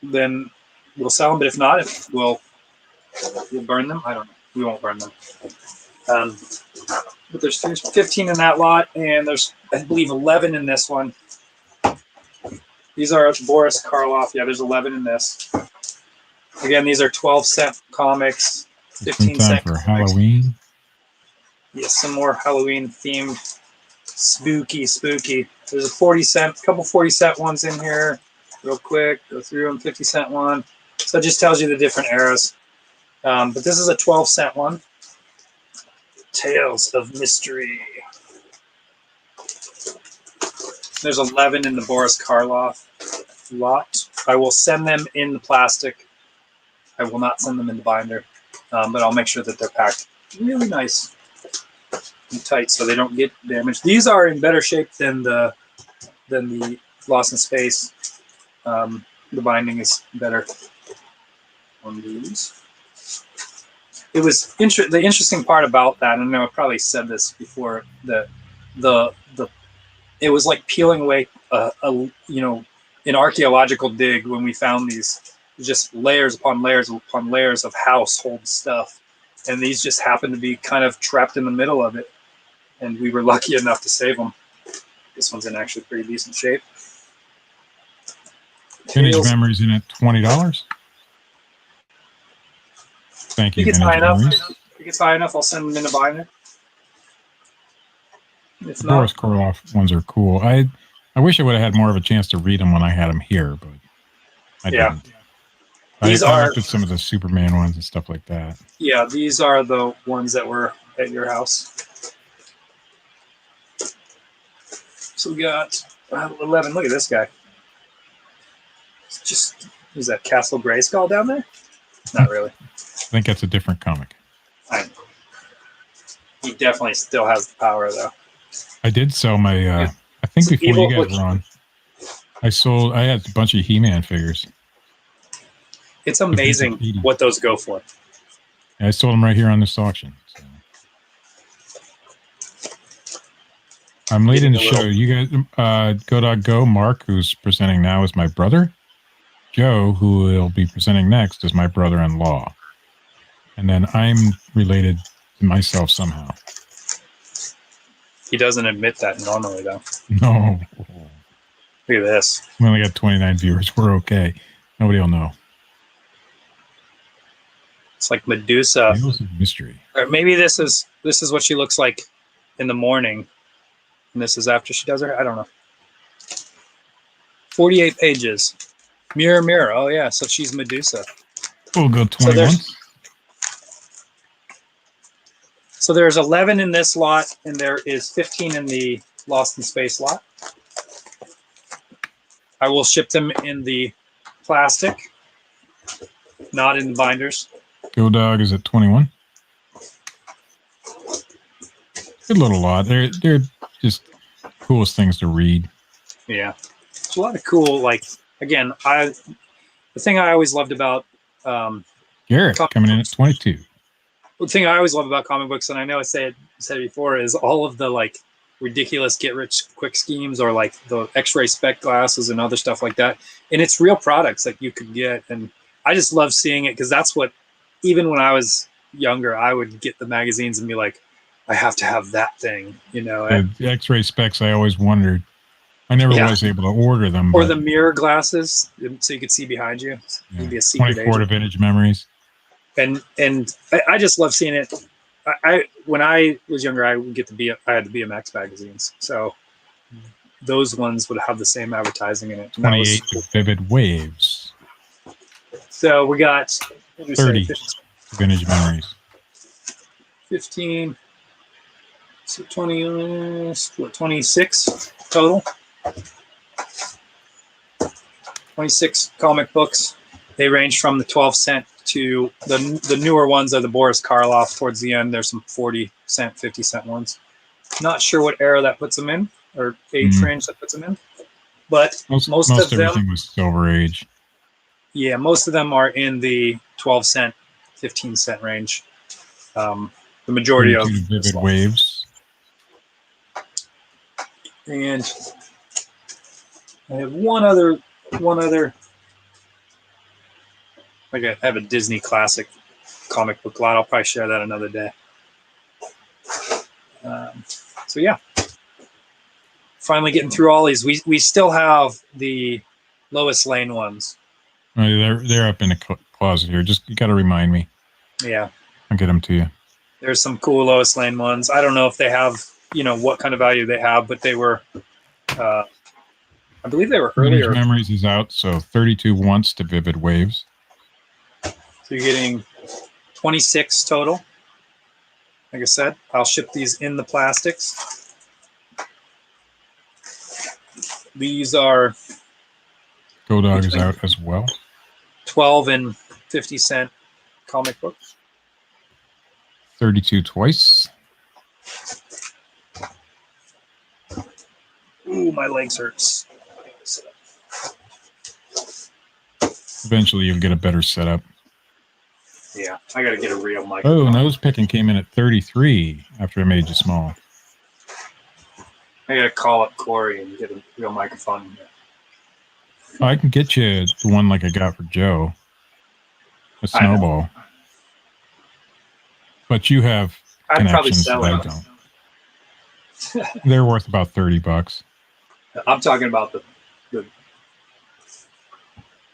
then we'll sell them. But if not, we'll burn them. I don't know. We won't burn them. But there's 15 in that lot, and there's, I believe, 11 in this one. These are Boris Karloff. Yeah, there's 11 in this. Again, these are 12-cent comics, 15-cent for Halloween. Yes, some more Halloween-themed spooky. There's a 40-cent, couple 40-cent ones in here. Real quick, go through them. 50-cent one. So it just tells you the different eras. But this is a 12-cent one. Tales of Mystery. There's 11 in the Boris Karloff lot. I will send them in the plastic. I will not send them in the binder, but I'll make sure that they're packed really nice and tight so they don't get damaged. These are in better shape than the Lost in Space. The binding is better on these. It was the interesting part about that, and I know I probably said this before, that it was like peeling away an archaeological dig when we found these, just layers upon layers upon layers of household stuff, and these just happened to be kind of trapped in the middle of it. and we were lucky enough to save them. This one's in actually pretty decent shape. Vintage Tails. Memories in at $20. Thank you, If it gets Vintage high enough, Memories. if it gets high enough, I'll send them in a binder. If The not, Boris Karloff ones are cool. I wish I would have had more of a chance to read them when I had them here, but I Yeah. didn't. These I are- looked at some of the Superman ones and stuff like that. yeah, these are the ones that were at your house. So we got 11. Look at this guy. It's just, is that Castle Grayskull down there? Not really. I think that's a different comic. He definitely still has the power, though. I did sell my, I think It's before evil, you guys were on, I had a bunch of He-Man figures. It's amazing what those go for. Yeah, I sold them right here on this auction. So. I'm late in the show. You guys, go. Marc, who's presenting now, is my brother. Joe, who will be presenting next, is my brother-in-law. And then I'm related to myself somehow. He doesn't admit that normally, though. No. Look at this. We only got 29 viewers. We're okay. Nobody will know. It's like Medusa. Tales of Mystery. Or maybe this is what she looks like in the morning, and this is after she does her. I don't know. 48 pages. Mirror, mirror. Oh yeah, so she's Medusa. We'll go 21. So there's 11 in this lot, and there is 15 in the Lost in Space lot. I will ship them in the plastic, not in the binders. Go Dog is at 21. Good little lot. They're just coolest things to read. Yeah, it's a lot of cool. Like again, the thing I always loved about Garrett coming in at 22. the thing I always love about comic books, and I know I said it before, is all of the like ridiculous get rich quick schemes, or like the X-ray spec glasses and other stuff like that. And it's real products that you could get, and I just love seeing it because that's what. Even when I was younger, I would get the magazines and be like, I have to have that thing, you know. The X-ray specs, I always wondered. I never was able to order them. Or the mirror glasses, so you could see behind you. Yeah, You'd be a secret 24 to agent. Vintage Memories. And I just love seeing it. When I was younger, I would get I had the BMX magazines, so those ones would have the same advertising in it. 28 to Vivid Waves. So we got 30 Vintage Memories. 15. So 20, 26 total. 26 comic books. They range from the 12-cent to the newer ones are the Boris Karloff towards the end. There's some 40-cent, 50-cent ones. Not sure what era that puts them in, or age range that puts them in. But most of them, everything was Silver Age. Yeah, most of them are in the 12-cent, 15-cent range. The majority of Vivid Waves. And I have one other. Like I have a Disney classic comic book lot. I'll probably share that another day. So yeah, finally getting through all these. We still have the Lois Lane ones. Oh, they're up in the closet here. Just you got to remind me. Yeah, I'll get them to you. There's some cool Lois Lane ones. I don't know if they have, what kind of value they have, but they were. I believe they were earlier. Vintage Memories is out, so 32 once to Vivid Waves. So you're getting 26 total. Like I said, I'll ship these in the plastics. These are Go Dog is out as well. 12 and 50-cent comic books. 32 twice. Ooh, my legs hurts. Eventually, you'll get a better setup. Yeah, I got to get a real microphone. Oh, Nose Picking came in at 33 after I made you small. I got to call up Corey and get a real microphone in there. I can get you the one like I got for Joe. A Snowball. But you have I'd probably connections sell that I it. don't. They're worth about $30. I'm talking about the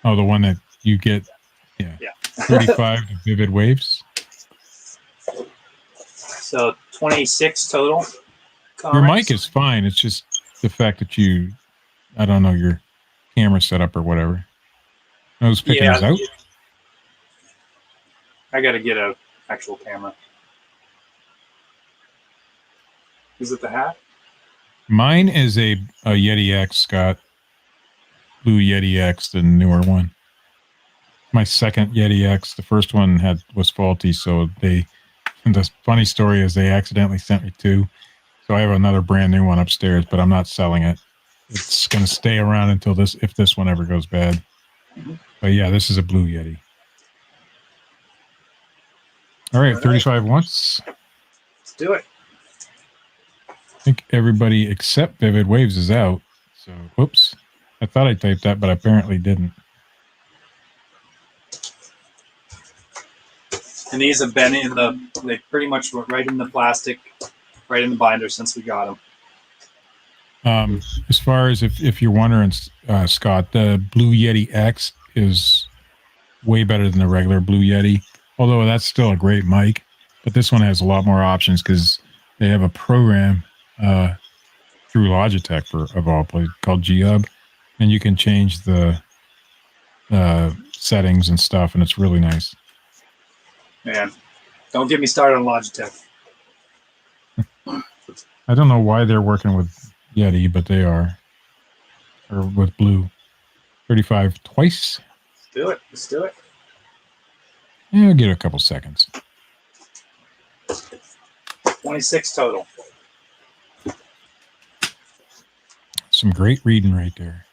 Oh, the one that you get, yeah. 35 Vivid Waves. So 26 total. Your mic comics. is fine. It's just the fact that I don't know, your camera setup or whatever. I was picking us out. I got to get a actual camera. Is it the hat? Mine is a Yeti X, Scott. Blue Yeti X, the newer one. My second Yeti X. The first one was faulty, so the funny story is they accidentally sent me two. So I have another brand new one upstairs, but I'm not selling it. It's going to stay around until if this one ever goes bad. But yeah, this is a Blue Yeti. All right, 35 once. Let's do it. I think everybody except Vivid Waves is out. So, whoops. I thought I typed that, but I apparently didn't. And these have been they pretty much went right in the plastic, right in the binder since we got them. As far as if you're wondering, Scott, the Blue Yeti X is way better than the regular Blue Yeti. Although that's still a great mic, but this one has a lot more options because they have a program through Logitech of all places called G-Hub, and you can change the settings and stuff, and it's really nice. Man, don't get me started on Logitech. I don't know why they're working with Yeti, but they are, or with Blue. 35 twice. Let's do it. Let's do it. Yeah, I'll give it a couple seconds. 26 total. Some great reading right there.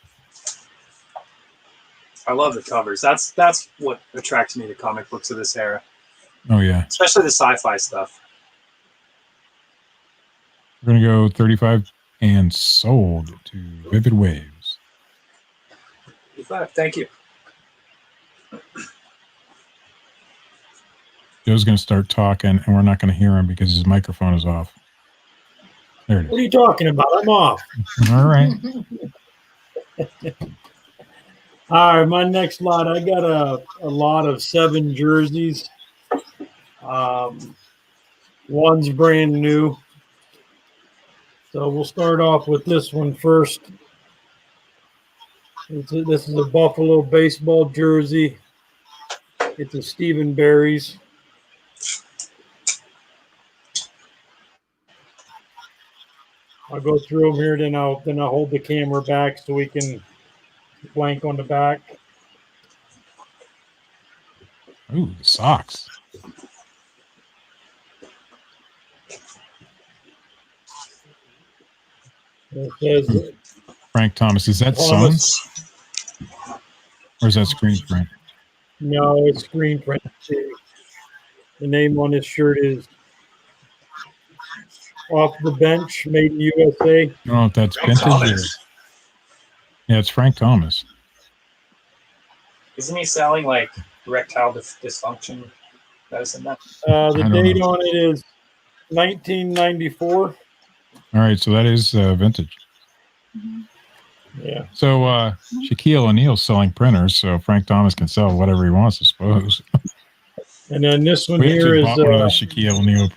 I love the covers. That's what attracts me to comic books of this era. Oh, yeah. Especially the sci-fi stuff. We're going to go 35 and sold to Vivid Waves. 35, thank you. Joe's going to start talking, and we're not going to hear him because his microphone is off. There it is. What are you talking about? I'm off. All right. All right, my next lot, I got a lot of 7 jerseys. One's brand new. So we'll start off with this one first. This is a Buffalo baseball jersey. It's a Stephen Barry's. I'll go through them here, then I'll hold the camera back so we can blank on the back. Ooh, the socks. It says Frank Thomas. Is that Thomas. Sons? Or is that screen print? No, it's screen print. The name on his shirt is Off the Bench, Made in USA. I don't know if that's Frank vintage or... Yeah, it's Frank Thomas. Isn't he selling like erectile dysfunction medicine? The date on it is 1994. All right, so that is vintage. Yeah. So Shaquille O'Neal's selling printers, so Frank Thomas can sell whatever he wants, I suppose. And then this one We here actually is bought one of those Shaquille O'Neal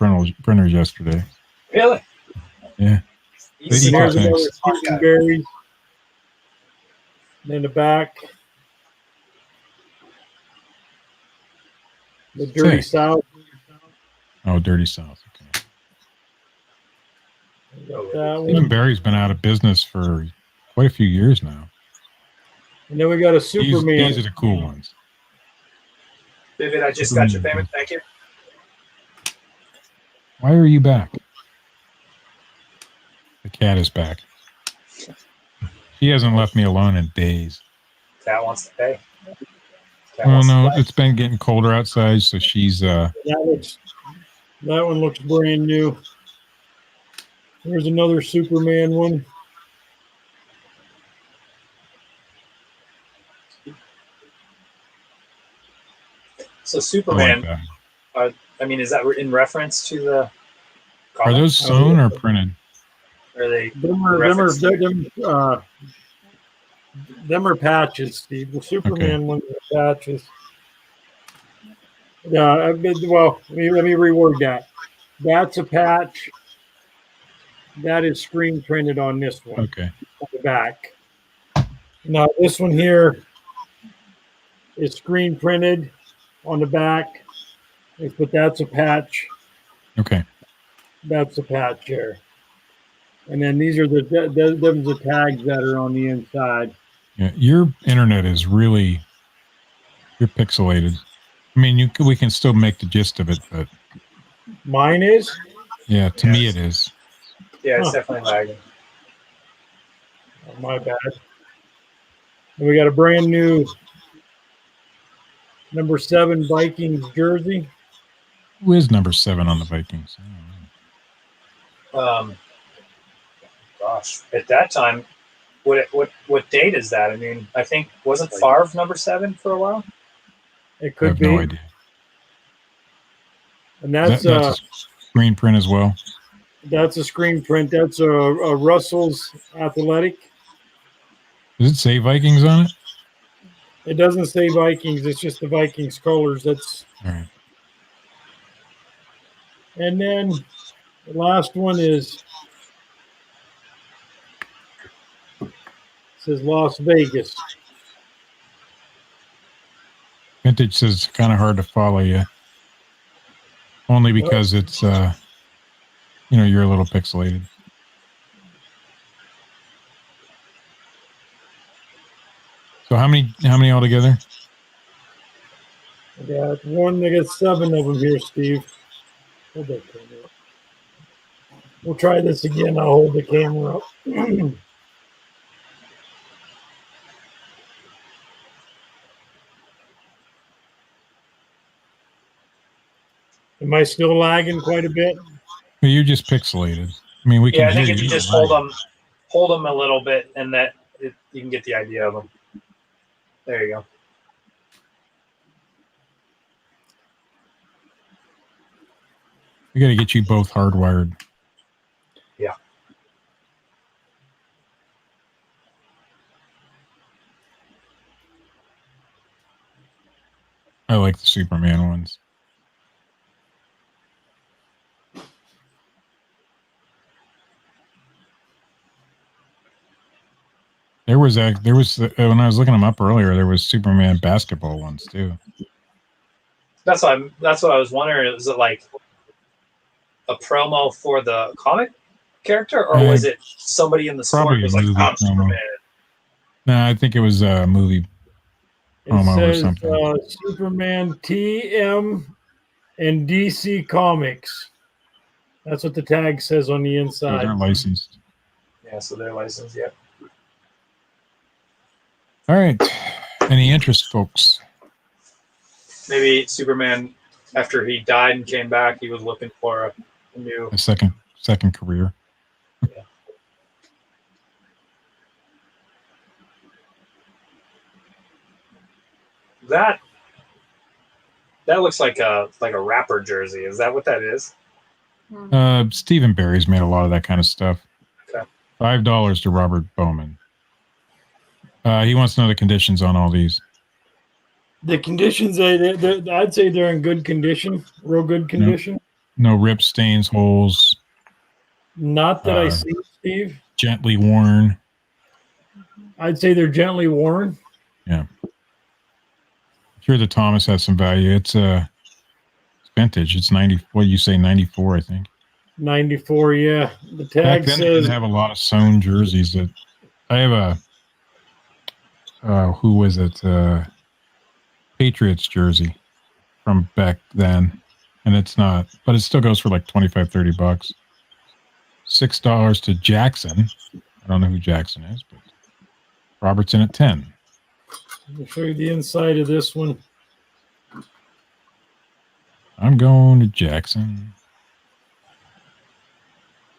printers yesterday. Really? Yeah. He's They eat smart. the another things. Stephen Barry. And in the back, the Dirty Hey. South. Oh, Dirty South. Okay. Got that Stephen one. Barry's been out of business for quite a few years now. And then we got a Superman. These are the cool ones. Vivid, I just got your payment. Thank you. Why are you back? The cat is back. She hasn't left me alone in days. Cat wants to pay. Cat Well, wants to no, play. it's been getting colder outside, so she's That one looks brand new. Here's another Superman one. So I Superman, like that. I mean, is that in reference to the Are comic? those sewn or printed? Or are they them are patches, Steve. The Superman ones are patches. Yeah, well, let me reword that. That's a patch. That is screen printed on this one. Okay. On the back. Now this one here is screen printed on the back, but that's a patch. Okay. That's a patch here. And then these are the tags that are on the inside. Yeah, your internet is really you're pixelated. I mean, we can still make the gist of it, but mine is. Yeah, to me it is. Yeah, it's definitely lagging. Oh, my bad. And we got a brand new number 7 Vikings jersey. Who is number 7 on the Vikings? Gosh, at that time, what date is that? I mean, I think wasn't Favre number 7 for a while? It could I have be. no idea. And that's a screen print as well. That's a screen print. That's a Russell's Athletic. Does it say Vikings on it? It doesn't say Vikings. It's just the Vikings colors. That's all right. And then the last one says Las Vegas. Vintage says it's kind of hard to follow you. Only because it's you're a little pixelated. So how many altogether? I got 7 of them here, Steve. Hold that camera up. We'll try this again. I'll hold the camera up. Am I still lagging quite a bit? Well, you're just pixelated. I mean, we can. Yeah, I think if you just hold them a little bit, and you can get the idea of them. There you go. We got to get you both hardwired. Yeah. I like the Superman ones. There was when I was looking them up earlier, there was Superman basketball ones too. That's what I was wondering. Was it like a promo for the comic character, or was it somebody in the store was like, "I'm Superman"? No, I think it was a movie promo or something. Superman TM and DC Comics. That's what the tag says on the inside. They're licensed. Yeah, so they're licensed. Yeah. All right. Any interest, folks? Maybe Superman, after he died and came back, he was looking for a second career. Yeah. That looks like a rapper jersey. Is that what that is? Stephen Barry's made a lot of that kind of stuff. Okay. $5 to Robert Bowman. He wants to know the conditions on all these. The conditions, I'd say they're in good condition, real good condition. No rips, stains, holes. Not that I see, Steve. Gently worn. I'd say they're gently worn. Yeah. I'm sure the Thomas has some value. It's vintage. It's 90. What do you say? 94, I think. 94. Yeah. The tag Back then, says they didn't have a lot of sewn jerseys. That I have a. Who was it? Patriots jersey from back then, and it's not, but it still goes for like $25-$30. $6 to Jackson. I don't know who Jackson is, but Robertson at 10. I'll show you the inside of this one. I'm going to Jackson.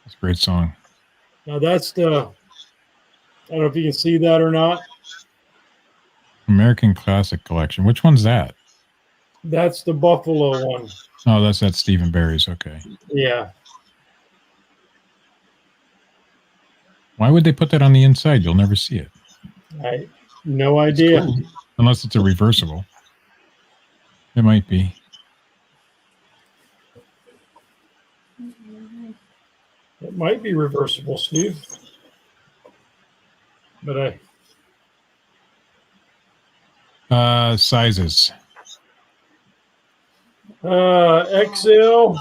That's a great song. Now that's I don't know if you can see that or not. American Classic Collection. Which one's that? That's the Buffalo one. Oh, that's Stephen Barry's. Okay. Yeah. Why would they put that on the inside? You'll never see it. No It's idea. cool. Unless it's a reversible. It might be. It might be reversible, Steve. But Sizes. XL.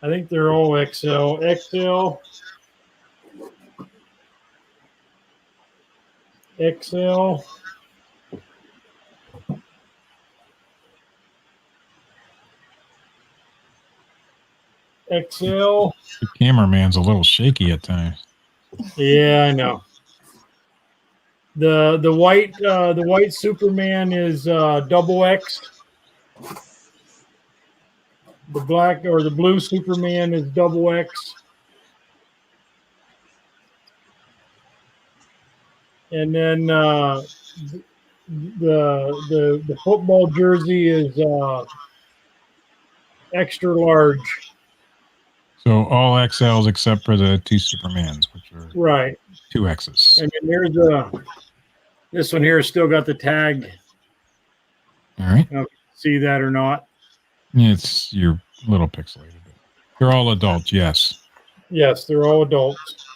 I think they're all XL. XL. XL. The cameraman's a little shaky at times. Yeah, I know. The white Superman is double X. The black or the blue Superman is double X. And then the football jersey is extra large. So all XLs except for the 2 Supermans, which are Right. 2 X's. And then there's this one here has still got the tag. All right. I don't know if you see that or not. It's you're a little pixelated. They're all adults, yes. Yes, they're all adults.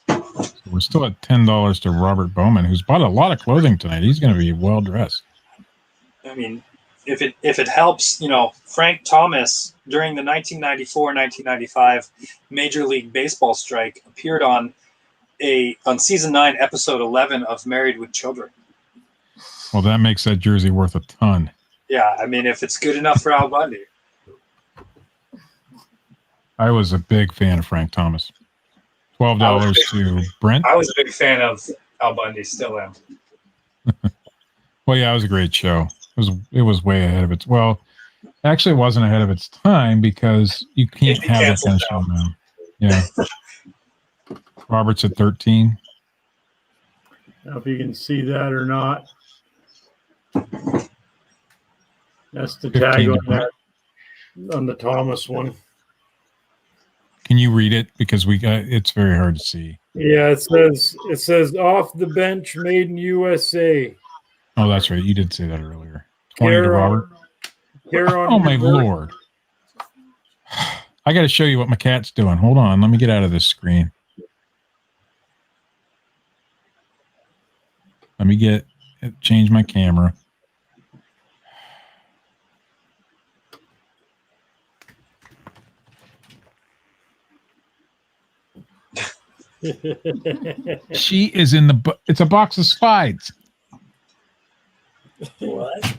So we're still at $10 to Robert Bowman, who's bought a lot of clothing tonight. He's going to be well dressed. I mean, if it helps, Frank Thomas during the 1994-1995 Major League Baseball strike appeared on season 9, episode 11 of Married with Children. Well, that makes that jersey worth a ton. Yeah, I mean, if it's good enough for Al Bundy. I was a big fan of Frank Thomas. $12 to Brent. I was a big fan of Al Bundy, still am. Well, yeah, it was a great show. It was way ahead of its. Well, actually, it wasn't ahead of its time because you can't have that kind of show now. Yeah. Robert's at 13. I don't know if you can see that or not. That's the tag on the Thomas one. Can you read it? Because it's very hard to see. Yeah, it says off the bench, made in USA. Oh, that's right. You did say that earlier. 20 to Robert. Oh my Lord. I got to show you what my cat's doing. Hold on. Let me get out of this screen. Let me change my camera. She is in it's a box of slides. What?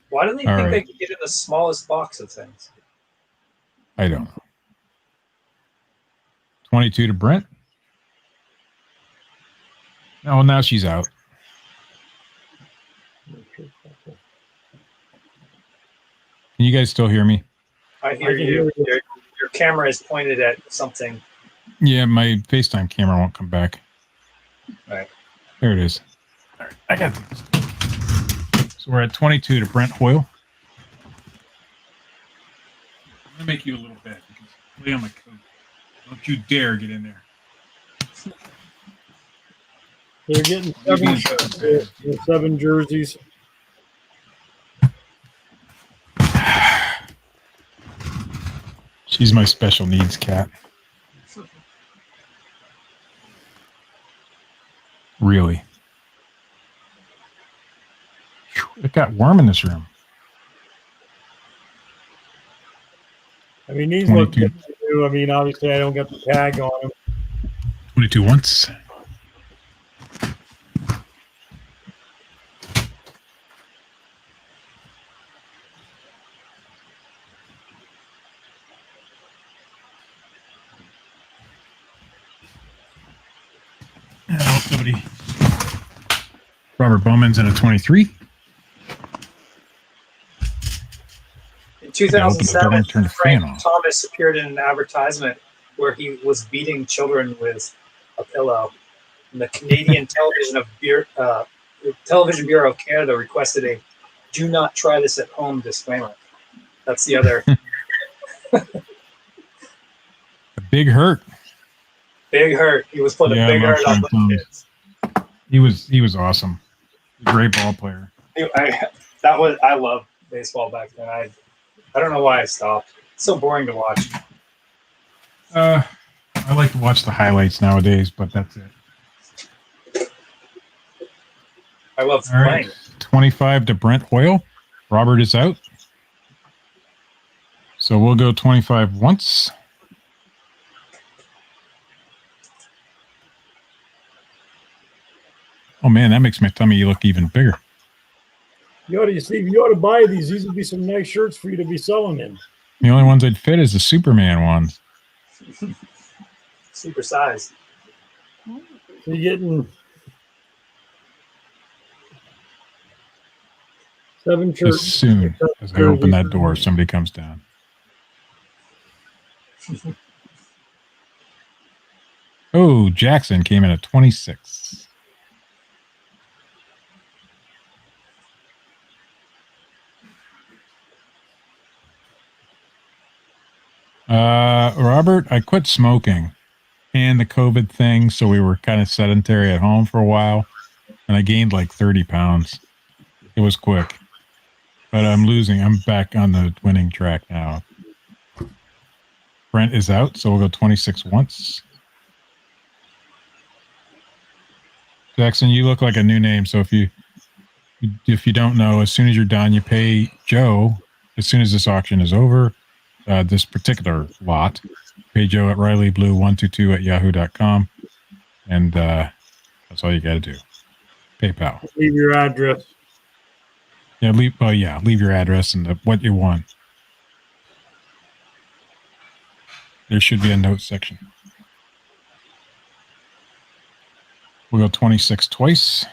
Why do they think they can get in the smallest box of things? I don't know. 22 to Brent. Oh, now she's out. Can you guys still hear me? I hear you. Your camera is pointed at something. Yeah, my FaceTime camera won't come back. All right. There it is. All right, I got this. So we're at 22 to Brent Hoyle. I'm going to make you a little bed because lay on my coat. Don't you dare get in there. They're getting 7 jerseys. She's my special needs cat. Really. It got warm in this room. I mean, these look good too. I mean, obviously, I don't get the tag on them. 22 once. Somebody. Robert Bowman's in a 23. In 2007, Frank on. Thomas appeared in an advertisement where he was beating children with a pillow. And the Canadian Television Bureau of Canada requested a "Do not try this at home" disclaimer. That's the other A Big Hurt. Big Hurt. He was putting a big hurt on the kids. He was awesome. Great ball player. I loved baseball back then. I don't know why I stopped. It's so boring to watch. I like to watch the highlights nowadays, but that's it. I love All playing. right, 25 to Brent Hoyle. Robert is out. So we'll go 25 once. Oh man, that makes my tummy look even bigger. You ought to buy these. These would be some nice shirts for you to be selling in. The only ones I'd fit is the Superman ones. Super size. So you're getting 7 shirts. As soon as I open that door, somebody comes down. Oh, Jackson came in at 26. Robert, I quit smoking and the COVID thing, so we were kind of sedentary at home for a while, and I gained like 30 pounds. It was quick, but I'm losing. I'm back on the winning track now. Brent is out, so we'll go 26 once. Jackson, you look like a new name, so if you don't know, as soon as you're done, you pay Joe. As soon as this auction is over, this particular lot, pay Joe at RileyBlue122@yahoo.com, and that's all you got to do. PayPal. Leave your address. Yeah, leave your address and what you want. There should be a notes section. We'll go 26 twice.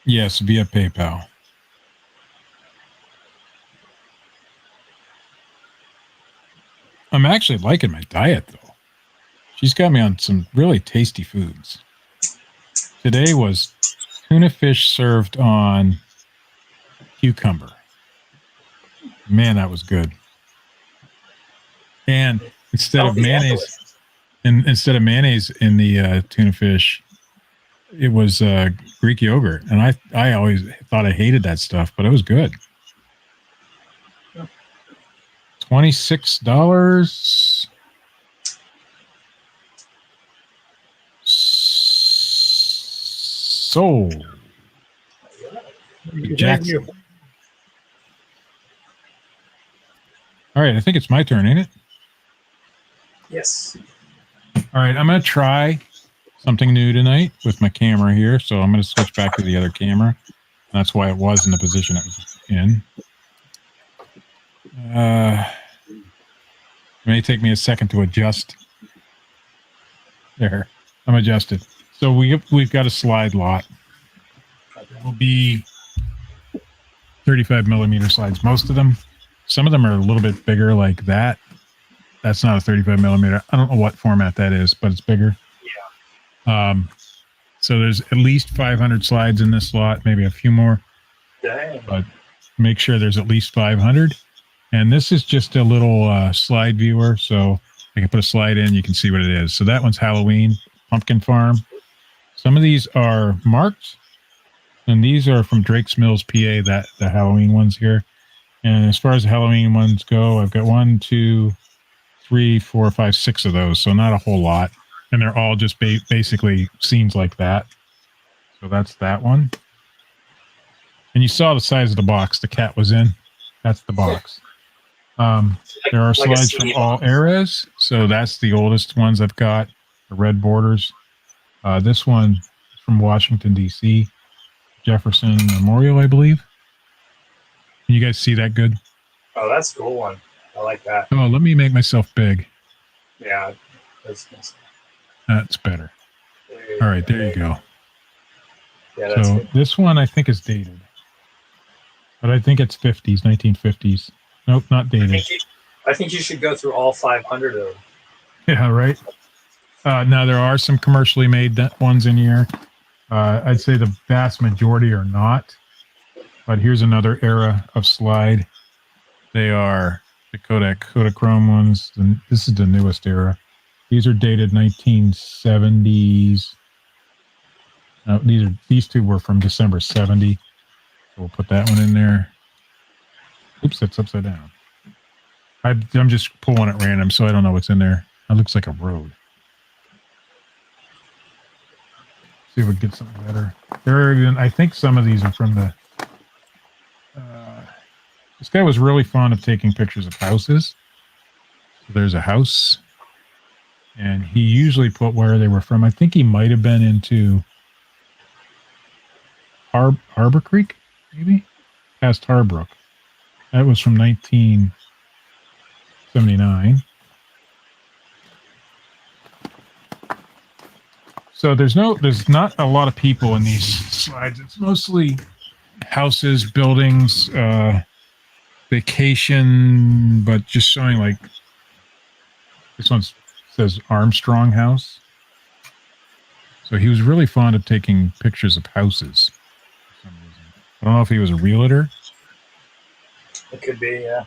Yes, via PayPal. I'm actually liking my diet, though. She's got me on some really tasty foods. Today was tuna fish served on cucumber. Man, that was good. And instead of mayonnaise in the tuna fish, it was Greek yogurt. And I always thought I hated that stuff, but it was good. $26. Sold. Jackson. All right, I think it's my turn, ain't it? Yes. All right, I'm going to try something new tonight with my camera here. So I'm going to switch back to the other camera. That's why it was in the position it was in. It may take me a second to adjust. There, I'm adjusted. So we've got a slide lot. It will be 35 millimeter slides. Most of them. Some of them are a little bit bigger, like that. That's not a 35 millimeter. I don't know what format that is, but it's bigger. Yeah. So there's at least 500 slides in this slot, maybe a few more. Dang. But make sure there's at least 500. And this is just a little slide viewer, so I can put a slide in. You can see what it is. So that one's Halloween, Pumpkin Farm. Some of these are marked, and these are from Drake's Mills, PA. The Halloween ones here. And as far as the Halloween ones go, I've got 1, 2, 3, 4, 5, 6 of those. So not a whole lot. And they're all just basically scenes like that. So that's that one. And you saw the size of the box the cat was in. That's the box. There are slides from all eras. So that's the oldest ones I've got. The red borders. This one is from Washington, D.C. Jefferson Memorial, I believe. Can you guys see that good? Oh, that's a cool one. I like that. Oh, let me make myself big. Yeah. That's better. All right, there you go. Yeah, that's so good. This one I think is dated. But I think it's 50s, 1950s. Nope, not dated. I think you should go through all 500 of them. Yeah, right. Now, there are some commercially made ones in here. I'd say the vast majority are not. But here's another era of slide. They are the Kodachrome ones. This is the newest era. These are dated 1970s. These two were from December 70. So we'll put that one in there. Oops, that's upside down. I'm just pulling at random, so I don't know what's in there. That looks like a road. See if we can get something better. I think some of these are from the... this guy was really fond of taking pictures of houses. So there's a house. And he usually put where they were from. I think he might have been into Harbor Creek, maybe? Past Harbrook. That was from 1979. So there's not a lot of people in these slides. It's mostly houses, buildings, vacation, but just showing like this one says Armstrong House. So he was really fond of taking pictures of houses for some reason. I don't know if he was a realtor. It could be, yeah.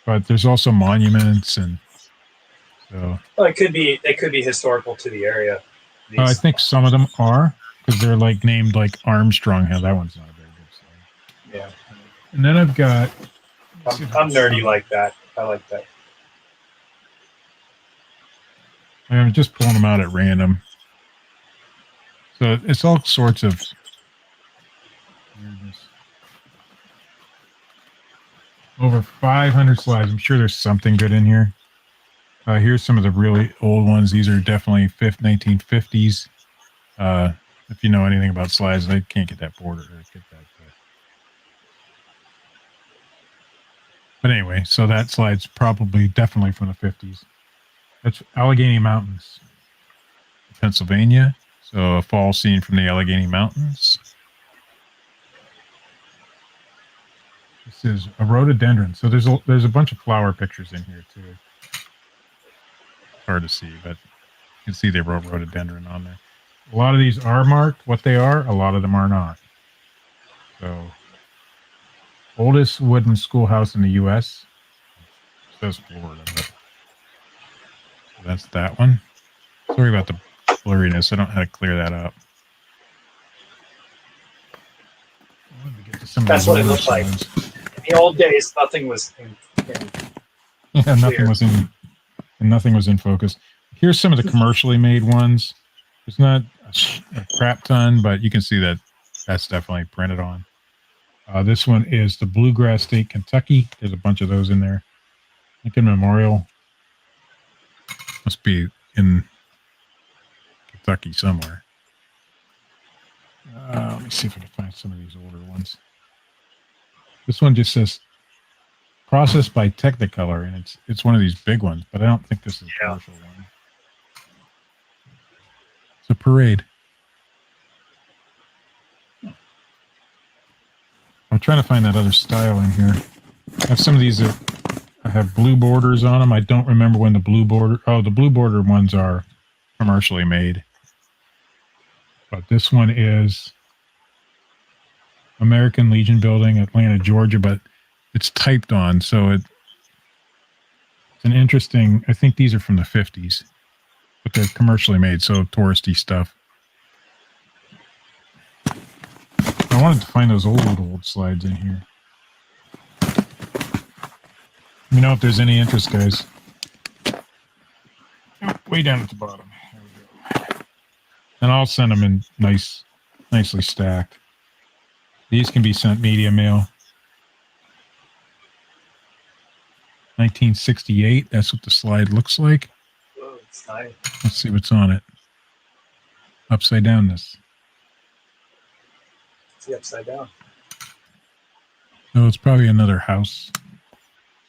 But there's also monuments, and so. Well, it could be historical to the area. I think some of them are, because they're like named like Armstrong House. That one's not a very good slide. Yeah. And then I've got. I'm nerdy like that. I like that. I'm just pulling them out at random. So it's all sorts of weirdness. Over 500 slides. I'm sure there's something good in here. Here's some of the really old ones. These are definitely 1950s. If you know anything about slides, I can't get that border. But anyway, so that slide's probably definitely from the 50s. That's Allegheny Mountains, Pennsylvania. So a fall scene from the Allegheny Mountains. This is a rhododendron. So there's a bunch of flower pictures in here too. Hard to see, but you can see they wrote rhododendron on there. A lot of these are marked what they are. A lot of them are not. So, oldest wooden schoolhouse in the U.S. It says Florida, but so that's that one. Sorry about the blurriness. I don't know how to clear that up. I wanted to get to some That's of what it older looked like. signs. In the old days, nothing was Yeah, nothing was in focus. Here's some of the commercially made ones. It's not a crap ton, but you can see that that's definitely printed on. This one is the Bluegrass State, Kentucky. There's a bunch of those in there. Lincoln Memorial. Must be in Kentucky somewhere. Let me see if I can find some of these older ones. This one just says processed by Technicolor, and it's one of these big ones, but I don't think this is a commercial one. It's a parade. I'm trying to find that other style in here. I have some of these that have blue borders on them. I don't remember when the blue border ones are commercially made. But this one is American Legion Building, Atlanta, Georgia, but it's typed on, so it's an interesting. I think these are from the 50s, but they're commercially made, so touristy stuff. I wanted to find those old slides in here. Let me know if there's any interest, guys. Way down at the bottom. There we go. And I'll send them in nicely stacked. These can be sent media mail. 1968. That's what the slide looks like. Whoa, it's nice. Let's see what's on it. Upside downness. It's the upside down. No, it's probably another house.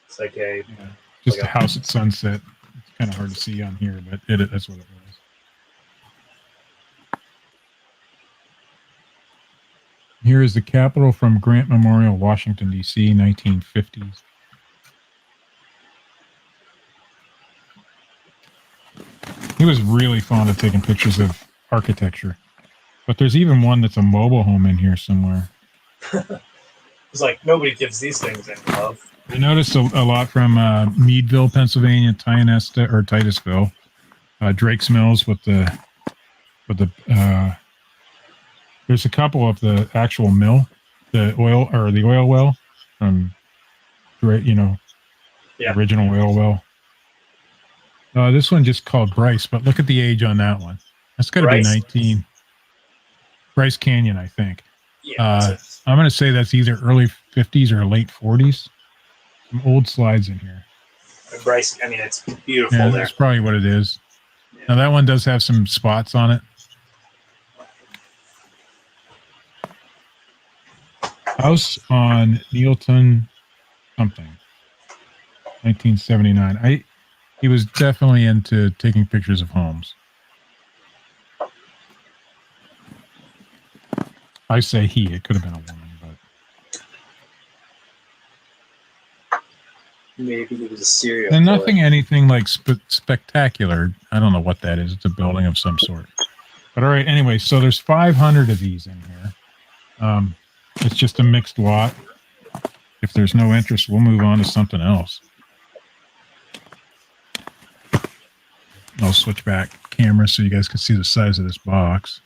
It's like Just a house at sunset. It's kind of hard to see on here, but that's what it was. Here is the Capitol from Grant Memorial, Washington, D.C., 1950s. He was really fond of taking pictures of architecture. But there's even one that's a mobile home in here somewhere. It's like nobody gives these things any love. I noticed a lot from Meadville, Pennsylvania, Titusville, Drake's Mills with the there's a couple of the actual mill, the oil well from Drake, Yeah. the original oil well. This one just called Bryce, but look at the age on that one. That's got to be Bryce? 19. Bryce Canyon, I think. Yeah. I'm going to say that's either early 50s or late 40s. Some old slides in here. Bryce, I mean, it's beautiful Yeah, there. that's probably what it is. Yeah. Now, that one does have some spots on it. House on Neilton something. 1979. He was definitely into taking pictures of homes. I say he. It could have been a woman, but Maybe he was a serial and killer. nothing anything like spectacular. I don't know what that is. It's a building of some sort. But all right. Anyway, so there's 500 of these in here. It's just a mixed lot. If there's no interest, we'll move on to something else. I'll switch back camera so you guys can see the size of this box.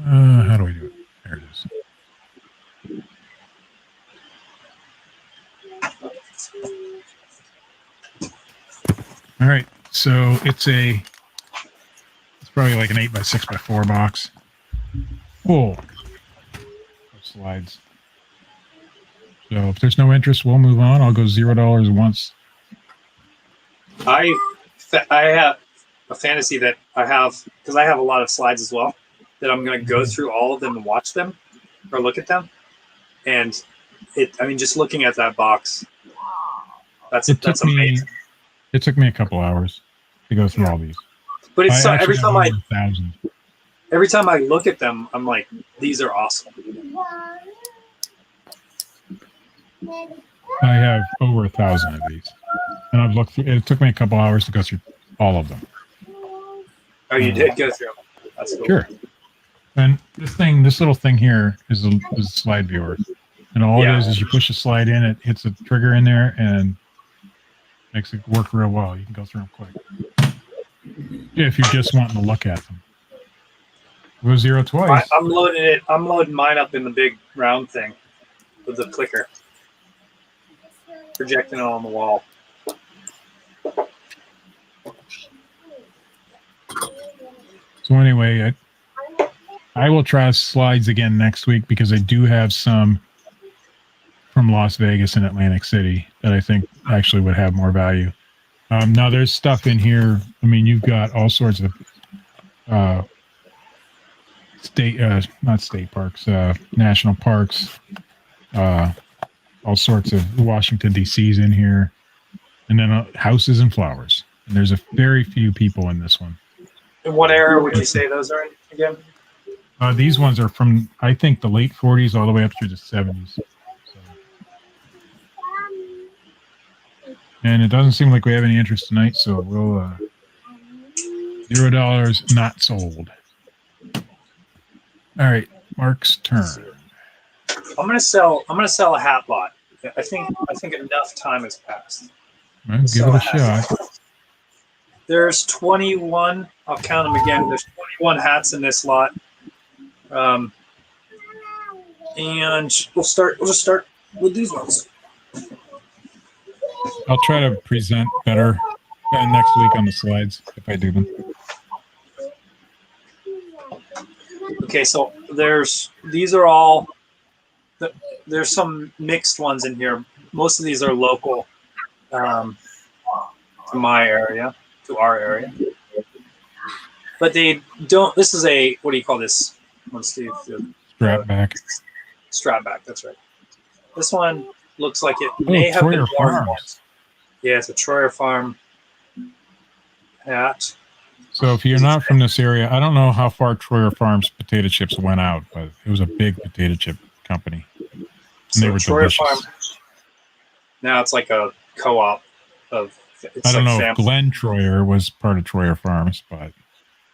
How do we do it? There it is. All right, so it's probably like an 8x6x4 box. Full of slides. So if there's no interest, we'll move on. I'll go $0 once. I have a fantasy that I have, because I have a lot of slides as well, that I'm going to go through all of them and watch them or look at them. And just looking at that box, that's amazing. It took me a couple hours to go through all these. But it's every time I look at them, I'm like, these are awesome. I have over 1,000 of these, and I've looked through. It took me a couple hours to go through all of them. Oh, you did go through them. That's cool. Sure. And this little thing here is a slide viewer, and all it is you push a slide in, it hits a trigger in there, and makes it work real well. You can go through them quick. If you're just wanting to look at them. Go 0 twice. I'm loading mine up in the big round thing with the clicker. Projecting it on the wall. So anyway, I will try slides again next week because I do have some from Las Vegas and Atlantic City that I think actually would have more value. Now there's stuff in here. I mean, you've got all sorts of not state parks, national parks, all sorts of Washington, D.C.'s in here, and then houses and flowers. And there's a very few people in this one. In what era would you say those are in again? These ones are from, I think, the late 40s all the way up through the 70s. And it doesn't seem like we have any interest tonight, so we'll $0 not sold. All right, Mark's turn. I'm gonna sell a hat lot. I think enough time has passed. Well, give it a shot. There's 21. I'll count them again. There's 21 hats in this lot. And we'll just start with these ones. I'll try to present better next week on the slides if I do them. Okay, so there's some mixed ones in here. Most of these are local to my area, to our area. But they don't, this is a, what do you call this one, Steve? Strap back. Strap back, that's right. This one looks like it may have been worn once. Yeah, it's a Troyer Farm hat. So if you're not from this area, I don't know how far Troyer Farms potato chips went out, but it was a big potato chip company. And they were Troyer delicious. Farm, now it's like a co-op of It's I don't like know family. if Glenn Troyer was part of Troyer Farms, but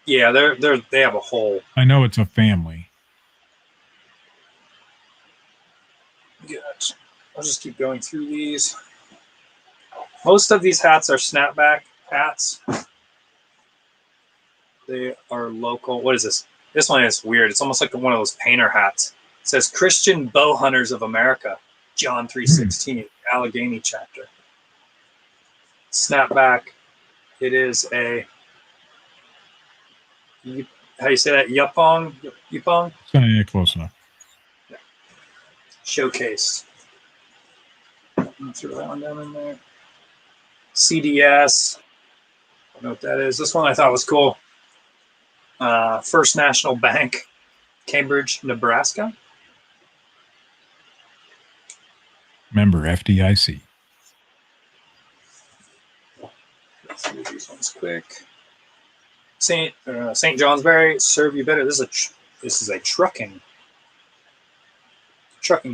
Yeah, they have a whole. I know it's a family. Good. I'll just keep going through these. Most of these hats are snapback hats. They are local. What is this? This one is weird. It's almost like one of those painter hats. It says Christian Bow Hunters of America, John 3:16, Allegheny chapter. Snapback. It is a, how do you say that? Yupong? Yeah, close enough. Showcase. Throw that one down in there. CDS. I don't know what that is. This one I thought was cool. First National Bank, Cambridge, Nebraska. Member FDIC. Let's do these ones quick. St. Johnsbury, serve you better. This is a trucking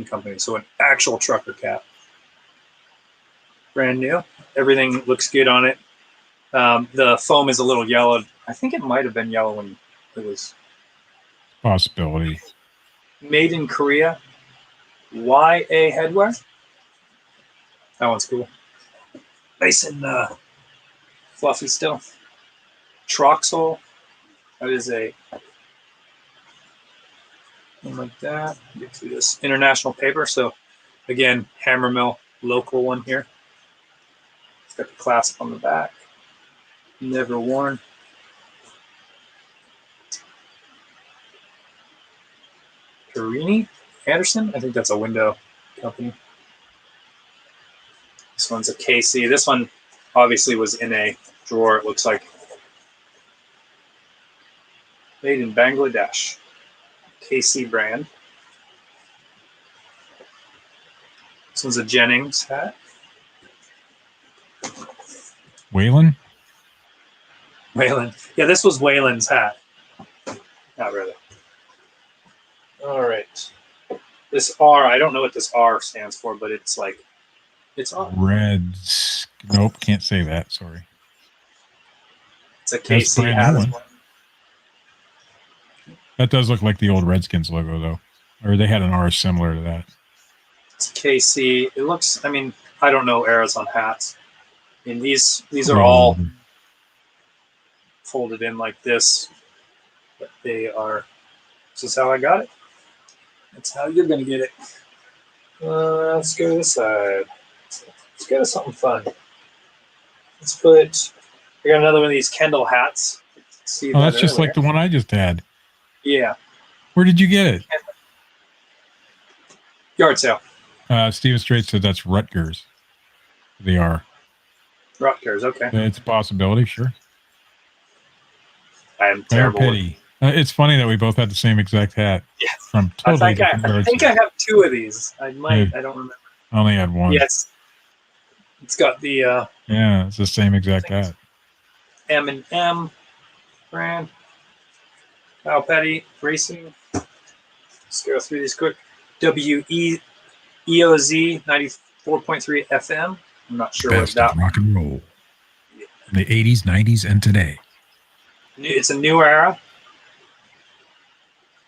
company, so an actual trucker cap. Brand new. Everything looks good on it. The foam is a little yellow. I think it might have been yellow when it was Possibility. made in Korea. YA headwear. That one's cool. Nice and fluffy still. Troxel. That is a one like that. Get through this international paper. So again, hammer mill, local one here. It's got the clasp on the back. Never worn. Perini Anderson. I think that's a window company. This one's a KC. This one obviously was in a drawer, it looks like. Made in Bangladesh. KC brand. This one's a Jennings hat. Waylon? Wayland. Yeah, this was Wayland's hat. Not really. All right. This R, I don't know what this R stands for, but it's like, it's R. Reds. Nope, can't say that. Sorry. It's a That's KC brand hat new as one. well. That does look like the old Redskins logo, though. Or they had an R similar to that. It's KC. It looks, I mean, I don't know eras on hats. I mean, these are all folded in like this. But they are, this is how I got it. That's how you're going to get it. Let's go to this side. Let's go to something fun. Let's put, I got another one of these Kendall hats. See Oh, that that's just earlier. like the one I just had. Yeah. Where did you get it? Yard sale. Steven Strait said that's Rutgers. They are. Rutgers, okay. It's a possibility, sure. I am Fair terrible. pity. It's funny that we both had the same exact hat. Yeah. From totally different I yard think I sales. have two of these. I might. Yeah. I don't remember. I only had one. Yes. It's got the Yeah, it's the same exact hat. M&M brand. Al Petty Racing. Let's go through these quick. EOZ 94.3 FM. I'm not sure Best what of that. rock and roll. In the 80s, 90s, and today. It's a new era.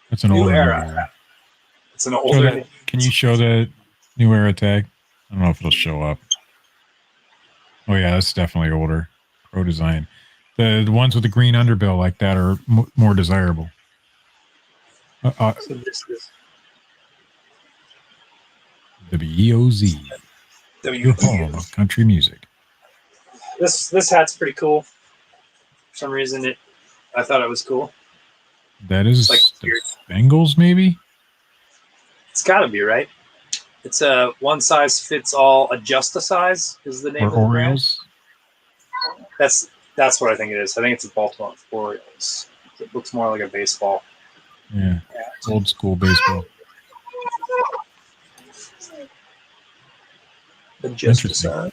That's an New older era. era. It's an older. Can you show the new era tag? I don't know if it'll show up. Oh yeah, that's definitely older. Pro design. The ones with the green underbill like that are more desirable. So this is WEOZ. Your home of country music. This hat's pretty cool. For some reason, I thought it was cool. That is like the Bengals, maybe? It's got to be, right? It's a one size fits all, adjust a size is the name Or of the brand. Orioles? That's what I think it is. I think it's a Baltimore Orioles. It looks more like a baseball. Yeah. Old school baseball. Adjust a Interesting. size.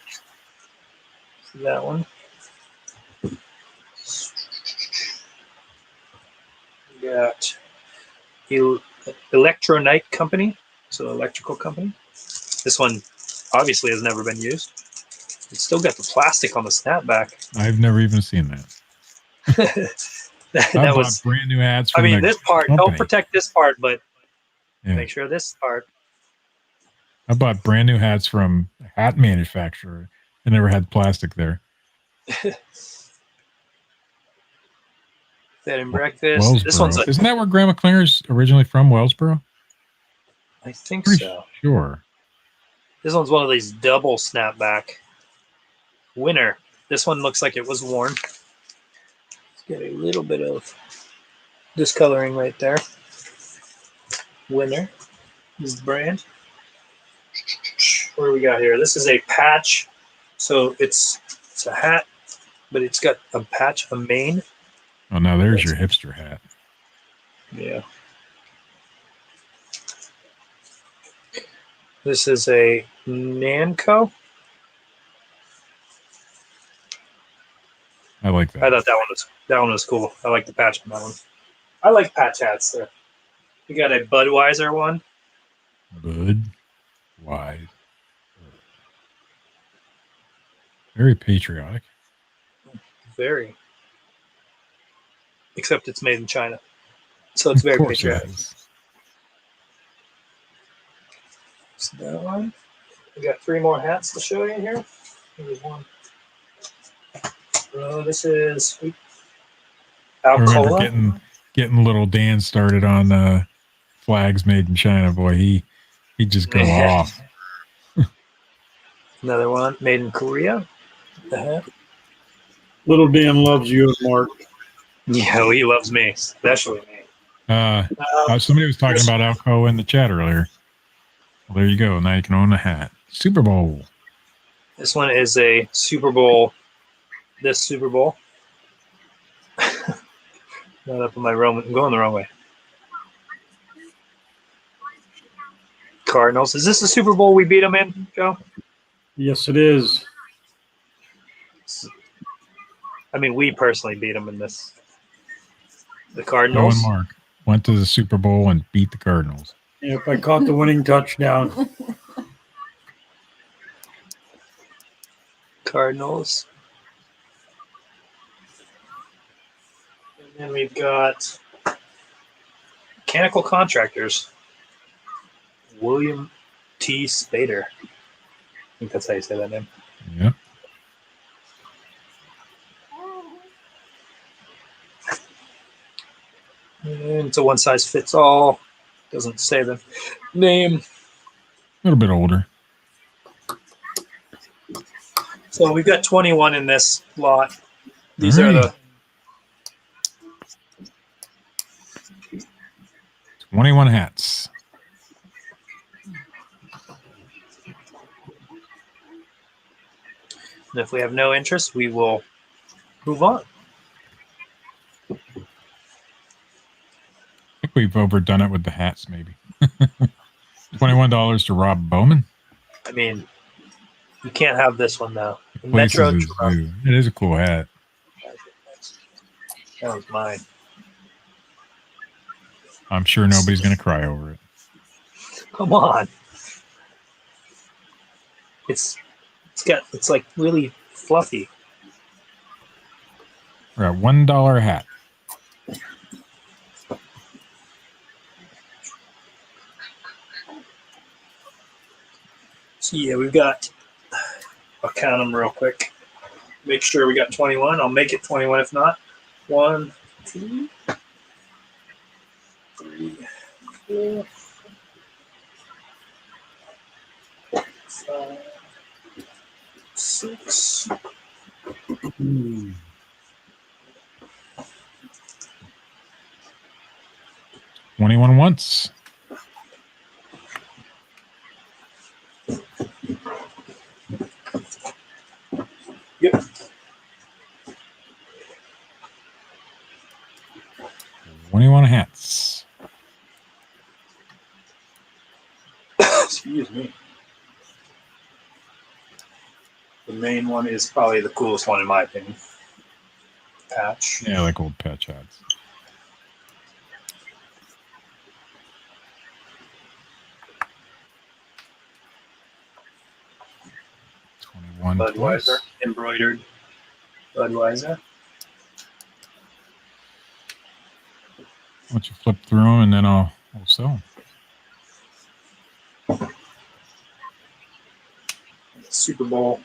See that one. We got Electronite Company, so electrical company. This one obviously has never been used. It's still got the plastic on the snapback. I've never even seen that. I bought was brand new hats I from mean, the this part, company. don't protect this part, but Yeah. make sure this part. I bought brand new hats from a hat manufacturer and never had plastic there. Bed and breakfast. Wellsboro. This one's Isn't that where Grandma Clinger's originally from, Wellsboro? I think Pretty so. sure. This one's one of these double snapback. Winter. This one looks like it was worn. Let's get a little bit of discoloring right there. Winter is the brand. What do we got here? This is a patch. So it's a hat, but it's got a patch, a mane. Oh, now there's your hipster hat. Yeah. This is a Nanco. I like that. I thought that one was cool. I like the patch on that one. I like patch hats there. We got a Budweiser one. Bud wide. Very patriotic. Very. Except it's made in China. So it's very patriotic. So that one. We got 3 more hats to show you here. Here's one. This is I remember Alcoa. getting little Dan started on flags made in China. Boy, he'd just go off. Another one made in Korea. Little Dan loves you, Mark. Yeah, he loves me, especially me. Somebody was talking about Alcoa in the chat earlier. Well, there you go. Now you can own a hat. Super Bowl. This one is a Super Bowl. This Super Bowl. Not up in my room. I'm going the wrong way. Cardinals. Is this the Super Bowl we beat them in, Joe? Yes, it is. I mean, we personally beat them in this. The Joe Cardinals. and Mark went to the Super Bowl and beat the Cardinals. If I caught the winning touchdown. Cardinals. And then we've got Mechanical Contractors. William T. Spader. I think that's how you say that name. Yeah. And it's a one-size-fits-all. Doesn't say the name. A little bit older. So we've got 21 in this lot. These All are right. the 21 hats. And if we have no interest, we will move on. I think we've overdone it with the hats, maybe. $21 to Rob Bowman. I mean, you can't have this one though. The Places Metro is Drum. new. It is a cool hat. That was mine. I'm sure nobody's going to cry over it. Come on. It's like really fluffy. We're at $1 hat. So yeah, we've got. I'll count them real quick. Make sure we got 21. I'll make it 21 if not. 1, 2, 3, 4, 5, 6. 21 once. Yep. $21 hats. Excuse me. The main one is probably the coolest one in my opinion. Patch. Yeah, like old patch hats. One Budweiser. twice. Embroidered Budweiser. Why don't you flip through them and then I'll sell them. Super Bowl.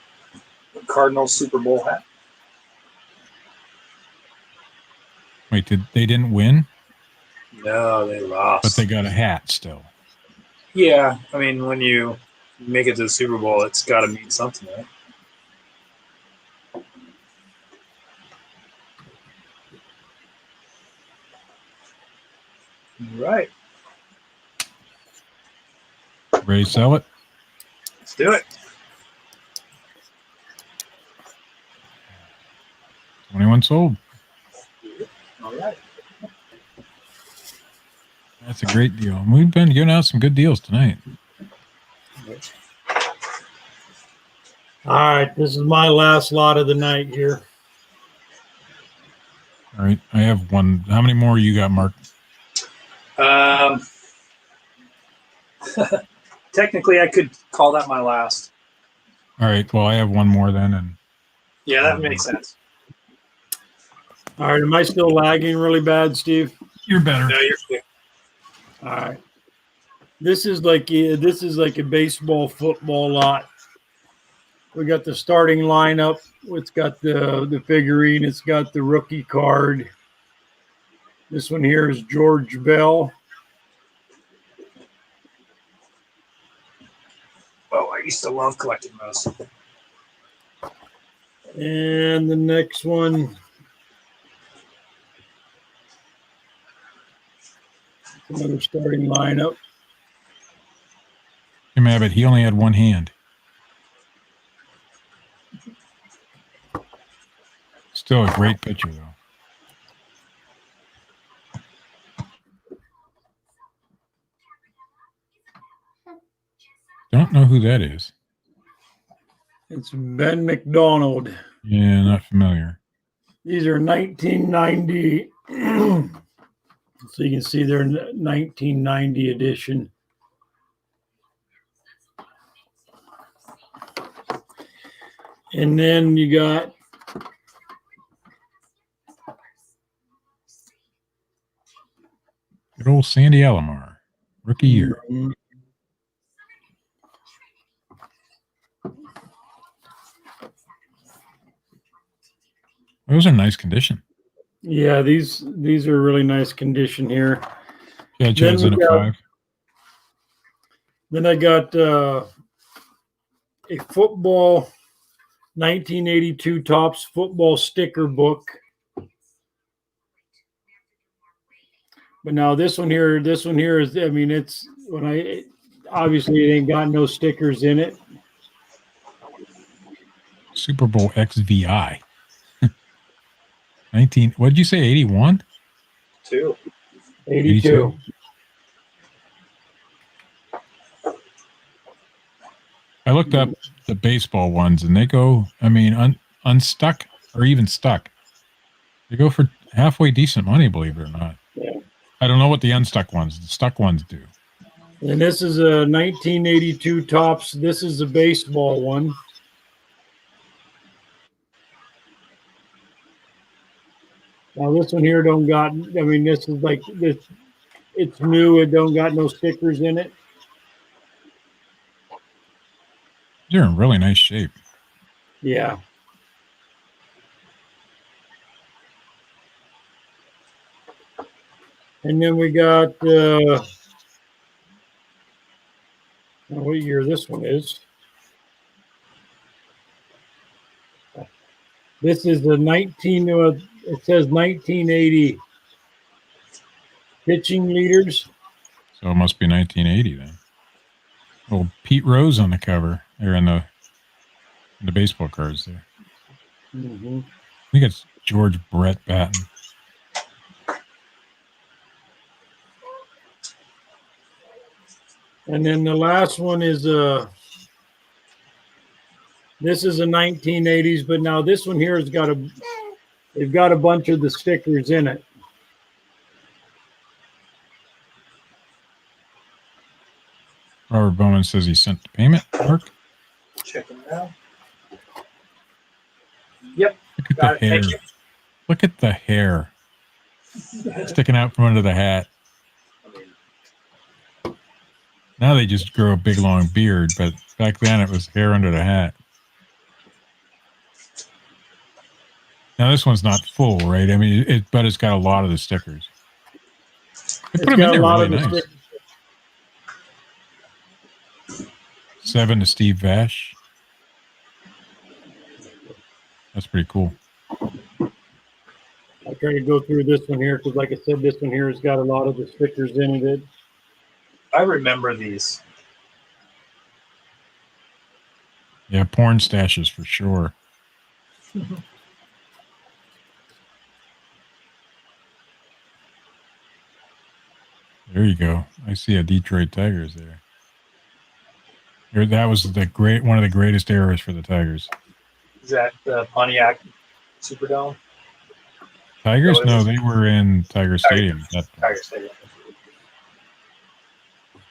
Cardinals Super Bowl hat. Wait, they didn't win? No, they lost. But they got a hat still. Yeah, I mean, when you make it to the Super Bowl, it's got to mean something, right? Right. Ready to sell it? Let's do it. 21 sold. All right. That's a great deal. We've been giving out some good deals tonight. All right, this is my last lot of the night here. All right, I have one. How many more you got, Mark? Technically, I could call that my last. All right, well, I have one more then. And Yeah, that makes sense. All right, am I still lagging really bad, Steve? you're better. No, you're good. All right. This is like a baseball football lot. We got the starting lineup. It's got the figurine. It's got the rookie card. This one here is George Bell. Oh, I used to love collecting those. And the next one, another starting lineup. Jim Abbott, he only had one hand. Still a great picture, though. Don't know who that is. It's Ben McDonald. Yeah, not familiar. These are 1990. So you can see they're 1990 edition. And then you got Good old Sandy Alomar, rookie year. Those are nice condition. Yeah, these are really nice condition here. Yeah, Chad's in a 5. Then I got a football 1982 Topps football sticker book. But now this one here is, I mean, it's obviously it ain't got no stickers in it. Super Bowl XVI. 19. What did you say? 81? 82. I looked up the baseball ones, and they go. I mean, unstuck or even stuck. They go for halfway decent money, believe it or not. Yeah. I don't know what the unstuck ones, the stuck ones do. And this is a 1982 Topps. This is a baseball one. Now this one here don't got, I mean, this is like this, it's new. It don't got no stickers in it. They're in really nice shape. Yeah. And then we got what year this one is. This is the 19, it says 1980 pitching leaders. So it must be 1980 then. Old Pete Rose on the cover. They're in the baseball cards there. Mm-hmm. I think it's George Brett Batten. And then the last one is this is a 1980s, but now this one here has got they've got a bunch of the stickers in it. Robert Bowman says he sent the payment. Mark? Check it out. Yep. Look at Got the it. hair. Thank you. Look at the hair sticking out from under the hat. Now they just grow a big long beard, but back then it was hair under the hat. Now this one's not full, right? I mean, but it's got a lot of the stickers. They put them in there really nice. 7 to Steve Vash. That's pretty cool. I'll try to go through this one here because, like I said, this one here has got a lot of the stickers in it. I remember these. Yeah, porn stashes for sure. There you go. I see a Detroit Tigers there. That was one of the greatest eras for the Tigers. Is that the Pontiac Superdome? Tigers? No, they were in Tiger Stadium. Tiger Stadium.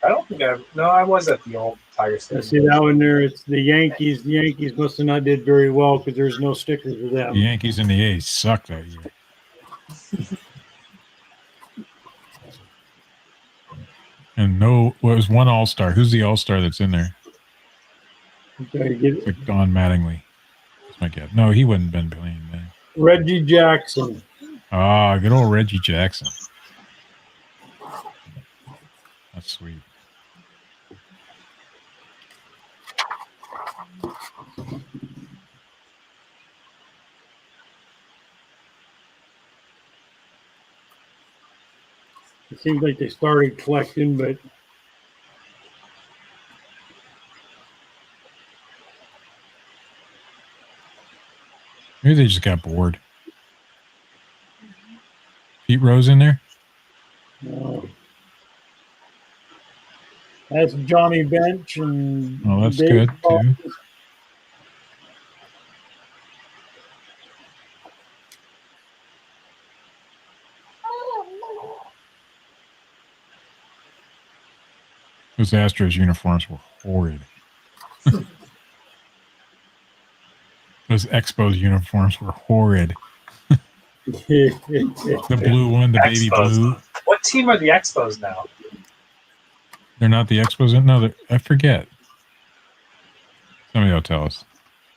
I don't think I was at the old Tiger Stadium. I see that one there. It's the Yankees. The Yankees must have not did very well because there's no stickers with them. The Yankees and the A's sucked that year. And was one All-Star. Who's the All-Star that's in there? It's like Don Mattingly. That's my guess. No, he wouldn't have been playing then. Reggie Jackson. Ah, good old Reggie Jackson. That's sweet. It seems like they started collecting, but maybe they just got bored. Pete Rose in there? That's Johnny Bench and that's Dave good Paul. too. Those Astros uniforms were horrid. Those Expos uniforms were horrid. The blue one, the baby blue. What team are the Expos now? They're not the Expos? No, I forget. Somebody will tell us.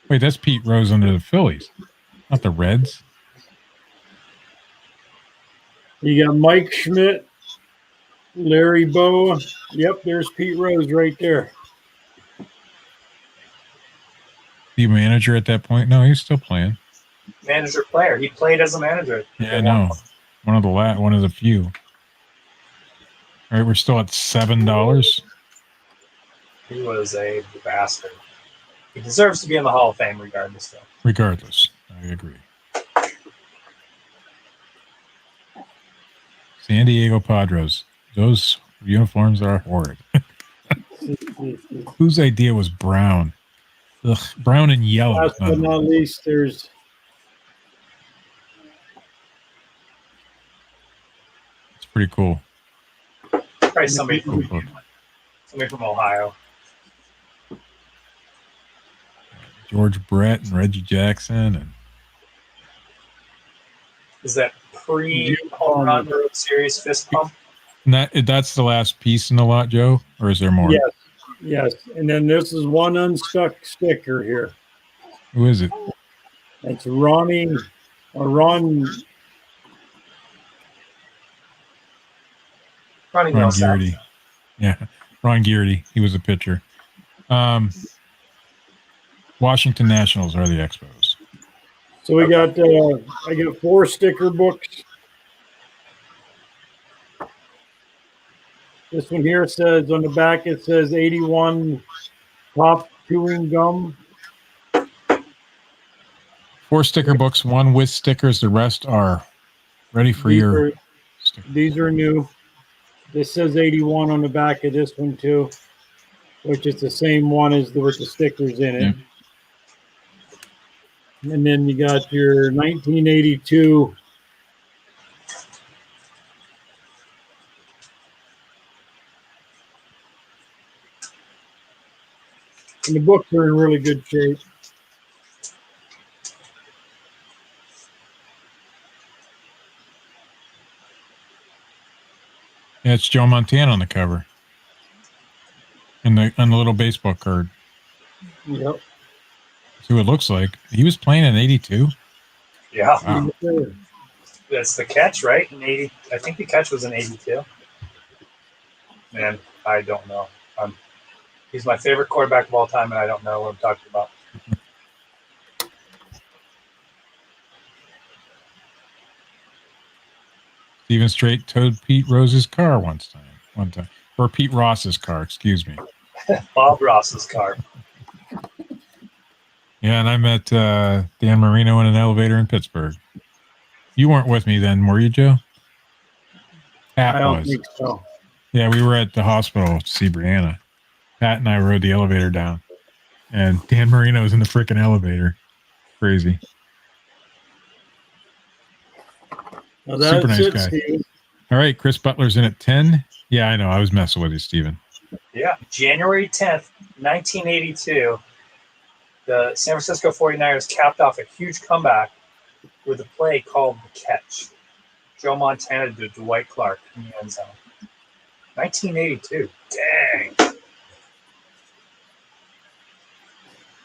Wait, that's Pete Rose under the Phillies, not the Reds. You got Mike Schmidt, Larry Bow. Yep, there's Pete Rose right there. The manager at that point? No, he's still playing. Manager player. He played as a manager. Yeah, no. One of the few. All right, we're still at $7. He was a bastard. He deserves to be in the Hall of Fame regardless, though. Regardless, I agree. San Diego Padres. Those uniforms are horrid. Whose idea was brown? Ugh, brown and yellow. Last but not least, there's it's pretty cool. Probably somebody from Ohio. George Brett and Reggie Jackson. And is that pre-home run World Series fist pump? That's the last piece in the lot, Joe? Or is there more? Yes. And then this is one unstuck sticker here. Who is it? It's Ron. Ronnie Gearty. Yeah, Ron Gearty. He was a pitcher. Washington Nationals are the Expos. So we got, I got 4 sticker books. This one here says, on the back, it says 81 top chewing gum. 4 sticker books, 1 with stickers. The rest are ready for These are new. This says 81 on the back of this one too, which is the same one as with the stickers in it. Yeah. And then you got your 1982. And the books are in really good shape. Yeah, it's Joe Montana on the cover. And on the little baseball card. Yep. See what it looks like. He was playing in 82. Yeah, Wow. that's the catch, right? In 80, I think the catch was in 82. Man, I don't know. He's my favorite quarterback of all time, and I don't know what I'm talking about. Steven Strait towed Pete Rose's car one time. Or Pete Ross's car, excuse me. Bob Ross's car. Yeah, and I met Dan Marino in an elevator in Pittsburgh. You weren't with me then, were you, Joe? Pat I don't was. think so. Yeah, we were at the hospital to see Brianna. Pat and I rode the elevator down. And Dan Marino was in the freaking elevator. Crazy. Well, Super that's nice it, guy. Steve. All right, Chris Butler's in at 10. Yeah, I know. I was messing with you, Steven. Yeah, January 10th, 1982, the San Francisco 49ers capped off a huge comeback with a play called The Catch. Joe Montana to Dwight Clark in the end zone. 1982. Dang.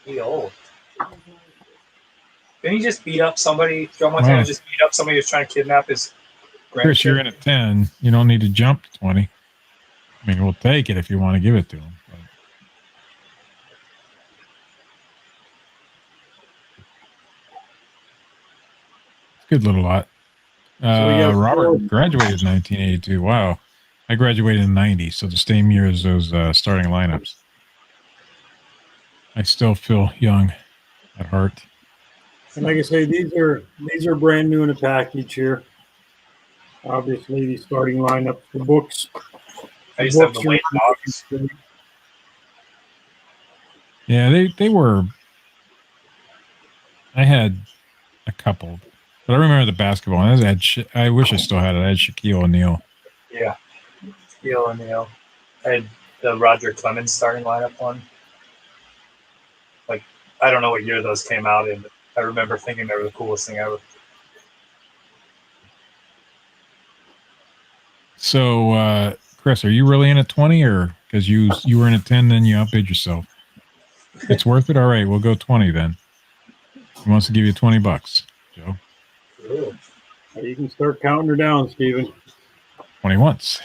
He old. Didn't he just beat up somebody? Joe Montana Wow. just beat up somebody who's trying to kidnap his Chris, you're in at 10. You don't need to jump to 20. I mean, we'll take it if you want to give it to him. But. Good little lot. Robert graduated in 1982. Wow. I graduated in 90, so the same year as those starting lineups. I still feel young at heart. And like I say, these are brand new in a package here. Obviously, the starting lineup, the books. I used to have the white box. Yeah, they were. I had a couple, but I remember the basketball. I wish I still had it. I had Shaquille O'Neal. Yeah, Shaquille O'Neal. I had the Roger Clemens starting lineup one. Like, I don't know what year those came out in, but I remember thinking they were the coolest thing ever. So, Chris, are you really in at 20, or because you were in at 10, then you outbid yourself? It's worth it. All right, we'll go 20 then. He wants to give you $20, Joe. Ooh. You can start counting her down, Steven. 20 once.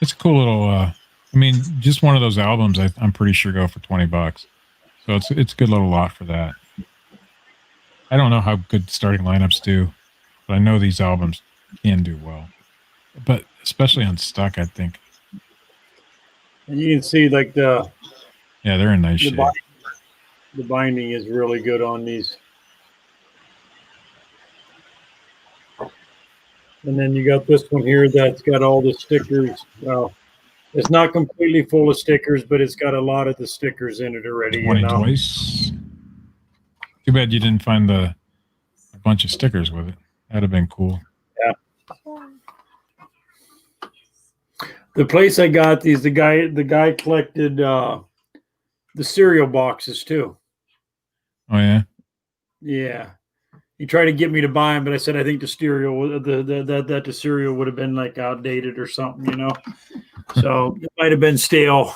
It's a cool little. I mean, just one of those albums. I'm pretty sure go for $20. So it's a good little lot for that. I don't know how good starting lineups do, but I know these albums can do well. But especially on stock, I think. And you can see like Yeah, they're in nice shape. The binding is really good on these. And then you got this one here that's got all the stickers. Well, it's not completely full of stickers, but it's got a lot of the stickers in it already. 20 twice. Too bad you didn't find a bunch of stickers with it. That'd have been cool. Yeah. The place I got these, the guy collected the cereal boxes too. Oh yeah. Yeah. He tried to get me to buy them, but I said I think the cereal the cereal would have been like outdated or something, you know. So it might have been stale.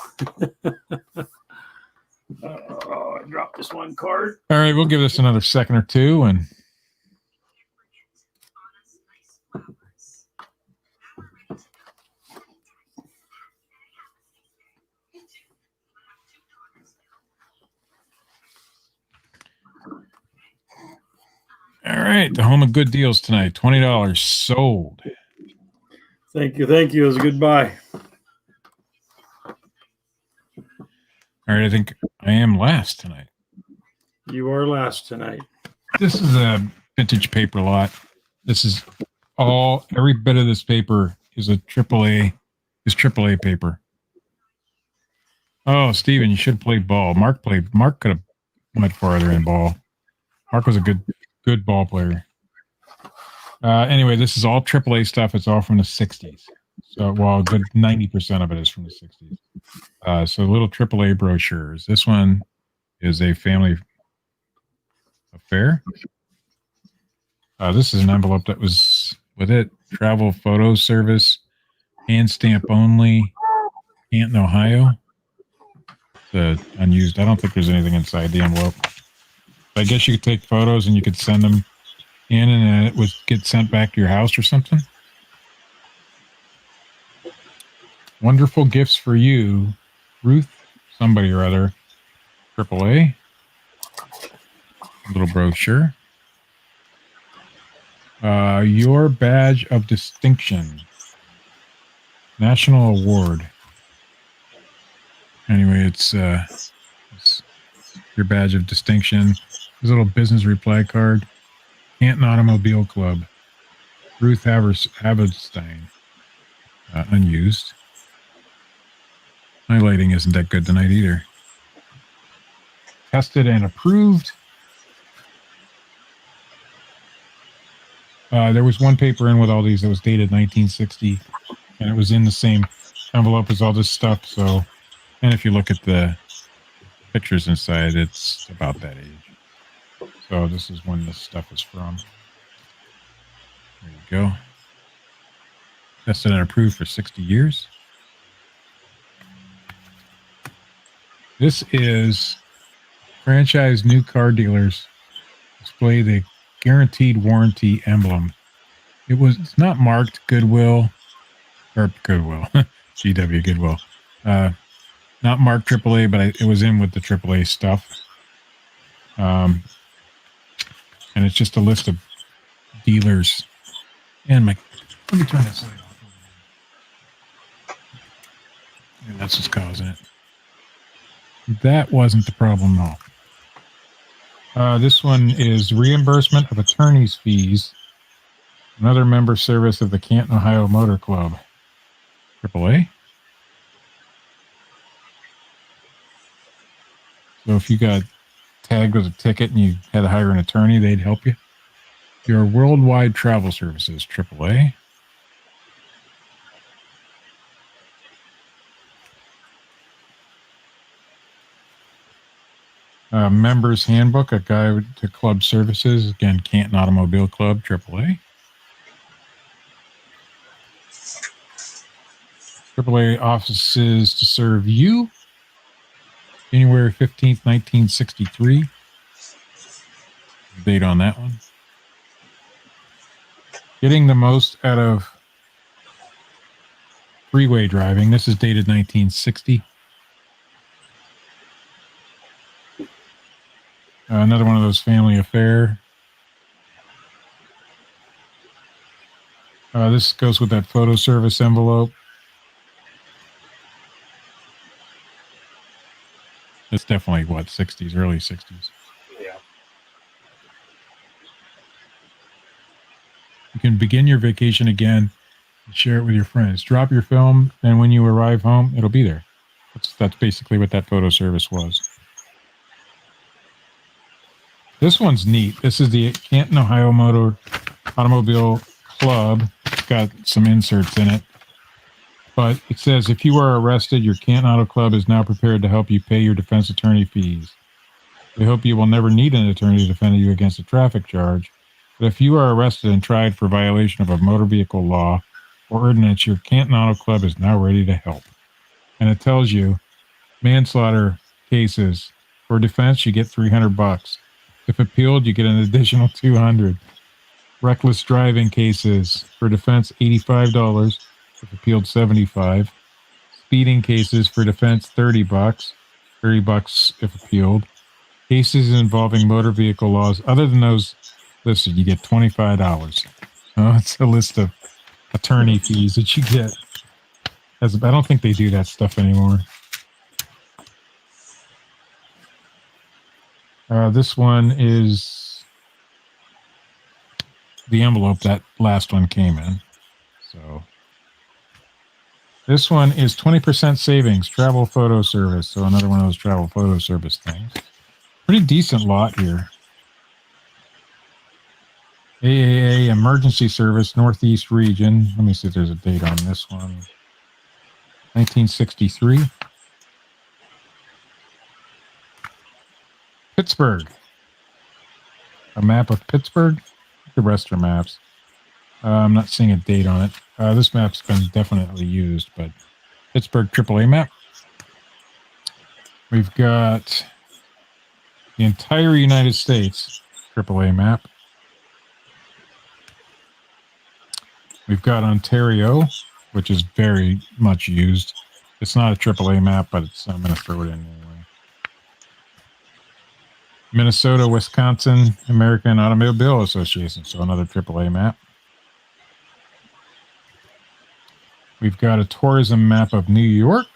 Oh, I dropped this one card. All right, we'll give this another second or two, and all right, the home of good deals tonight. $20 sold. Thank you. It was a good buy. All right, I think I am last tonight. You are last tonight. This is a vintage paper lot. This is every bit of this paper is AAA paper. Oh, Steven, you should play ball. Marc could have went farther in ball. Marc was a good ball player. Anyway, this is all AAA stuff. It's all from the 60s. So, well, a good 90% of it is from the 60s. So little AAA brochures. This one is a family affair. This is an envelope that was with it. Travel photo service, hand stamp only, Canton, Ohio. It's unused. I don't think there's anything inside the envelope. But I guess you could take photos and you could send them in, and then it would get sent back to your house or something. Wonderful gifts for you, Ruth, somebody or other, AAA. A little brochure. Your badge of distinction. National award. Anyway, it's your badge of distinction. There's a little business reply card. Canton Automobile Club. Ruth Haverstein. Unused. My lighting isn't that good tonight either. Tested and approved. There was one paper in with all these that was dated 1960, and it was in the same envelope as all this stuff. So, and if you look at the pictures inside, it's about that age. So this is when this stuff is from. There you go. Tested and approved for 60 years. This is franchise new car dealers display the guaranteed warranty emblem. It's not marked Goodwill or Goodwill, GW Goodwill. Not marked AAA, but it was in with the AAA stuff. And it's just a list of dealers. And let me turn this light off. And that's what's causing it. That wasn't the problem at all. This one is reimbursement of attorney's fees. Another member service of the Canton, Ohio Motor Club. AAA. So if you got tagged with a ticket and you had to hire an attorney, they'd help you. Your worldwide travel services, AAA. Members Handbook, a guide to club services. Again, Canton Automobile Club, AAA. AAA offices to serve you. January 15th, 1963. Date on that one. Getting the most out of freeway driving. This is dated 1960. Another one of those family affair. This goes with that photo service envelope. It's definitely, 60s, early 60s. Yeah. You can begin your vacation again and share it with your friends. Drop your film, and when you arrive home, it'll be there. That's basically what that photo service was. This one's neat. This is the Canton, Ohio Automobile Club. It's got some inserts in it. But it says, if you are arrested, your Canton Auto Club is now prepared to help you pay your defense attorney fees. We hope you will never need an attorney to defend you against a traffic charge. But if you are arrested and tried for violation of a motor vehicle law or ordinance, your Canton Auto Club is now ready to help. And it tells you, manslaughter cases, for defense, you get $300. If appealed, you get an additional $200. Reckless driving cases, for defense, $85. If appealed, $75. Speeding cases, for defense, $30. $30 if appealed. Cases involving motor vehicle laws, other than those listed, you get $25. It's a list of attorney fees that you get. I don't think they do that stuff anymore. This one is the envelope that last one came in. So this one is 20% savings, travel photo service. So another one of those travel photo service things. Pretty decent lot here. AAA Emergency Service, Northeast Region. Let me see if there's a date on this one. 1963. Pittsburgh. a map of Pittsburgh. The rest are maps. I'm not seeing a date on it. This map's been definitely used, but Pittsburgh AAA map. We've got the entire United States AAA map. We've got Ontario, which is very much used. It's not a AAA map, but I'm going to throw it in anyway. Minnesota, Wisconsin, American Automobile Association, so another AAA map. We've got a tourism map of New York.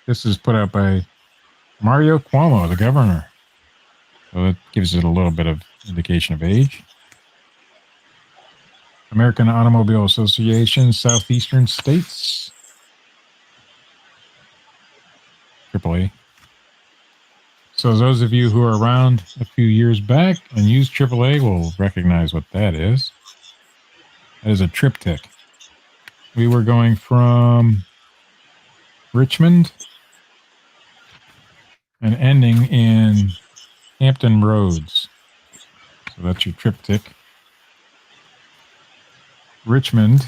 This is put out by Mario Cuomo, the governor. So that gives it a little bit of indication of age. American Automobile Association, Southeastern States. AAA. So those of you who are around a few years back and used AAA will recognize what that is. That is a triptych. We were going from Richmond and ending in Hampton Roads. So that's your triptych. Richmond,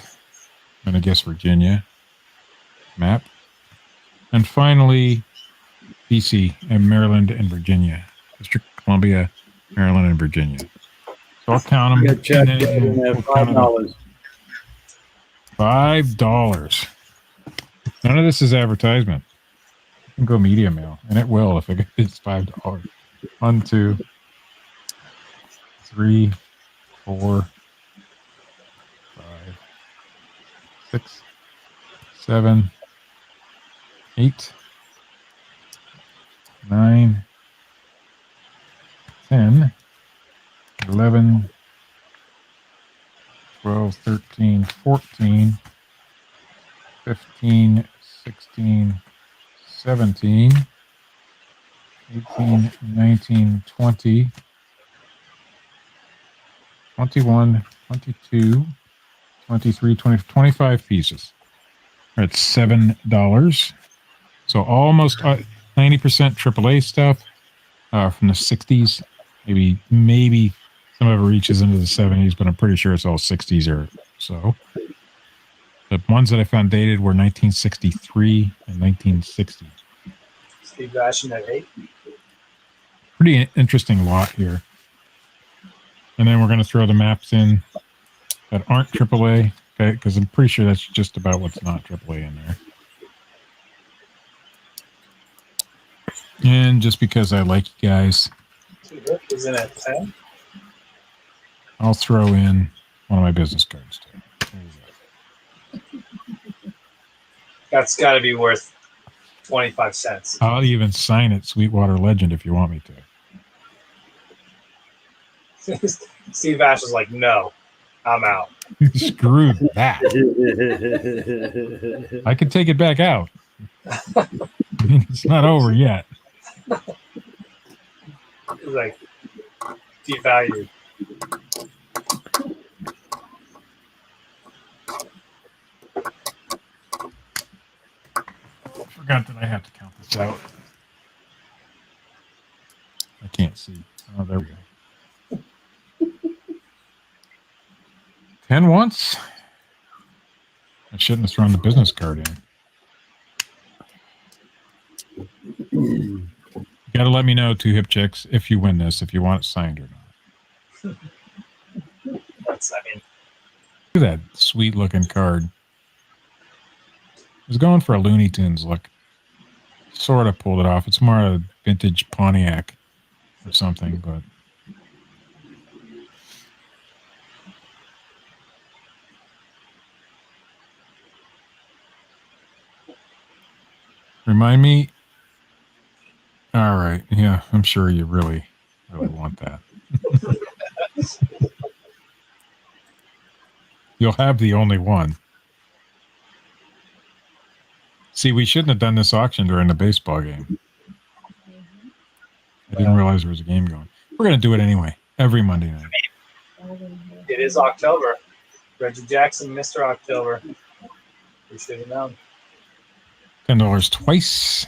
I'm going to guess Virginia map. And finally, BC and Maryland and Virginia. District of Columbia, Maryland, and Virginia. So I'll count them. Check $5. $5. None of this is advertisement. You can go media mail, and it will if it's $5. 1, 2, 3, 4, 5, 6, 7, 8, 9, 10, 11, 12, 13, 14, 15, 16, 17, 18, 19, 20, 21, 22, 23, 20, 25 pieces. We're at $7. So almost 90% AAA stuff from the 60s. Maybe some of it reaches into the 70s, but I'm pretty sure it's all 60s or so. The ones that I found dated were 1963 and 1960. Steve Vashon at 8. Pretty interesting lot here. And then we're going to throw the maps in that aren't AAA, okay? Because I'm pretty sure that's just about what's not AAA in there. And just because I like you guys, Is in at 10. I'll throw in one of my business cards too. There you go. That's got to be worth 25 cents. I'll even sign it Sweetwater Legend if you want me to. Steve Ash is like, no, I'm out. Screw that. I could take it back out. It's not over yet. He's like, devalued. I forgot that I have to count this out. I can't see. Oh, there we go. 10 once. I shouldn't have thrown the business card in. You got to let me know, two hip chicks, if you win this, if you want it signed or not. Look at that sweet looking card. I was going for a Looney Tunes look. Sort of pulled it off. It's more a vintage Pontiac or something, but remind me. All right. Yeah, I'm sure you really want that. You'll have the only one. See, we shouldn't have done this auction during the baseball game. I didn't realize there was a game going. We're going to do it anyway, every Monday night. It is October. Reggie Jackson, Mr. October. We should have known. $10 twice.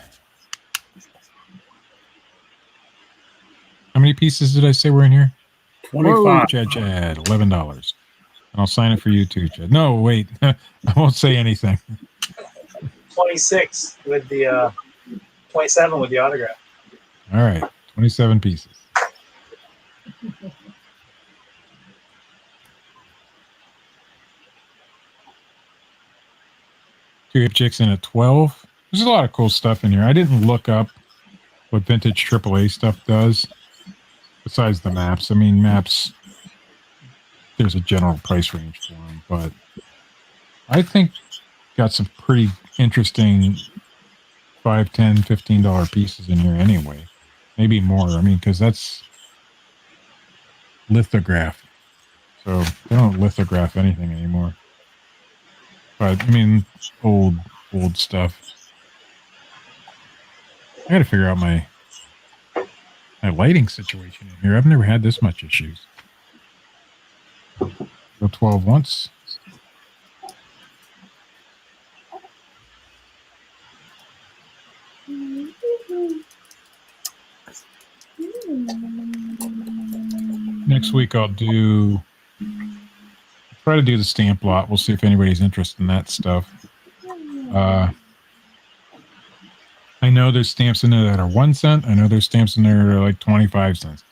How many pieces did I say were in here? Whoa, 25. Chad, $11. And I'll sign it for you too, Chad. No, wait. I won't say anything. 26 with the 27 with the autograph. All right. 27 pieces. Two hip chicks in at 12. There's a lot of cool stuff in here. I didn't look up what vintage AAA stuff does besides the maps. I mean, maps, there's a general price range for them, but I think got some pretty interesting $5, $10, $15 pieces in here anyway. Maybe more. I mean, because that's lithograph. So they don't lithograph anything anymore. But I mean, old stuff. I got to figure out my lighting situation in here. I've never had this much issues. Go 12 once. Next week I'll try to do the stamp lot. We'll see if anybody's interested in that stuff. I know there's stamps in there that are 1 cent. I know there's stamps in there that are like 25 cents.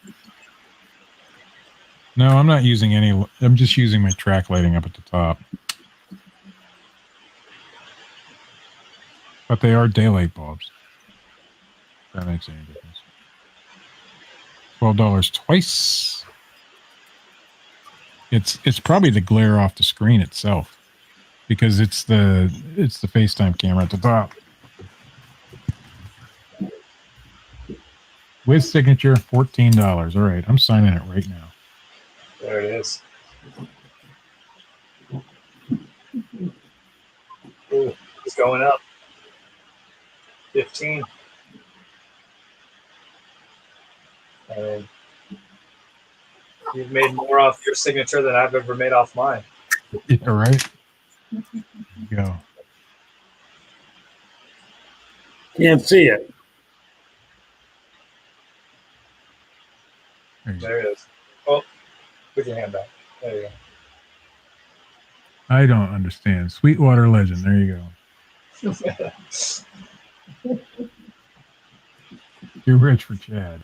No, I'm not using any. I'm just using my track lighting up at the top. But they are daylight bulbs. If that makes any difference. $12 twice. It's probably the glare off the screen itself, because it's the FaceTime camera at the top. With signature, $14. All right, I'm signing it right now. There it is. Ooh, it's going up. 15. And you've made more off your signature than I've ever made off mine. Yeah, right. There you go. Can't see it. There it is. Oh, put your hand back. There you go. I don't understand. Sweetwater Legend. There you go. Too rich for Chad.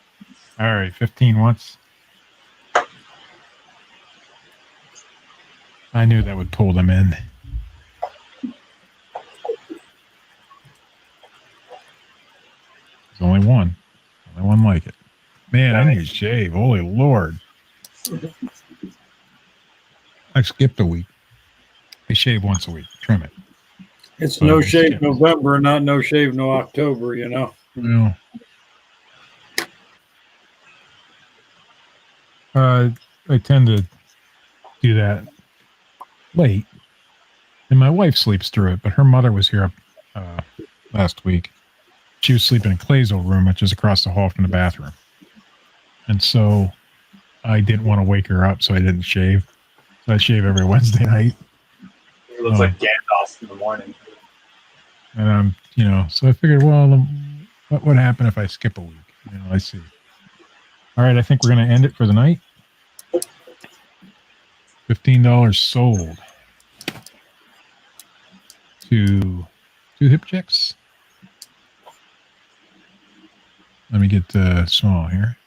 All right, 15 once. I knew that would pull them in. There's only one. Only one like it. Man, I need to shave. Holy Lord. I skipped a week. I shave once a week. Trim it. It's So no I shave skip. November, not no shave no October, you know. Well, I tend to do that late, and my wife sleeps through it, but her mother was here last week. She was sleeping in Clay's old room, which is across the hall from the bathroom. And so I didn't want to wake her up, so I didn't shave. So I shave every Wednesday night. You look like Gandalf in the morning. And so I figured, well, what would happen if I skip a week? I see. All right, I think we're going to end it for the night. $15 sold to 2 hip checks. Let me get small here.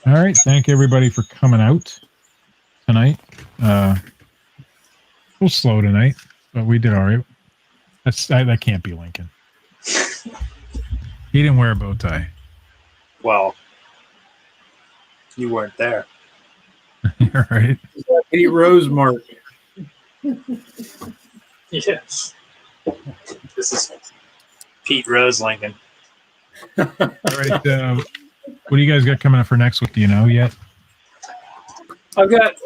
All right, thank everybody for coming out tonight. A little slow tonight, but we did all right. That can't be Lincoln. He didn't wear a bow tie. Well, you weren't there. You're right. Pete Rose Mark. Yes. This is Pete Rose Lincoln. All right. What do you guys got coming up for next week? Do you know yet? I got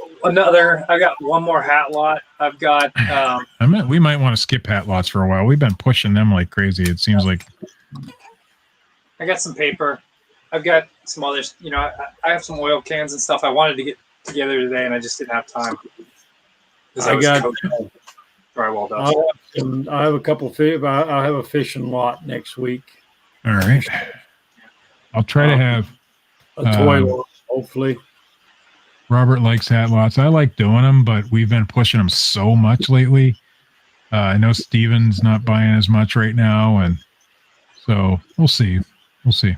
one more hat lot. I've got We might want to skip hat lots for a while. We've been pushing them like crazy. It seems like. I got some paper. I've got some others. I have some oil cans and stuff I wanted to get together today, and I just didn't have time. I got. Drywall dust. I have a couple of I'll have a fishing lot next week. All right. I'll try to have A toy lot, hopefully. Robert likes hat lots. I like doing them, but we've been pushing them so much lately. I know Steven's not buying as much right now, and so we'll see. We'll see.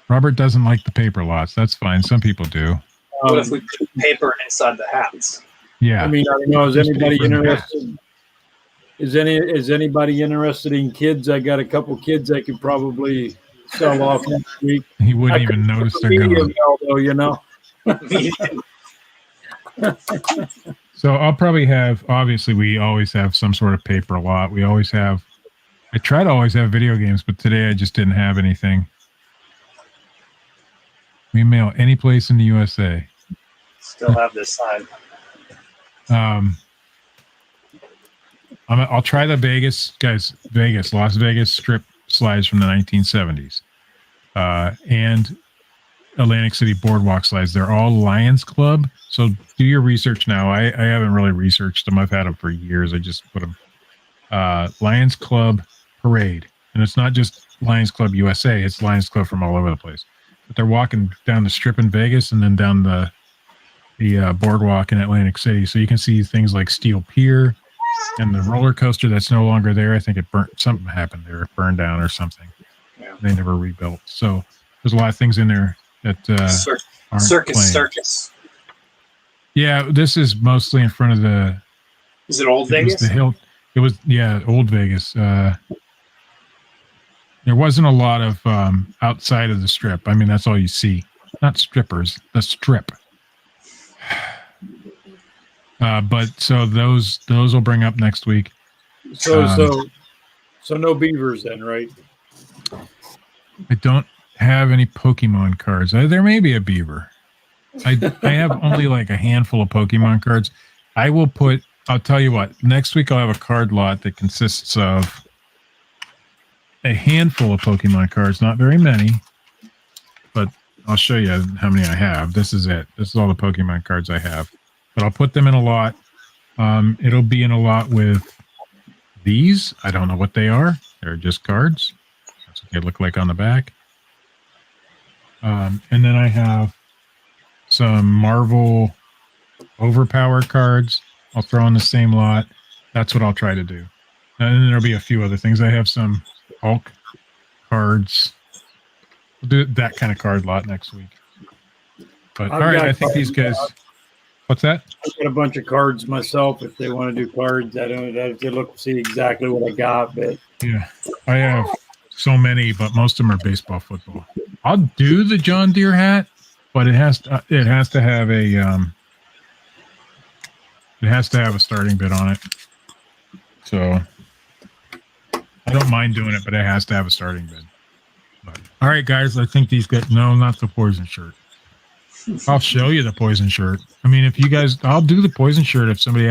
Robert doesn't like the paper lots. That's fine. Some people do. What if we put paper inside the hats? Yeah. I mean, I don't know. Is Just anybody paper in the interested? Is anybody interested in kids? I got a couple kids I could probably sell off next week. He wouldn't I even could notice put they're medium gone. well, though, you know. So I'll probably have, obviously, we always have some sort of paper lot. We always have, I try to always have video games, but today I just didn't have anything. We mail any place in the USA. Still have this sign. I'll try the Vegas, guys, Las Vegas strip slides from the 1970s. And Atlantic City Boardwalk slides. They're all Lions Club. So do your research now. I haven't really researched them. I've had them for years. I just put them. Lions Club Parade. And it's not just Lions Club USA. It's Lions Club from all over the place. But they're walking down the strip in Vegas and then down the boardwalk in Atlantic City. So you can see things like Steel Pier and the roller coaster that's no longer there. I think it burnt. Something happened there. It burned down or something. Yeah. They never rebuilt. So there's a lot of things in there that aren't playing. Circus. Yeah, this is mostly in front of the. Is it Old Vegas? The hill. It was Old Vegas. There wasn't a lot of outside of the strip. I mean, that's all you see. Not strippers. The strip. But so those will bring up next week. So no beavers then, right? I don't have any Pokemon cards. There may be a beaver. I have only like a handful of Pokemon cards. I'll tell you what, next week I'll have a card lot that consists of a handful of Pokemon cards, not very many, but I'll show you how many I have. This is it. This is all the Pokemon cards I have. But I'll put them in a lot. It'll be in a lot with these. I don't know what they are. They're just cards. That's what they look like on the back. And then I have some Marvel Overpower cards. I'll throw in the same lot. That's what I'll try to do. And then there'll be a few other things. I have some Hulk cards. We'll do that kind of card lot next week. But all right, I think these guys. What's that? I got a bunch of cards myself. If they want to do cards, I don't know if they look see exactly what I got, but yeah, I have so many, but most of them are baseball, football. I'll do the John Deere hat, but it has to have a starting bid on it. So I don't mind doing it, but it has to have a starting bid. But, all right, guys, I think these guys. No, not the poison shirt. I'll show you the poison shirt. I mean, if you guys, I'll do the poison shirt if somebody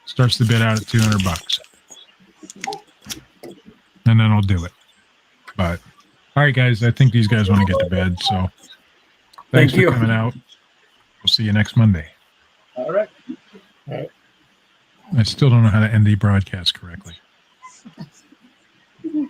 starts the bid out at $200, and then I'll do it. But all right, guys, I think these guys want to get to bed. So thanks for coming out. We'll see you next Monday. All right. I still don't know how to end the broadcast correctly.